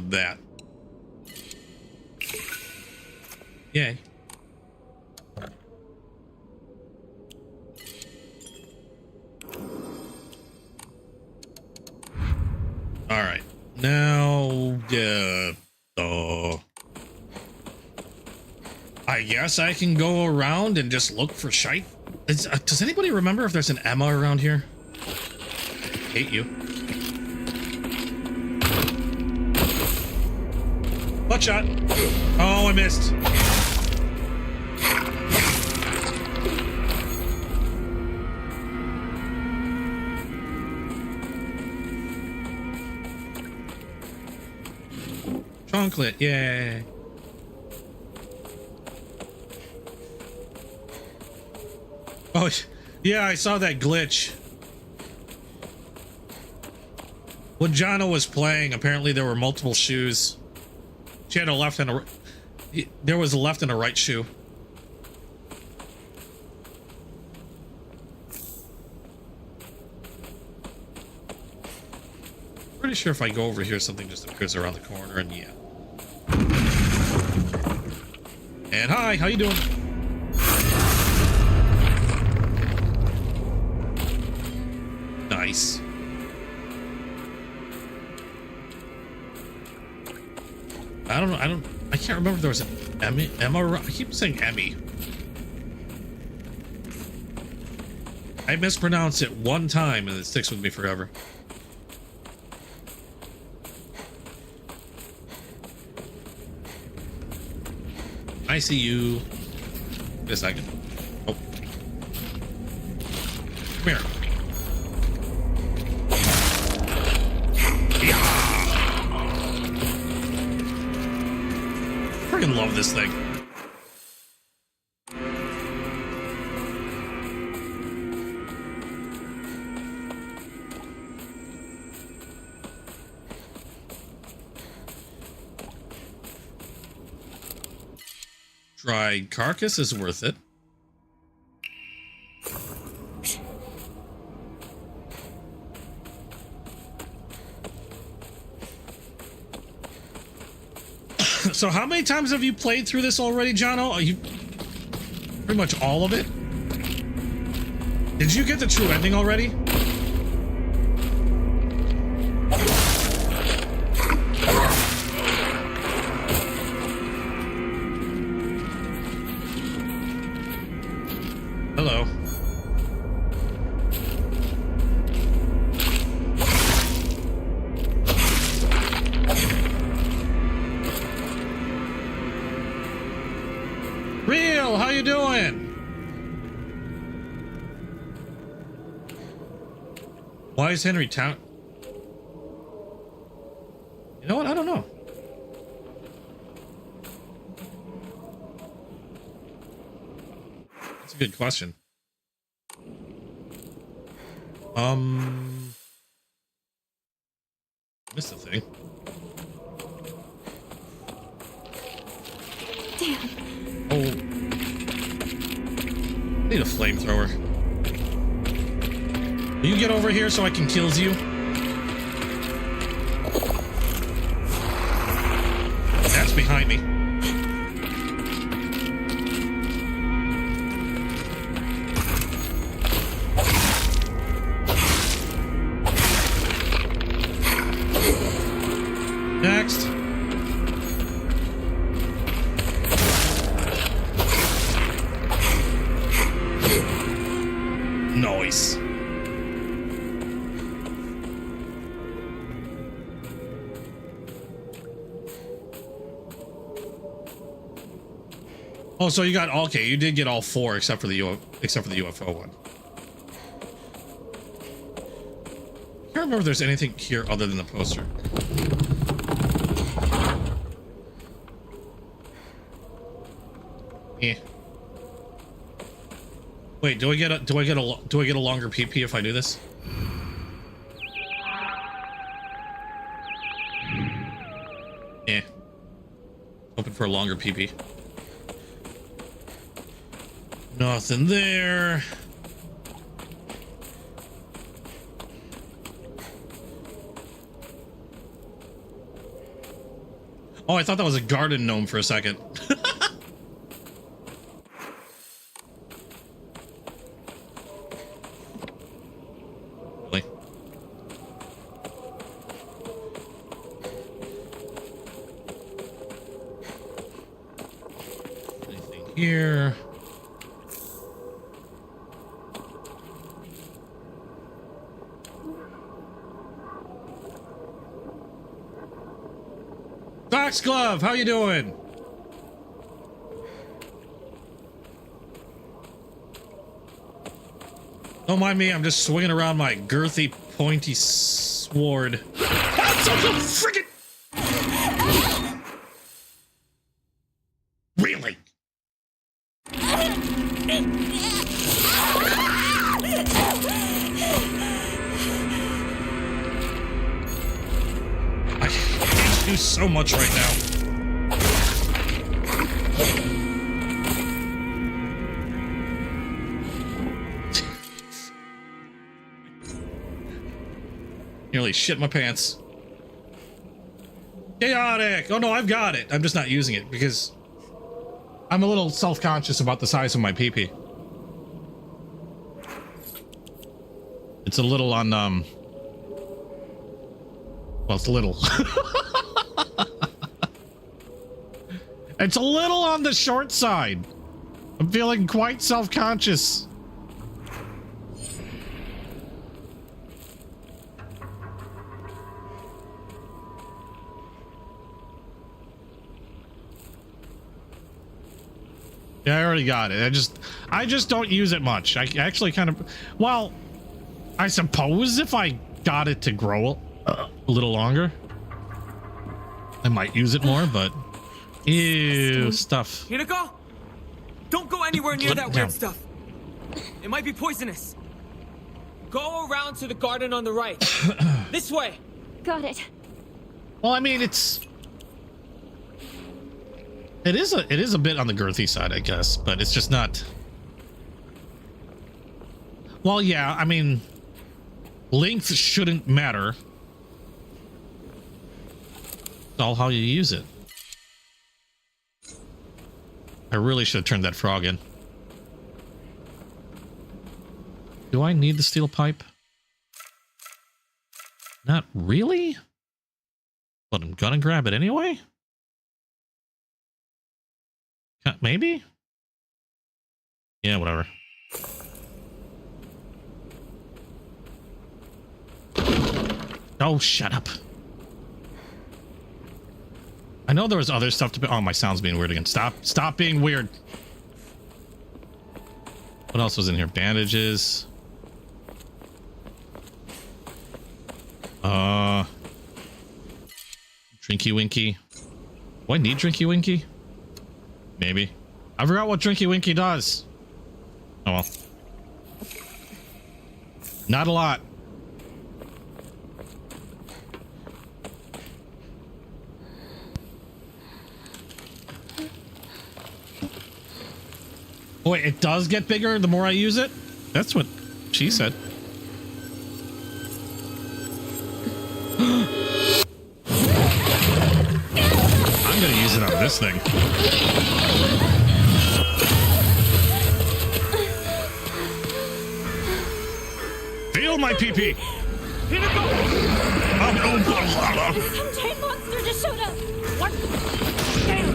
That. Yay. All right. Now, I guess I can go around and just look for shite. Does anybody remember if there's an Emma around here? Hate you. Buckshot. Oh, I missed. Chocolate, yay. Oh, yeah, I saw that glitch. When Jono was playing, apparently there were multiple shoes. She had a left and a... There was a left and a right shoe. Pretty sure if I go over here, something just appears around the corner, and yeah. And hi, how you doing? Nice. I can't remember if there was an Emma. I keep saying Emmy. I mispronounce it one time and it sticks with me forever. I see you. Wait a second. Oh. Come here. Freaking love this thing. Dried carcass is worth it. So how many times have you played through this already, Jono? Are you pretty much all of it? Did you get the true ending already? Hello. Real, how you doing? Why is Henry Town? You know what? I don't know. That's a good question. Missed the thing. Damn. Oh. Need a flamethrower. You get over here so I can kills you. That's behind me. Next. Nice. Oh, so you got okay. You did get all 4 except for the UFO one. I can't remember if there's anything here other than the poster. Yeah. Wait, do I get a longer PP if I do this? Yeah. Hoping for a longer PP. Nothing there. Oh, I thought that was a garden gnome for a second. Really? Anything here? Foxglove, how you doing? Don't mind me, I'm just swinging around my girthy, pointy sword. That's such a friggin'... Really? I can't do so much right now. Nearly shit my pants. Chaotic! Oh no, I've got it. I'm just not using it because I'm a little self-conscious about the size of my PP. It's a little on, well, it's a little. It's a little on the short side. I'm feeling quite self-conscious. Yeah, I already got it. I just don't use it much. I actually kind of, well, I suppose if I got it to grow a little longer, I might use it more, but ew, stuff. Hinako? Don't go anywhere near that weird stuff. It might be poisonous. Go around to the garden on the right. This way. Got it. Well, I mean, it is a bit on the girthy side, I guess, but it's just not. Well, yeah, I mean, length shouldn't matter. It's all how you use it. I really should have turned that frog in. Do I need the steel pipe? Not really, but I'm gonna grab it anyway. Maybe? Yeah, whatever. Oh, shut up. I know there was other stuff to be. Oh, my sound's being weird again. Stop being weird. What else was in here? Bandages. Drinky Winky. Do I need Drinky Winky? Maybe. I forgot what Drinky Winky does. Oh well. Not a lot. Oh wait, it does get bigger the more I use it? That's what she said. this thing. Feel my pee-pee. Some giant monster just showed up. What? Damn!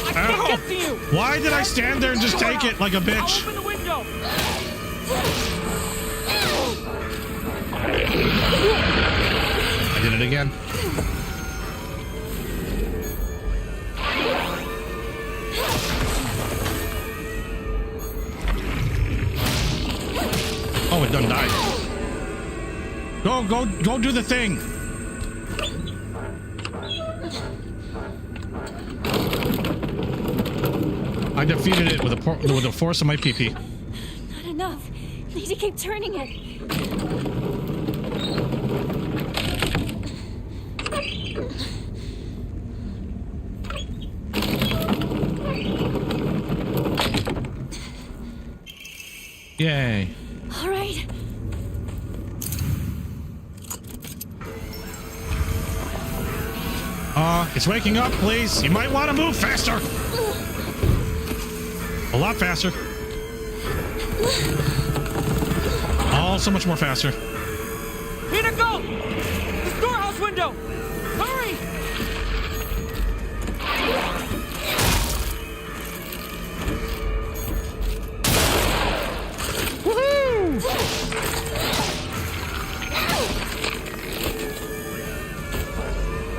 I can't get to you. Why did I stand there and just take it like a bitch? I'll open the window. I did it again. Oh, it done died. Go do the thing. I defeated it with the force of my pee-pee. Not enough. Need to keep turning it. Yay. All right. It's waking up, please. You might want to move faster. A lot faster. Oh, so much more faster. Here to go! The storehouse window! Hurry! Woohoo!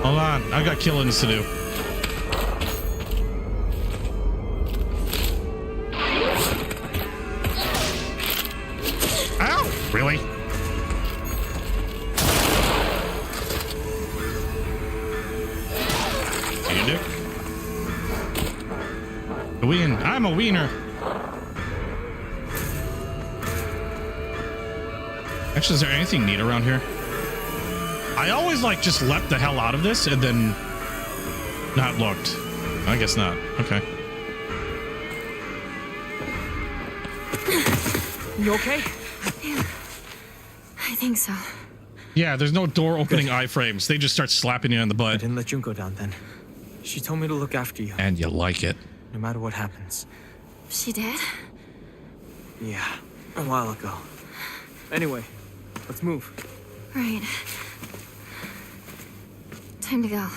Hold on, I got killings to do. Ow! Really? You dick. I'm a wiener. Actually, is there anything neat around here? I always like just leapt the hell out of this and then not looked. I guess not. Okay. You okay? Yeah, I think so. Yeah, there's no door opening iframes. They just start slapping you on the I butt. didn't let Junko down then. She told me to look after you, And you like it. no matter what happens. She did? Yeah, a while ago. Anyway, let's move. Right. Time to go.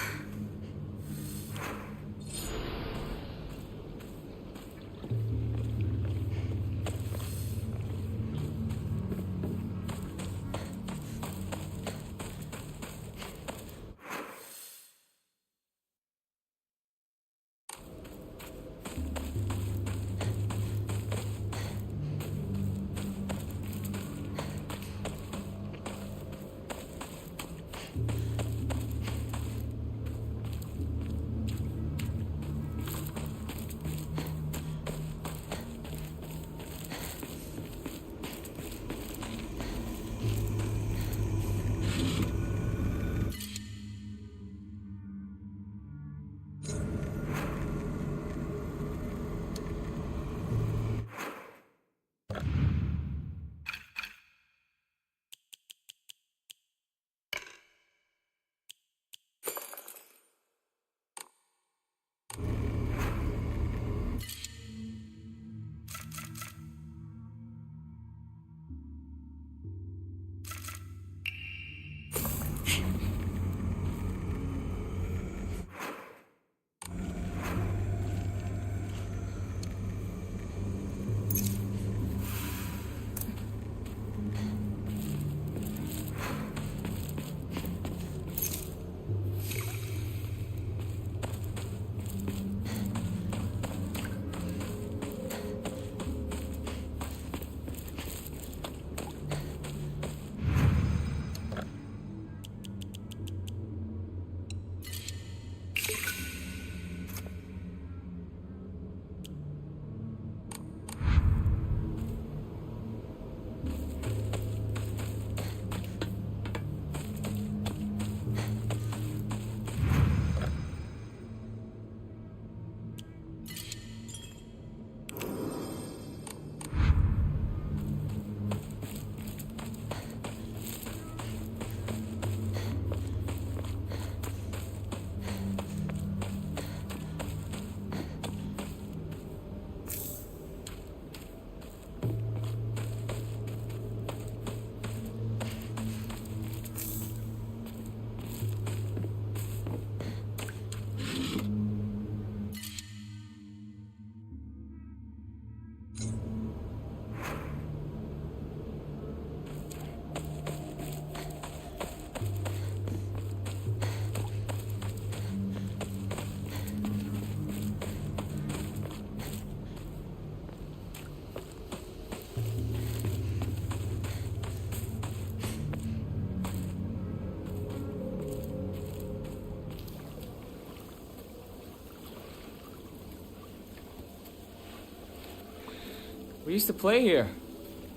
We used to play here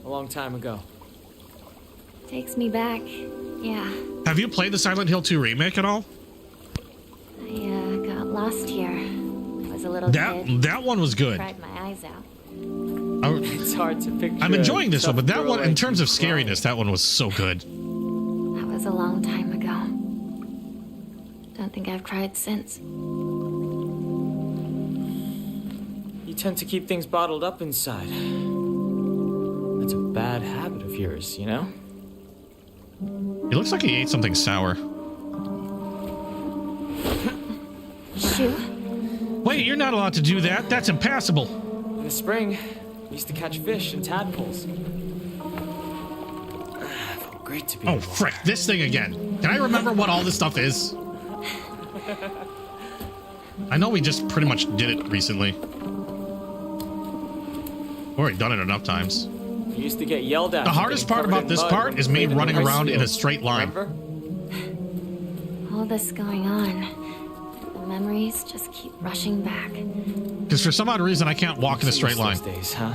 a long time ago. Takes me back. Yeah. Have you played the Silent Hill 2 remake at all? I got lost here. I was a little kid. That one was good. Cried my eyes out. It's hard to picture. I'm enjoying this one, but that one, in like terms of crying. scariness, that one was so good. That was a long time ago. Don't think I've cried since. You tend to keep things bottled up inside. That's a bad habit of yours, you know? He looks like he ate something sour. Shoo. Wait, you're not allowed to do that. That's impassable. In the spring, we used to catch fish and tadpoles. Felt great to be. Oh, frick, this thing again. Can I remember what all this stuff is? I know we just pretty much did it recently. Already done it enough times. You used to get yelled at. The hardest part about this part is me running around in a straight line. All this going on. The memories just keep rushing back. Because for some odd reason, I can't walk in a straight line. Days, huh?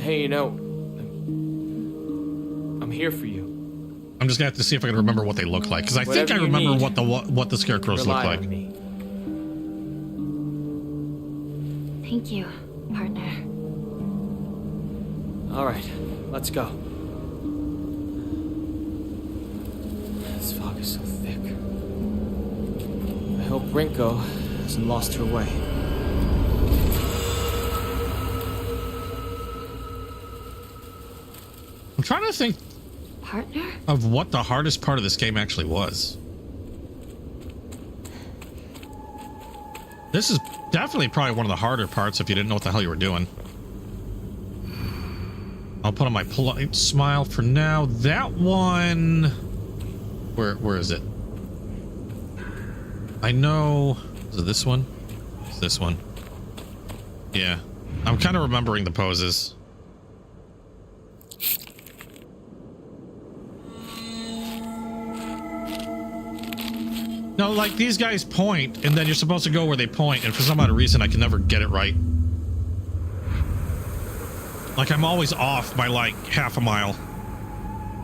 Hey, you know, I'm here for you. I'm just gonna have to see if I can remember what they look like, because I think I remember what the scarecrows look like. Thank you, partner. All right, let's go. This fog is so thick. I hope Rinko hasn't lost her way. I'm trying to think of what the hardest part of this game actually was. This is definitely probably one of the harder parts if you didn't know what the hell you were doing. I'll put on my polite smile for now. That one... Where is it? I know... Is it this one? It's this one. Yeah. I'm kind of remembering the poses. No, like these guys point, and then you're supposed to go where they point, and for some odd reason, I can never get it right. Like I'm always off by like half a mile.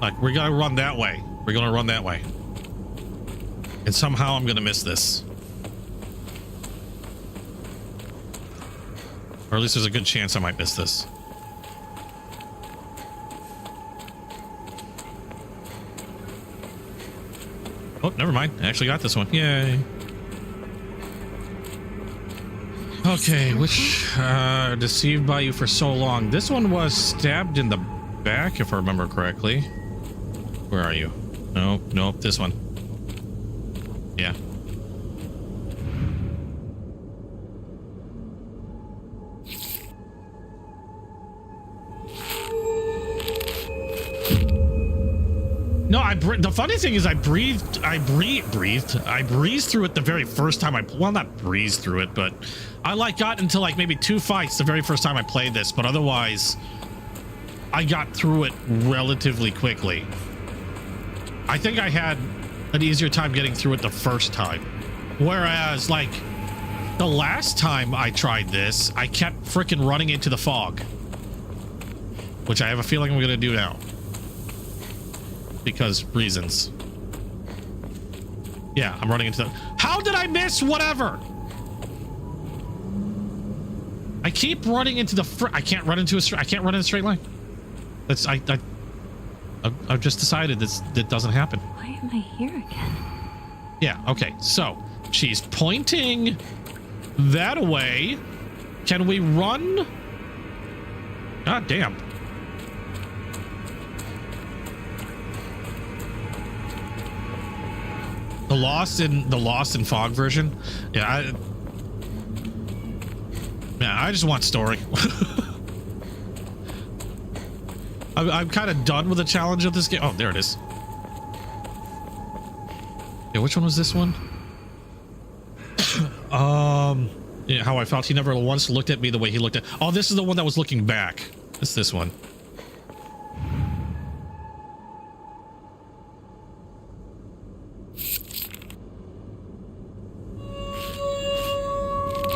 Like we're gonna run that way. We're gonna run that way. And somehow I'm gonna miss this. Or at least there's a good chance I might miss this. Oh, never mind. I actually got this one. Yay. Okay, which deceived by you for so long. This one was stabbed in the back, if I remember correctly. Where are you? Nope, this one. Yeah. No, the funny thing is I breezed through it the very first time well, not breezed through it, but I like got into like maybe 2 fights the very first time I played this, but otherwise I got through it relatively quickly. I think I had an easier time getting through it the first time. Whereas like the last time I tried this, I kept freaking running into the fog, which I have a feeling I'm going to do now. Because reasons. Yeah, I'm running into the... How did I miss whatever? I keep running into the... I can't run into I can't run in a straight line. That's... I've just decided that doesn't happen. Why am I here again? Yeah, okay. So, she's pointing that way. Can we run? God damn. The Lost in Fog version. Yeah, I just want story. I'm kind of done with the challenge of this game. Oh, there it is. Yeah, which one was this one? Yeah, how I felt he never once looked at me the way he looked at... Oh, this is the one that was looking back. It's this one.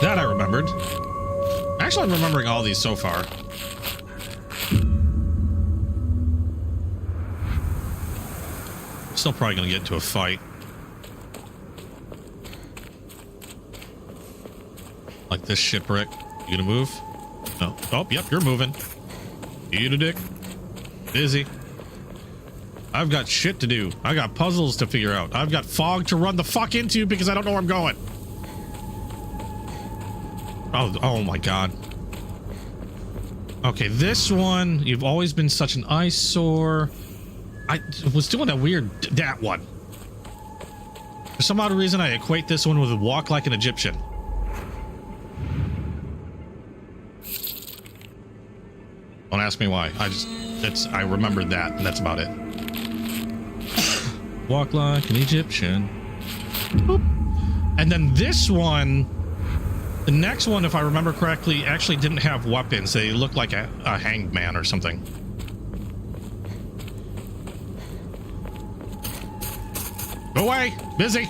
That I remembered. Actually, I'm remembering all these so far. Still probably gonna get into a fight. Like this shipwreck. You gonna move? No. Oh, yep, you're moving. Eat a dick. Busy. I've got shit to do. I got puzzles to figure out. I've got fog to run the fuck into because I don't know where I'm going. Oh my god. Okay, this one, you've always been such an eyesore. I was doing a weird, that one. For some odd reason, I equate this one with walk like an Egyptian. Don't ask me why. I remembered that, and that's about it. Walk like an Egyptian. Boop. And then this one, the next one, if I remember correctly, actually didn't have weapons. They looked like a hanged man or something. Go away! Busy!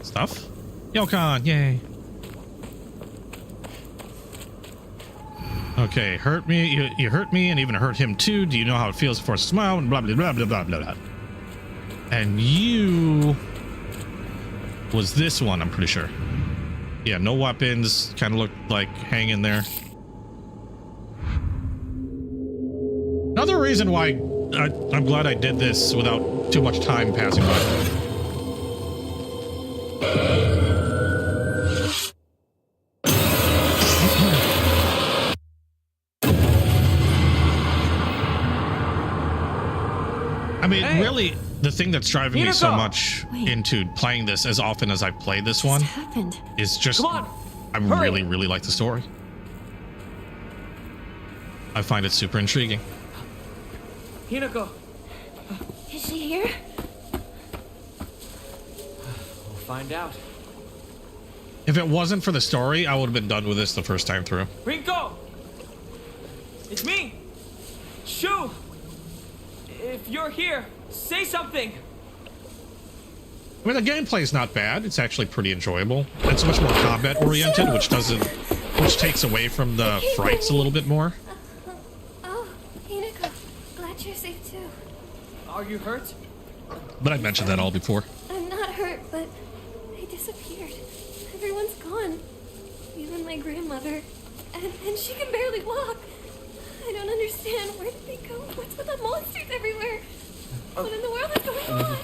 Stuff? Yokon, yay. Okay, hurt me. You hurt me and even hurt him too. Do you know how it feels to force a smile? And blah, blah, blah, blah, blah, blah. And you was this one, I'm pretty sure. Yeah, no weapons. Kind of looked like hanging there. Another reason why I'm glad I did this without too much time passing by. I mean, really, the thing that's driving me so much into playing this as often as I've played this one is just, I really, really like the story. I find it super intriguing. Hinako! Is she here? We'll find out. If it wasn't for the story, I would have been done with this the first time through. Rinko! It's me! Shu! If you're here, say something! I mean, the gameplay's not bad. It's actually pretty enjoyable. It's much more combat oriented, which takes away from the frights a little bit more. Oh, Hinako, glad you're safe too. Are you hurt? But I mentioned that all before. I'm not hurt, but they disappeared. Everyone's gone. Even my grandmother. And she can barely walk. I don't understand. Where did they go? What's with the monsters everywhere? What in the world is going on?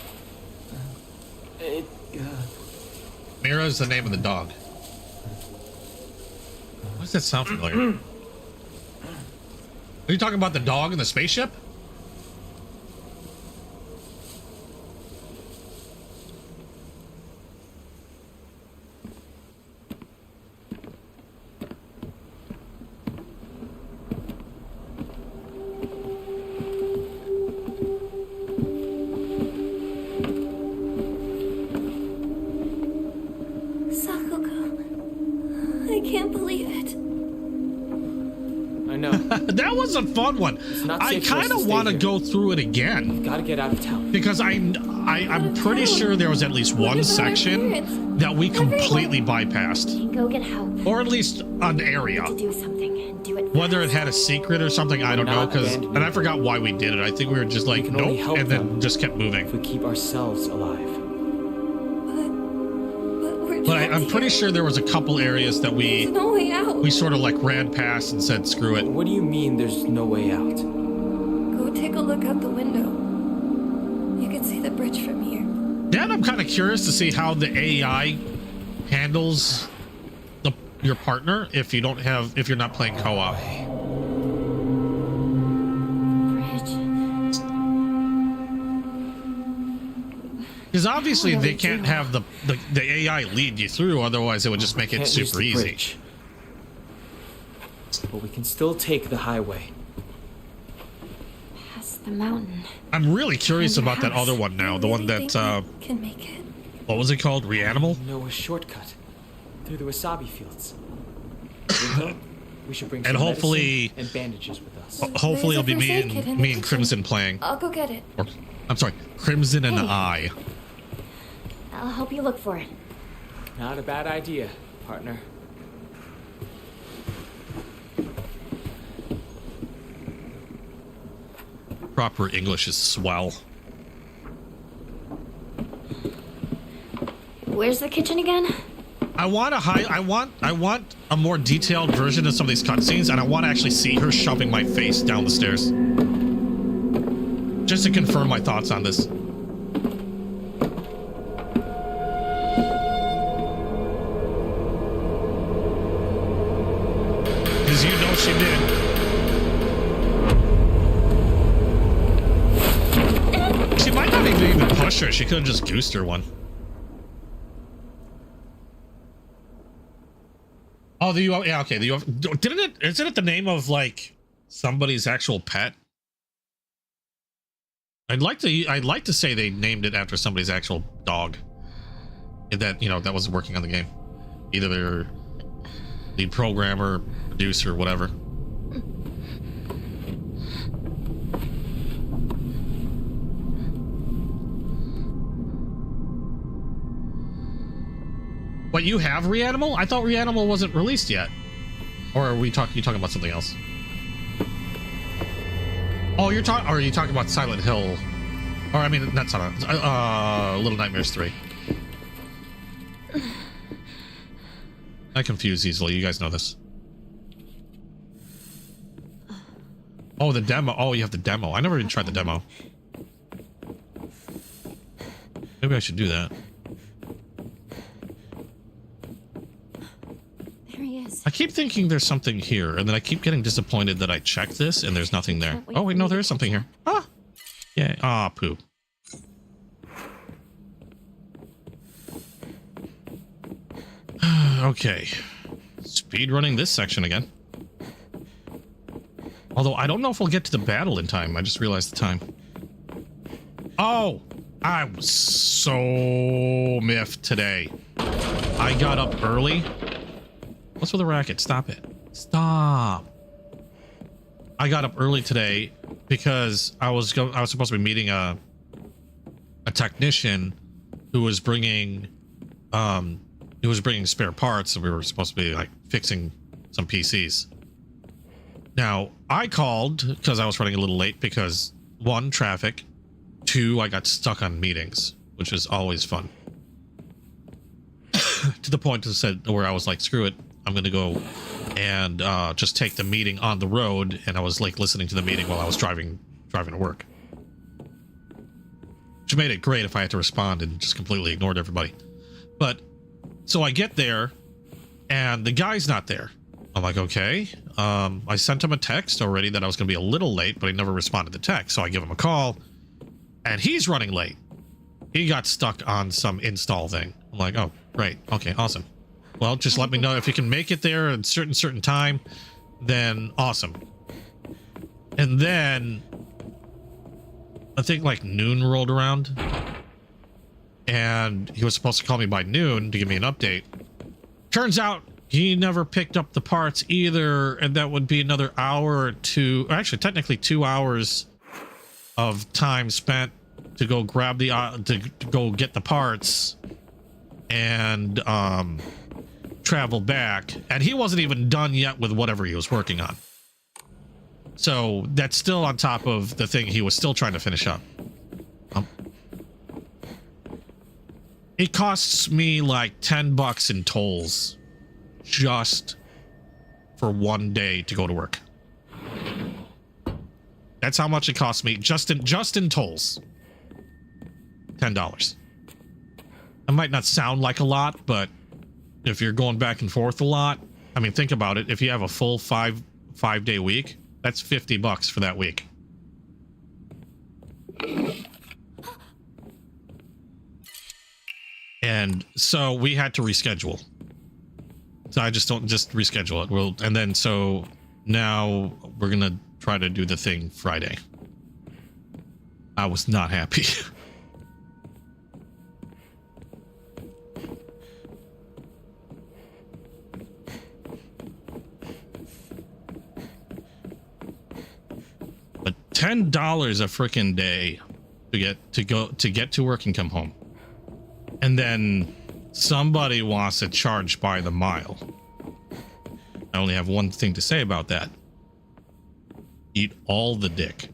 Mira is the name of the dog. Why does that sound familiar? Are you talking about the dog in the spaceship? That was a fun one. I kind of want to go through it again. We've got to get out of town. Because I'm pretty sure there was at least one section that we completely bypassed. Go get help. Or at least an area. To do something and do it. Whether it had a secret or something, I don't know. And I forgot why we did it. I think we were just like, nope, and then just kept moving. If we keep ourselves alive. But I'm pretty sure there was a couple areas that we sort of like ran past and said, screw it. What do you mean there's no way out? Go take a look out the window. You can see the bridge from here. Then I'm kind of curious to see how the AI handles your partner if you're not playing co-op. Because obviously they can't have the AI lead you through, otherwise it would just make it super easy. But we can still take the highway. Past the mountain. I'm really curious about that other one now, the one that can make it. What was it called? Reanimal? No, a shortcut through the wasabi fields. We should bring and some hopefully and bandages with us. Hopefully it'll be me and Crimson playing. I'll go get it. I'm sorry, Crimson and Eye. I'll help you look for it. Not a bad idea, partner. Proper English is swell. Where's the kitchen again? I want a more detailed version of some of these cutscenes, and I want to actually see her shoving my face down the stairs. Just to confirm my thoughts on this. Because you know she did. She might not even push her. She could have just goosed her one. Oh, the UFO. Yeah, okay. The UFO. Didn't it? Isn't it the name of like somebody's actual pet? I'd like to say they named it after somebody's actual dog. That, you know, that was working on the game. Either their lead programmer, producer, whatever. But you have Reanimal? I thought Reanimal wasn't released yet. Or are you talking about something else? Oh, are you talking about Silent Hill? Or I mean, not Silent, Little Nightmares 3. I confuse easily. You guys know this. Oh, the demo. Oh, you have the demo. I never even tried the demo. Maybe I should do that. There he is. I keep thinking there's something here, and then I keep getting disappointed that I checked this and there's nothing there. Oh, wait, no, there is something here. Ah! Yeah. Ah, poo. Okay. Speed running this section again. Although I don't know if we'll get to the battle in time. I just realized the time. Oh! I was so miffed today. I got up early. What's with the racket? Stop it. Stop. I got up early today because I was supposed to be meeting a technician who was bringing spare parts, and we were supposed to be like fixing some PCs. Now, I called because I was running a little late because 1, traffic, 2, I got stuck on meetings, which is always fun. To the point where I was like, screw it, I'm gonna go and just take the meeting on the road, and I was like listening to the meeting while I was driving to work. Which made it great if I had to respond and just completely ignored everybody. But so I get there and the guy's not there. I'm like, okay. I sent him a text already that I was gonna be a little late, but he never responded to text. So I give him a call and he's running late. He got stuck on some install thing. I'm like, oh, great. Okay, awesome. Well, just let me know if you can make it there at a certain time, then awesome. And then I think like noon rolled around and he was supposed to call me by noon to give me an update. Turns out he never picked up the parts either, and that would be another hour or 2, or actually technically 2 hours of time spent to go grab the to go get the parts and travel back, and he wasn't even done yet with whatever he was working on. So that's still on top of the thing he was still trying to finish up. It costs me like $10 in tolls just for 1 day to go to work. That's how much it costs me just in tolls. $10. It might not sound like a lot, but if you're going back and forth a lot, I mean, think about it. If you have a full five-day week, that's $50 for that week. And so we had to reschedule. So I just reschedule it. And then so now we're gonna try to do the thing Friday. I was not happy. But $10 a freaking day to get to work and come home. And then somebody wants to charge by the mile. I only have one thing to say about that. Eat all the dick.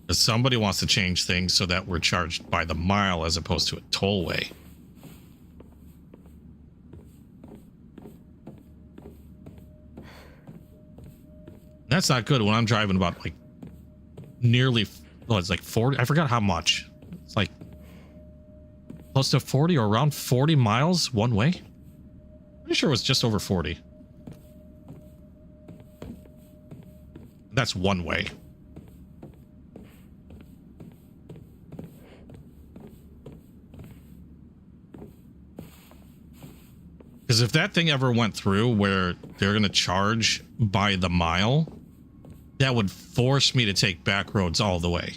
Because somebody wants to change things so that we're charged by the mile as opposed to a tollway. That's not good when I'm driving about like nearly, well, it's like 40. I forgot how much. It's like close to 40 or around 40 miles one way. Pretty sure it was just over 40. That's one way. Because if that thing ever went through where they're going to charge by the mile, that would force me to take back roads all the way.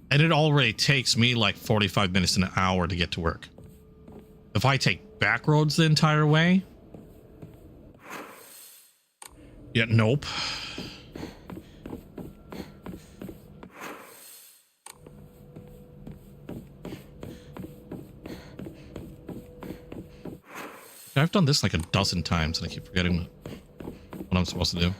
And it already takes me like 45 minutes to an hour to get to work. If I take back roads the entire way, yeah, nope. I've done this like a dozen times and I keep forgetting what I'm supposed to do.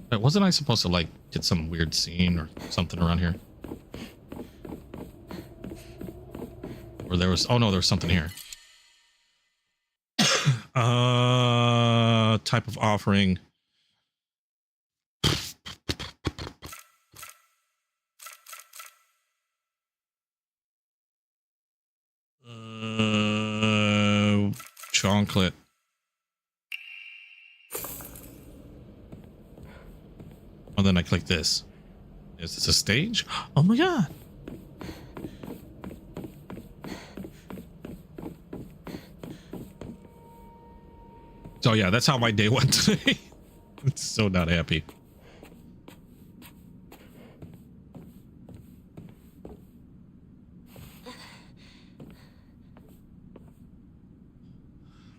But wasn't I supposed to like get some weird scene or something around here? Or there was, oh no, there was something here. Type of offering. Chocolate. Oh, then I click this. Is this a stage? Oh my god. So yeah, that's how my day went today. It's so not happy.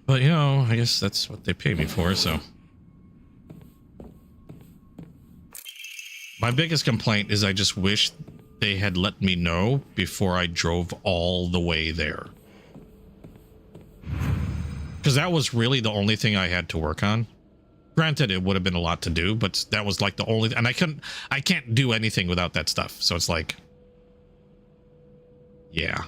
But, you know, I guess that's what they pay me for, so. My biggest complaint is I just wish they had let me know before I drove all the way there. Because that was really the only thing I had to work on. Granted, it would have been a lot to do, but that was like the only, and I can't do anything without that stuff. So it's like, yeah.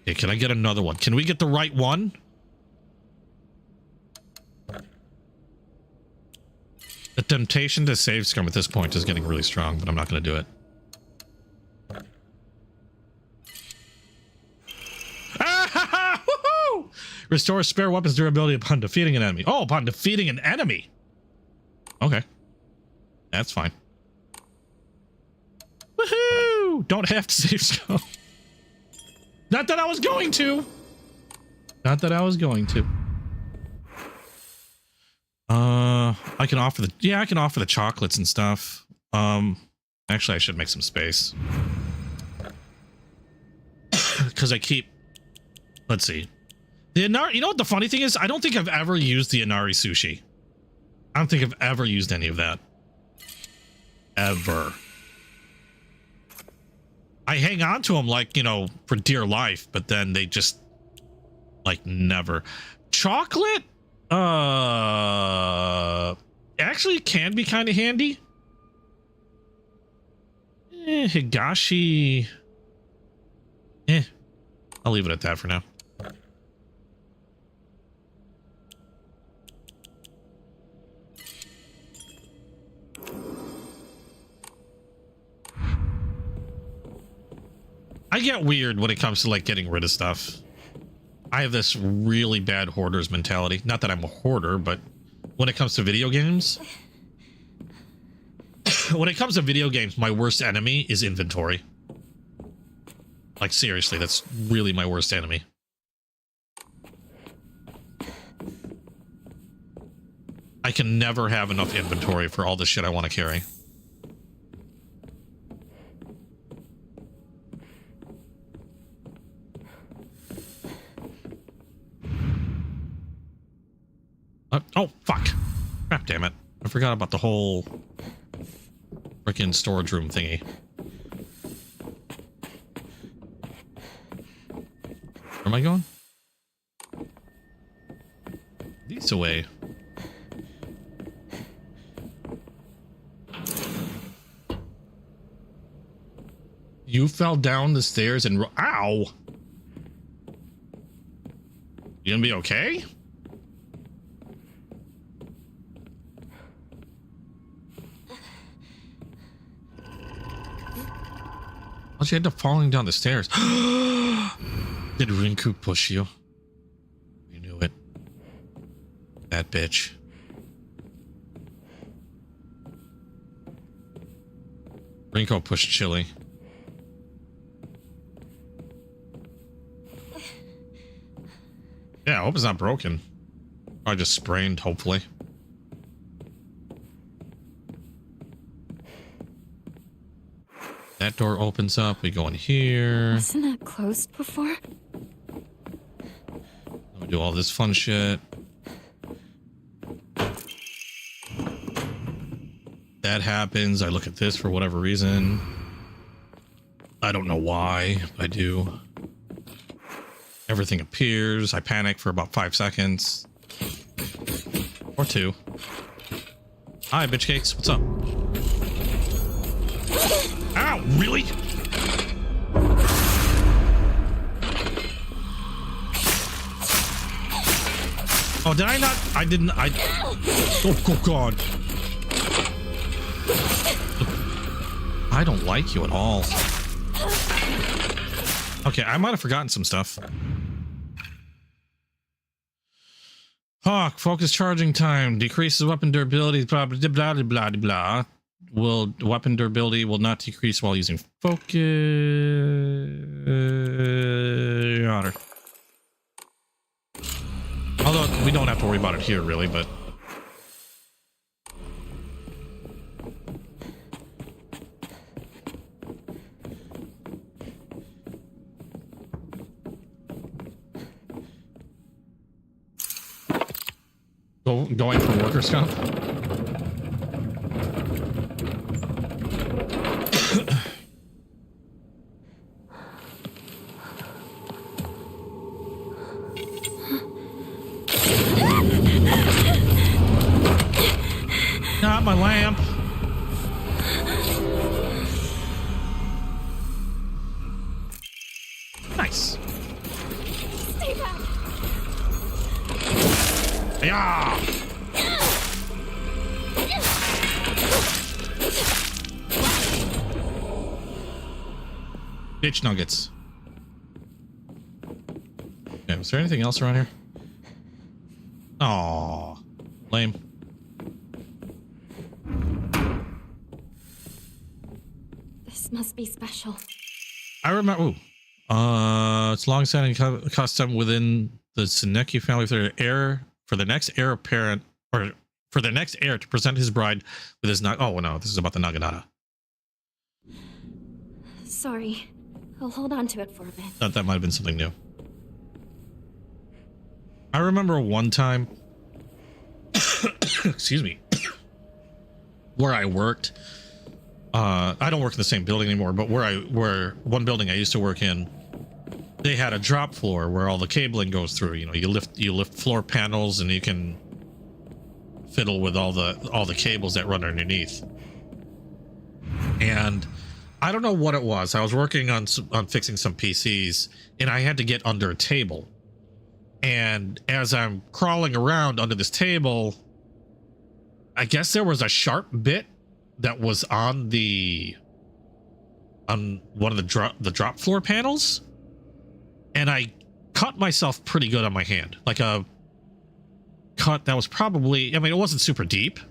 Okay, can I get another one? Can we get the right one? The temptation to save scum at this point is getting really strong, but I'm not going to do it. Ah, woohoo! Restore spare weapons durability upon defeating an enemy. Oh, upon defeating an enemy. Okay. That's fine. Woohoo! Don't have to save scum. Not that I was going to. Not that I was going to. I can offer the, yeah, I can offer the chocolates and stuff. Actually, I should make some space. Because I keep, let's see. The Inari, you know what the funny thing is? I don't think I've ever used the Inari sushi. I don't think I've ever used any of that. Ever. I hang on to them like, you know, for dear life, but then they just like never. Chocolate actually can be kind of handy. Higashi, I'll leave it at that for now. I get weird when it comes to like getting rid of stuff. I have this really bad hoarder's mentality. Not that I'm a hoarder, but when it comes to video games, my worst enemy is inventory. Like seriously, that's really my worst enemy. I can never have enough inventory for all the shit I want to carry. Oh, fuck. Crap, damn it. I forgot about the whole freaking storage room thingy. Where am I going? This away. You fell down the stairs and ow! You gonna be okay? Oh, she ended up falling down the stairs. Did Rinku push you? You knew it. That bitch. Rinko pushed Chili. Yeah, I hope it's not broken. I just sprained, hopefully. That door opens up. We go in here. Wasn't that closed before? We do all this fun shit. That happens. I look at this for whatever reason. I don't know why, but I do. Everything appears. I panic for about 5 seconds. Or 2. Hi, bitch cakes. What's up? Ow, really? Oh, did I not? I didn't. Oh, God. I don't like you at all. Okay, I might have forgotten some stuff. Hawk, focus charging time. Decreases weapon durability. Blah, blah, blah, blah, blah, blah. Weapon durability will not decrease while using focus. Honor. Although we don't have to worry about it here, really, but. Going for workers' comp. Not my lamp. Nice. Stay back. Yeah. Bitch nuggets. Okay, was there anything else around here? Aw, lame. This must be special. I remember. Ooh. It's long-standing custom within the Seneki family for the next heir apparent, or for the next heir to present his bride with his oh no, this is about the Naginata. Sorry. I'll hold on to it for a bit. Thought that might have been something new. I remember one time, excuse me, where I worked. I don't work in the same building anymore, but where one building I used to work in, they had a drop floor where all the cabling goes through. You know, you lift floor panels and you can fiddle with all the cables that run underneath. And I don't know what it was. I was working on fixing some PCs, and I had to get under a table. And as I'm crawling around under this table, I guess there was a sharp bit that was on one of the drop floor panels, and I cut myself pretty good on my hand. Like a cut that was probably, I mean, it wasn't super deep,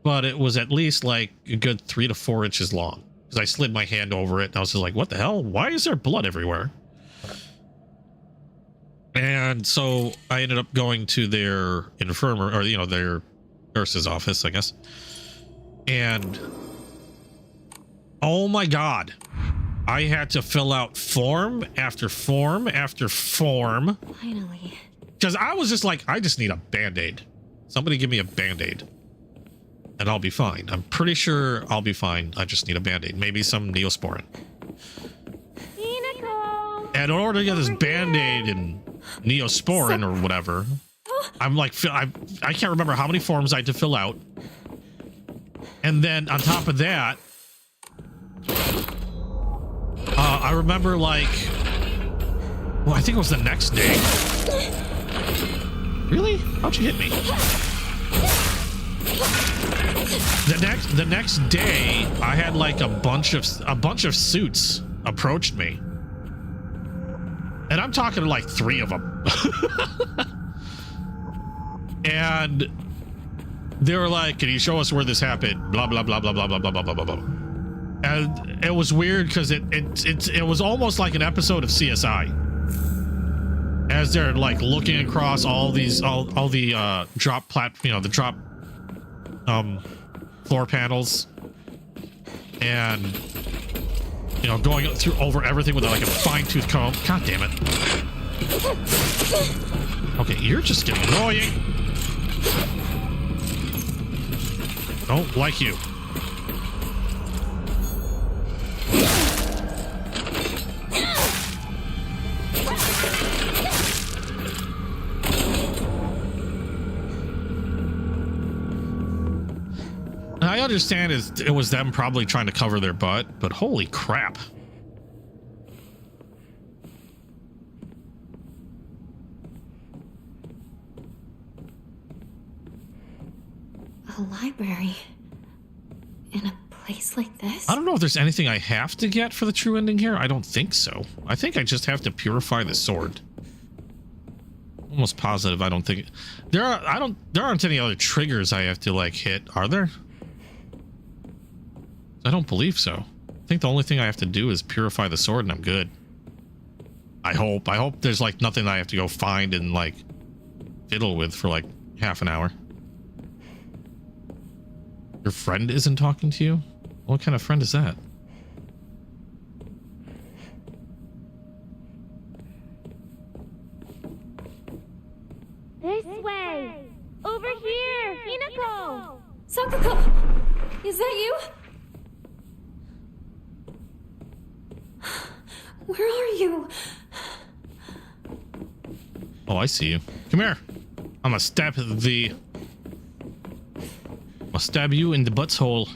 but it was at least like a good 3 to 4 inches long. Because I slid my hand over it, and I was just like, what the hell? Why is there blood everywhere? And so I ended up going to their infirmary, or, you know, their nurse's office, I guess. And oh my God, I had to fill out form after form after form. Finally. Because I was just like, I just need a Band-Aid. Somebody give me a band-aid. And I'll be fine. I'm pretty sure I'll be fine. I just need a band-aid. Maybe some Neosporin. And in order to get this band-aid and Neosporin or whatever, I'm like, I can't remember how many forms I had to fill out. And then on top of that, I remember like, well, I think it was the next day. Really? How'd you hit me? The next day, I had like a bunch of suits approached me. And I'm talking like 3 of them. And they were like, can you show us where this happened? Blah, blah, blah, blah, blah, blah, blah, blah, blah, blah. And it was weird because it was almost like an episode of CSI. As they're like looking across all these, all the drop the drop floor panels. And, you know, going through over everything with like a fine-tooth comb. God damn it. Okay, you're just getting annoying. Don't like you. I understand it was them probably trying to cover their butt, but holy crap. A library in a place like this? I don't know if there's anything I have to get for the true ending here. I don't think so. I think I just have to purify the sword. Almost positive I don't think there aren't any other triggers I have to like hit, are there? I don't believe so. I think the only thing I have to do is purify the sword and I'm good. I hope there's like nothing I have to go find and like fiddle with for like half an hour. Your friend isn't talking to you? What kind of friend is that? This way! Over here! Hinako! Sakuko! Is that you? Where are you? Oh, I see you. Come here. I'm gonna stab I'll stab you in the butthole.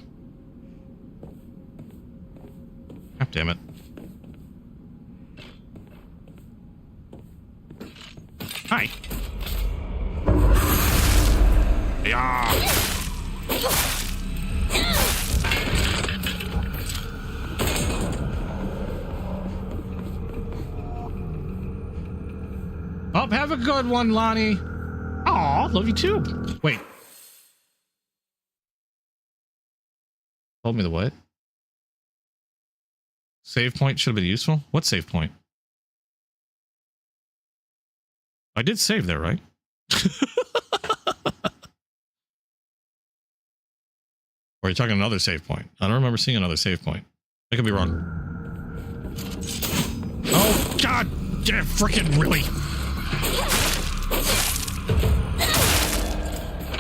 God damn it. Hi. Yeah. Oh, have a good one, Lonnie. Aw, love you too. Wait. Told me the what? Save point should have been useful? What save point? I did save there, right? Or are you talking another save point? I don't remember seeing another save point. I could be wrong. Oh, God damn, frickin' really.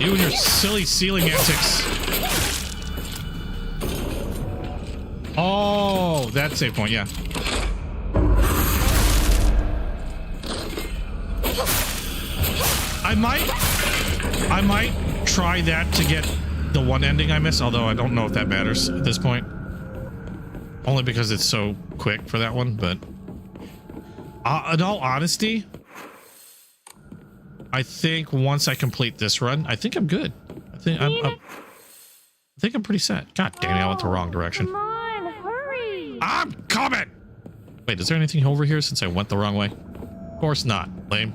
You and your silly ceiling antics. Oh, that save point, yeah. I might try that to get the one ending I miss, although I don't know if that matters at this point. Only because it's so quick for that one, but in all honesty, I think once I complete this run, I think I'm good. I think I'm pretty set. God damn it, I went the wrong direction. Come on, hurry! I'm coming! Wait, is there anything over here since I went the wrong way? Of course not. Lame.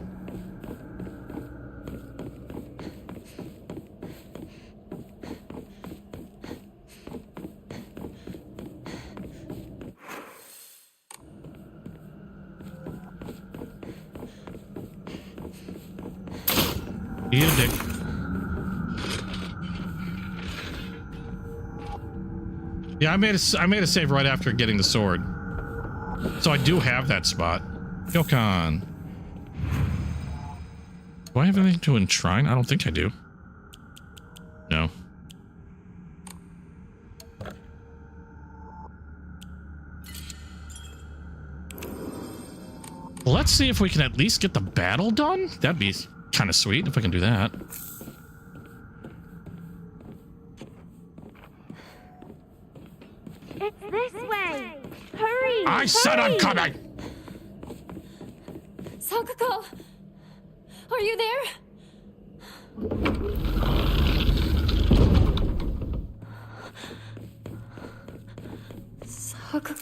Eat a dick. Yeah, I made a save right after getting the sword. So I do have that spot. Yokon. Do I have anything to enshrine? I don't think I do. No. Well, let's see if we can at least get the battle done. That'd be kind of sweet if we can do that. It's this way. Hurry! I said I'm coming! Sakuko! Are you there? Sakuko.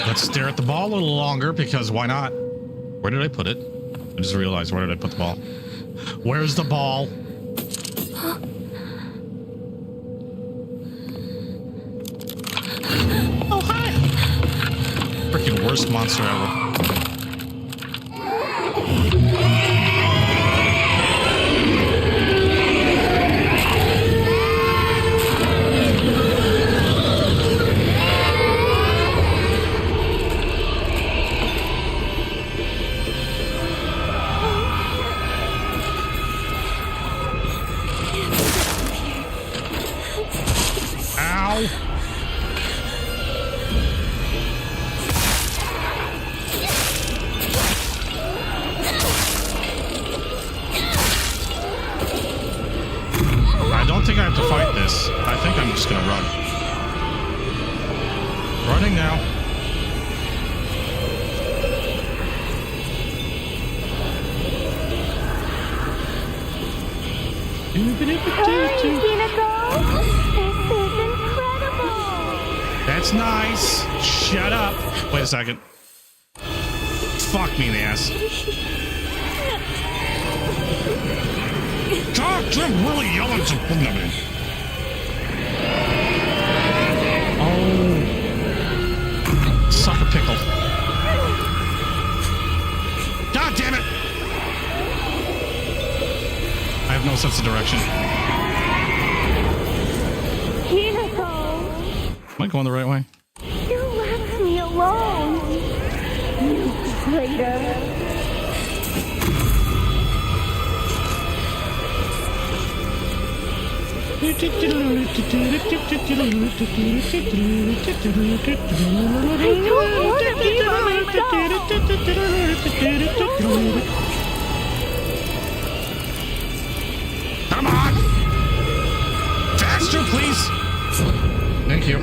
Let's stare at the ball a little longer, because why not? Where did I put it? I just realized, where did I put the ball? Where's the ball? Oh, hi! Freaking worst monster ever. I think I'm just gonna run. Running now. Hurry, Hinako! This is incredible! That's nice. Shut up. Wait a second. Fuck me in the ass. God, you're really yelling to put them in. Oh. Suck a pickle. God damn it. I have no sense of direction. Hinako! Am I going the right way? You left me alone! You traitor! I don't want to be by myself! Come on! Faster, please! Thank you.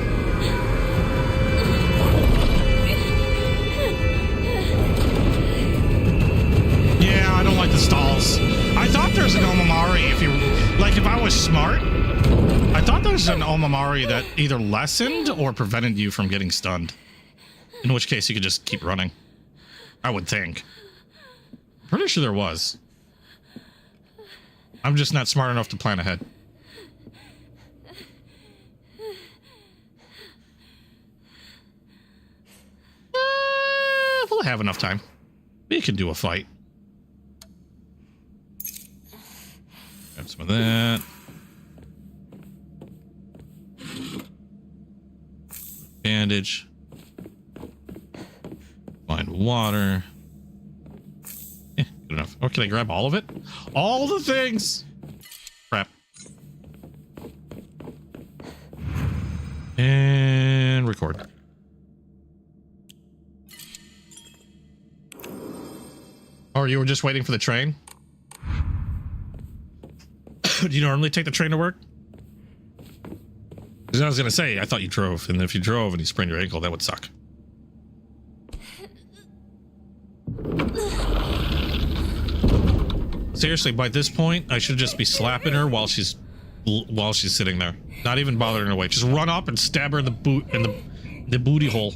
Yeah, I don't like the stalls. I thought there's an Omamari if you... Like, if I was smart, I thought there was an Omamari that either lessened or prevented you from getting stunned. In which case, you could just keep running. I would think. Pretty sure there was. I'm just not smart enough to plan ahead. We'll have enough time. We can do a fight. Grab some of that. Bandage. Find water. Yeah, good enough. Or can I grab all of it? All the things! Crap. And record. Or you were just waiting for the train? Do you normally take the train to work? Because I was going to say, I thought you drove. And if you drove and you sprained your ankle, that would suck. Seriously, by this point, I should just be slapping her while she's sitting there. Not even bothering her to wait. Just run up and stab her in the boot, in the booty hole.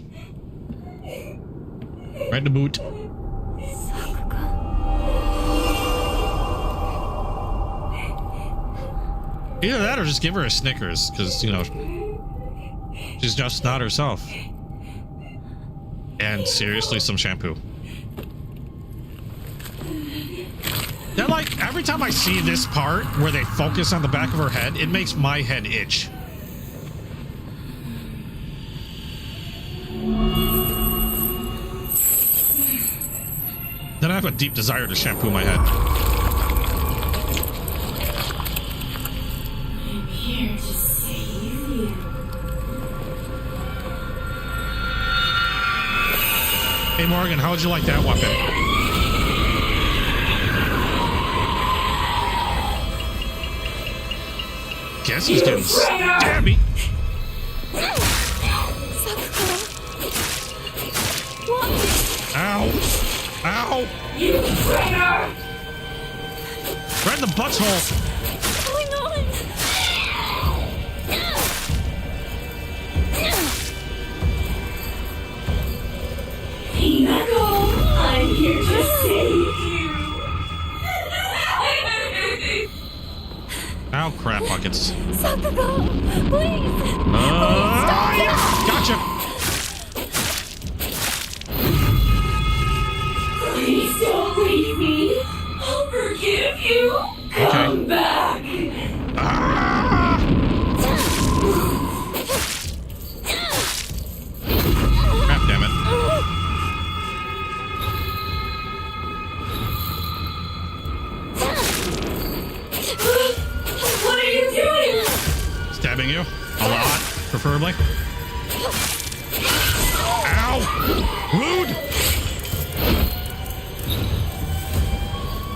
Right in the boot. Either that or just give her a Snickers, because, you know, she's just not herself. And seriously, some shampoo. They're like, every time I see this part where they focus on the back of her head, it makes my head itch. have a deep desire to shampoo my head. I'm here to save you. Hey Morgan, how would you like that weapon? Guess he's getting stabby. Ow! Ow! You traitor! Right in the butthole. What's going on? Hinako, I'm here to save you. Ow, crap buckets. Sakugo, please! Gotcha! Please don't leave me. I'll forgive you. Come back. Ah! Crap, damn it. What are you doing? Stabbing you? A lot, preferably. Ow! Rude!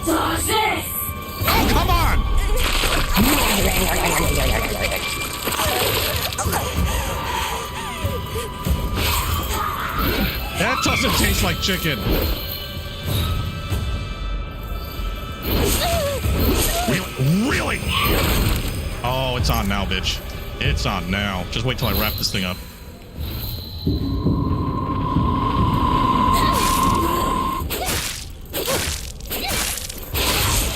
Dodge this! Oh, come on! That doesn't taste like chicken. Really? Oh, it's on now, bitch. It's on now. Just wait till I wrap this thing up.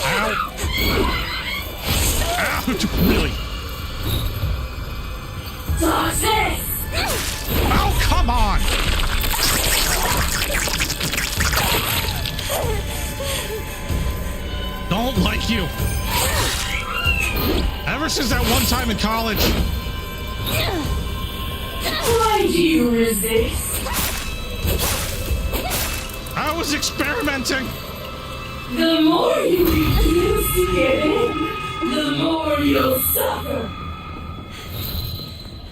Ow! Ouch! Really? Dodge this! Oh, come on! Don't like you. Ever since that one time in college. Why do you resist? I was experimenting. The more you refuse to give in, the more you'll suffer.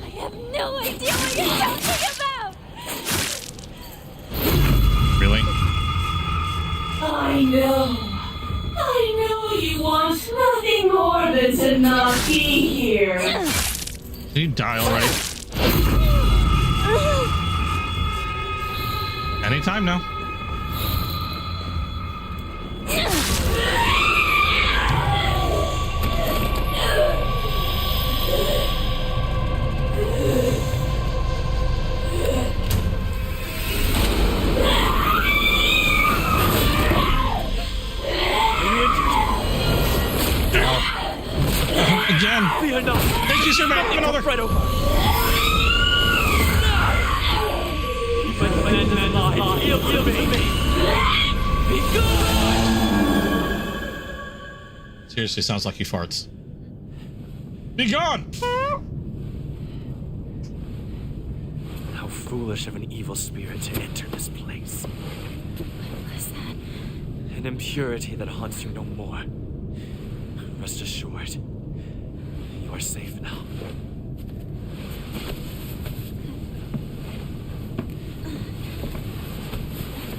I have no idea what you're talking about! Really? I know you want nothing more than to not be here. Did you die already? Anytime now. Again. Thank you, sir, man. Another. Seriously, sounds like he farts. Be gone! How foolish of an evil spirit to enter this place. What was that? An impurity that haunts you no more. Rest assured, you are safe now.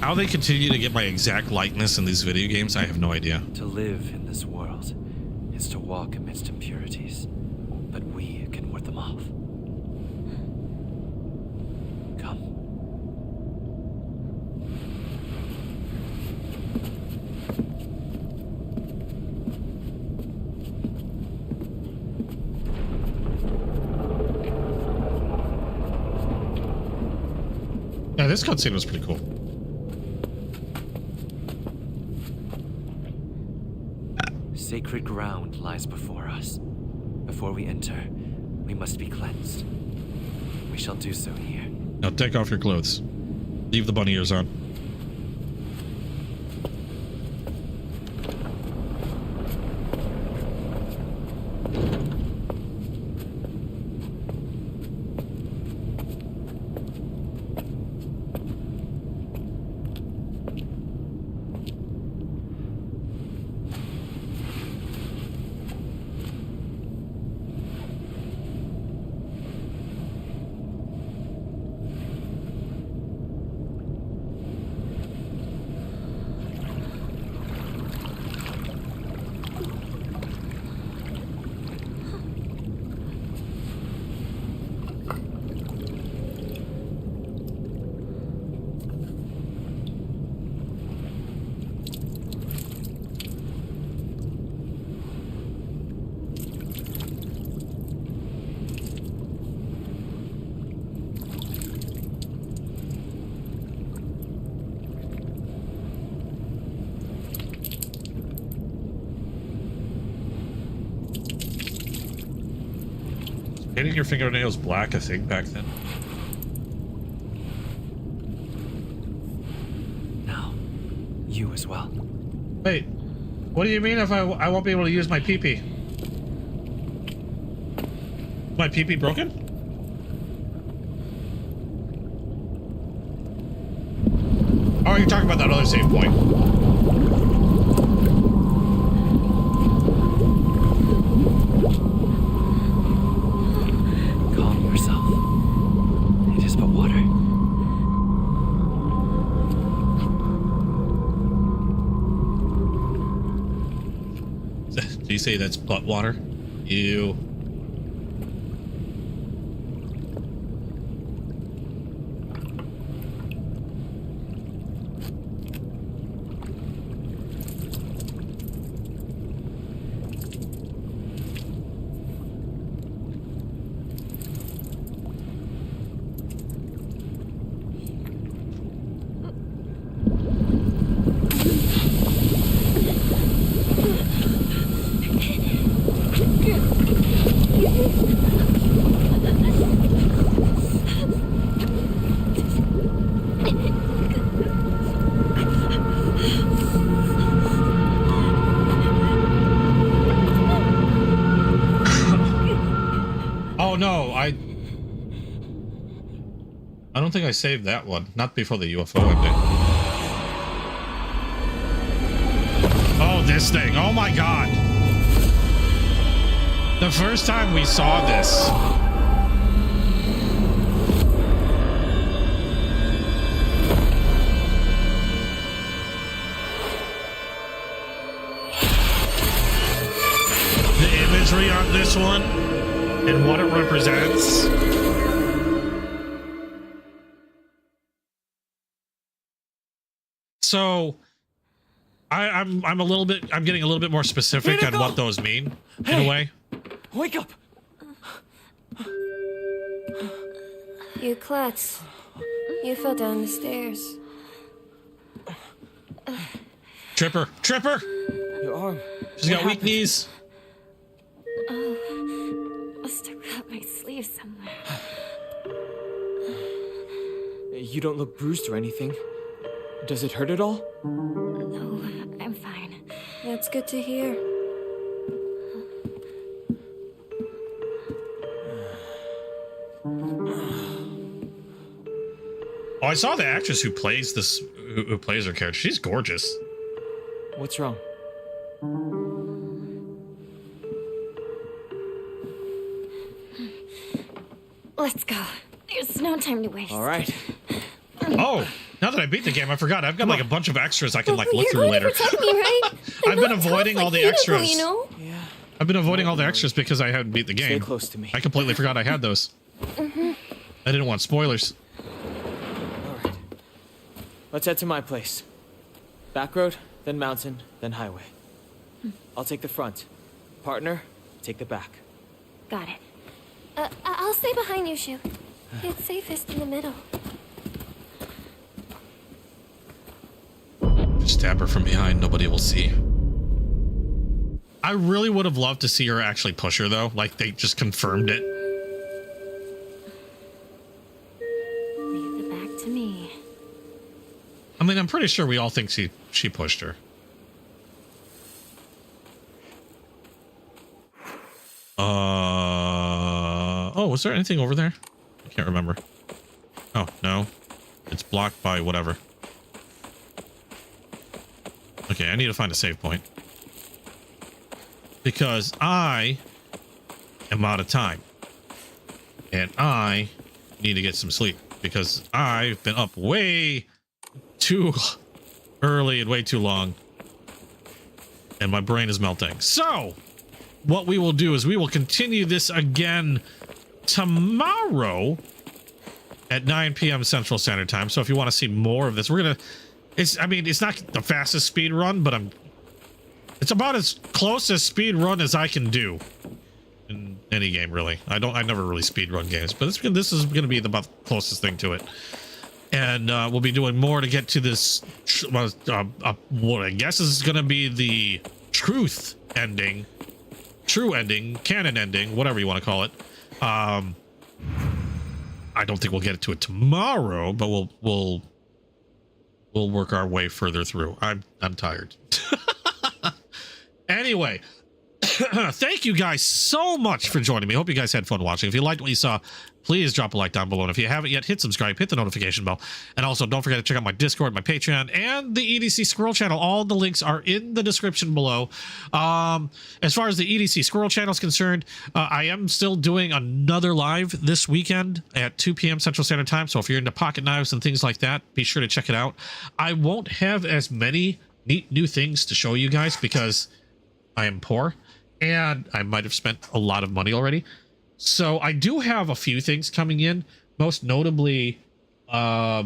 How they continue to get my exact likeness in these video games, I have no idea. To live in this world is to walk amidst impurities, but we can ward them off. Come. Yeah, this cutscene was pretty cool. Sacred ground lies before us. Before we enter, we must be cleansed. We shall do so here. Now take off your clothes. Leave the bunny ears on. Painting your fingernails black, I think, back then. Now, you as well. Wait, what do you mean if I won't be able to use my pee-pee? My pee-pee broken? Oh, you're talking about that other save point. Calm yourself. It is but water. Do you say that's butt water? Ew. Oh no, I don't think I saved that one. Not before the UFO ended. Oh, this thing. Oh my god. The first time we saw this. The imagery on this one and what it represents. So I'm getting a little bit more specific on what those mean in a way. Wake up! You klutz. You fell down the stairs. Tripper! Your arm. She's got weak knees. Oh, must have cut my sleeve somewhere. You don't look bruised or anything. Does it hurt at all? No, I'm fine. That's good to hear. Oh, I saw the actress who plays this, who plays her character. She's gorgeous. What's wrong? Let's go. There's no time to waste. All right. Oh, now that I beat the game, I forgot. I've got like a bunch of extras I can like look You're through going later. to protect me, right? I've been avoiding all the extras. You know? Yeah. I've been avoiding all the extras because I hadn't beat the game. Stay close to me. I completely forgot I had those. I didn't want spoilers. All right. Let's head to my place. Back road, then mountain, then highway. I'll take the front. Partner, take the back. Got it. I'll stay behind you, Shu. It's safest in the middle. Just stab her from behind. Nobody will see. I really would have loved to see her actually push her, though. Like, they just confirmed it. Leave the back to me. I mean, I'm pretty sure we all think she pushed her. Oh, was there anything over there? I can't remember. Oh, no. It's blocked by whatever. Okay, I need to find a save point. Because I am out of time. And I need to get some sleep. Because I've been up way too early and way too long. And my brain is melting. So, what we will do is we will continue this again tomorrow at 9 p.m. Central Standard Time. So if you want to see more of this, we're gonna. I mean, it's not the fastest speed run, but it's about as close as speed run as I can do in any game, really. I never really speed run games, but this is gonna be about the closest thing to it. And we'll be doing more to get to this. What I guess is gonna be the true ending, canon ending, whatever you want to call it, I don't think we'll get to it tomorrow, but we'll work our way further through. I'm tired. Anyway, thank you guys so much for joining me. Hope you guys had fun watching. If you liked what you saw, please drop a like down below. And if you haven't yet, hit subscribe, hit the notification bell. And also, don't forget to check out my Discord, my Patreon, and the EDC Squirrel channel. All the links are in the description below. As far as the EDC Squirrel channel is concerned, I am still doing another live this weekend at 2 p.m. Central Standard Time. So if you're into pocket knives and things like that, be sure to check it out. I won't have as many neat new things to show you guys because I am poor and I might have spent a lot of money already. So I do have a few things coming in. Most notably, I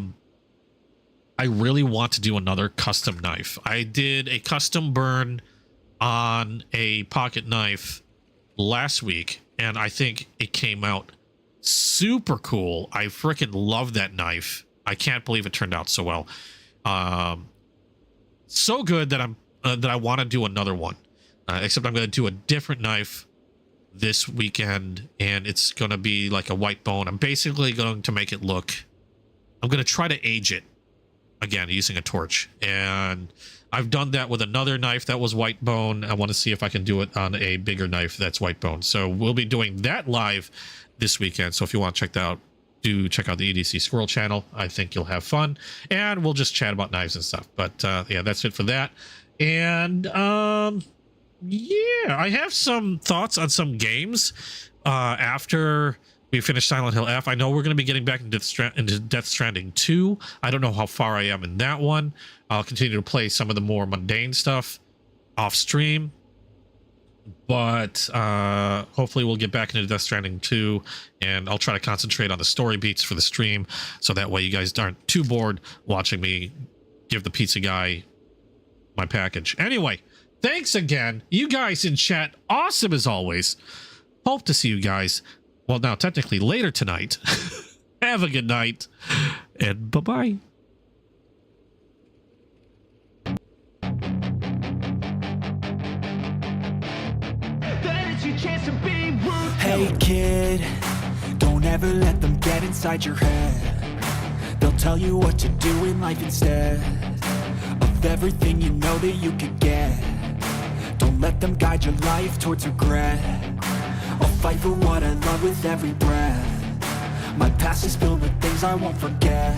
really want to do another custom knife. I did a custom burn on a pocket knife last week, and I think it came out super cool. I freaking love that knife. I can't believe it turned out so well. So good that I want to do another one. Except I'm going to do a different knife this weekend, and it's going to be like a white bone. I'm basically going to make it look... I'm going to try to age it, again, using a torch. And I've done that with another knife that was white bone. I want to see if I can do it on a bigger knife that's white bone. So we'll be doing that live this weekend. So if you want to check that out, do check out the EDC Squirrel channel. I think you'll have fun. And we'll just chat about knives and stuff. But yeah, that's it for that. And... yeah, I have some thoughts on some games after we finish Silent Hill F. I know we're going to be getting back into Death Stranding 2. I don't know how far I am in that one. I'll continue to play some of the more mundane stuff off stream. But hopefully we'll get back into Death Stranding 2, and I'll try to concentrate on the story beats for the stream, so that way you guys aren't too bored watching me give the pizza guy my package. Anyway, thanks again. You guys in chat, awesome as always. Hope to see you guys, well, now technically later tonight. Have a good night, and bye-bye. Hey kid, don't ever let them get inside your head. They'll tell you what to do in life instead of everything you know that you could get. Don't let them guide your life towards regret. I'll fight for what I love with every breath. My past is filled with things I won't forget.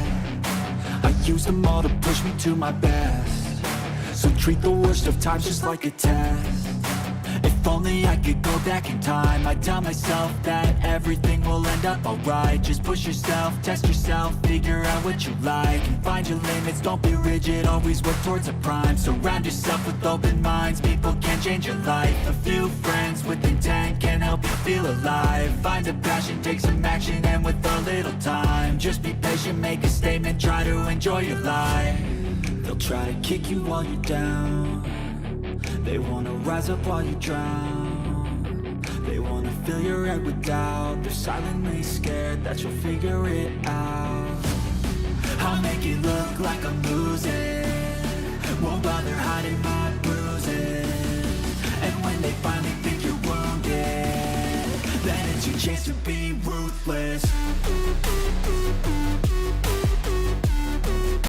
I use them all to push me to my best. So treat the worst of times just like a test. If only I could go back in time, I'd tell myself that everything will end up alright. Just push yourself, test yourself, figure out what you like, and find your limits, don't be rigid, always work towards a prime. Surround yourself with open minds, people can change your life. A few friends with intent can help you feel alive. Find a passion, take some action, and with a little time, just be patient, make a statement, try to enjoy your life. They'll try to kick you while you're down. They wanna rise up while you drown. They wanna fill your head with doubt. They're silently scared that you'll figure it out. I'll make it look like I'm losing. Won't bother hiding my bruises. And when they finally think you're wounded, then it's your chance to be ruthless.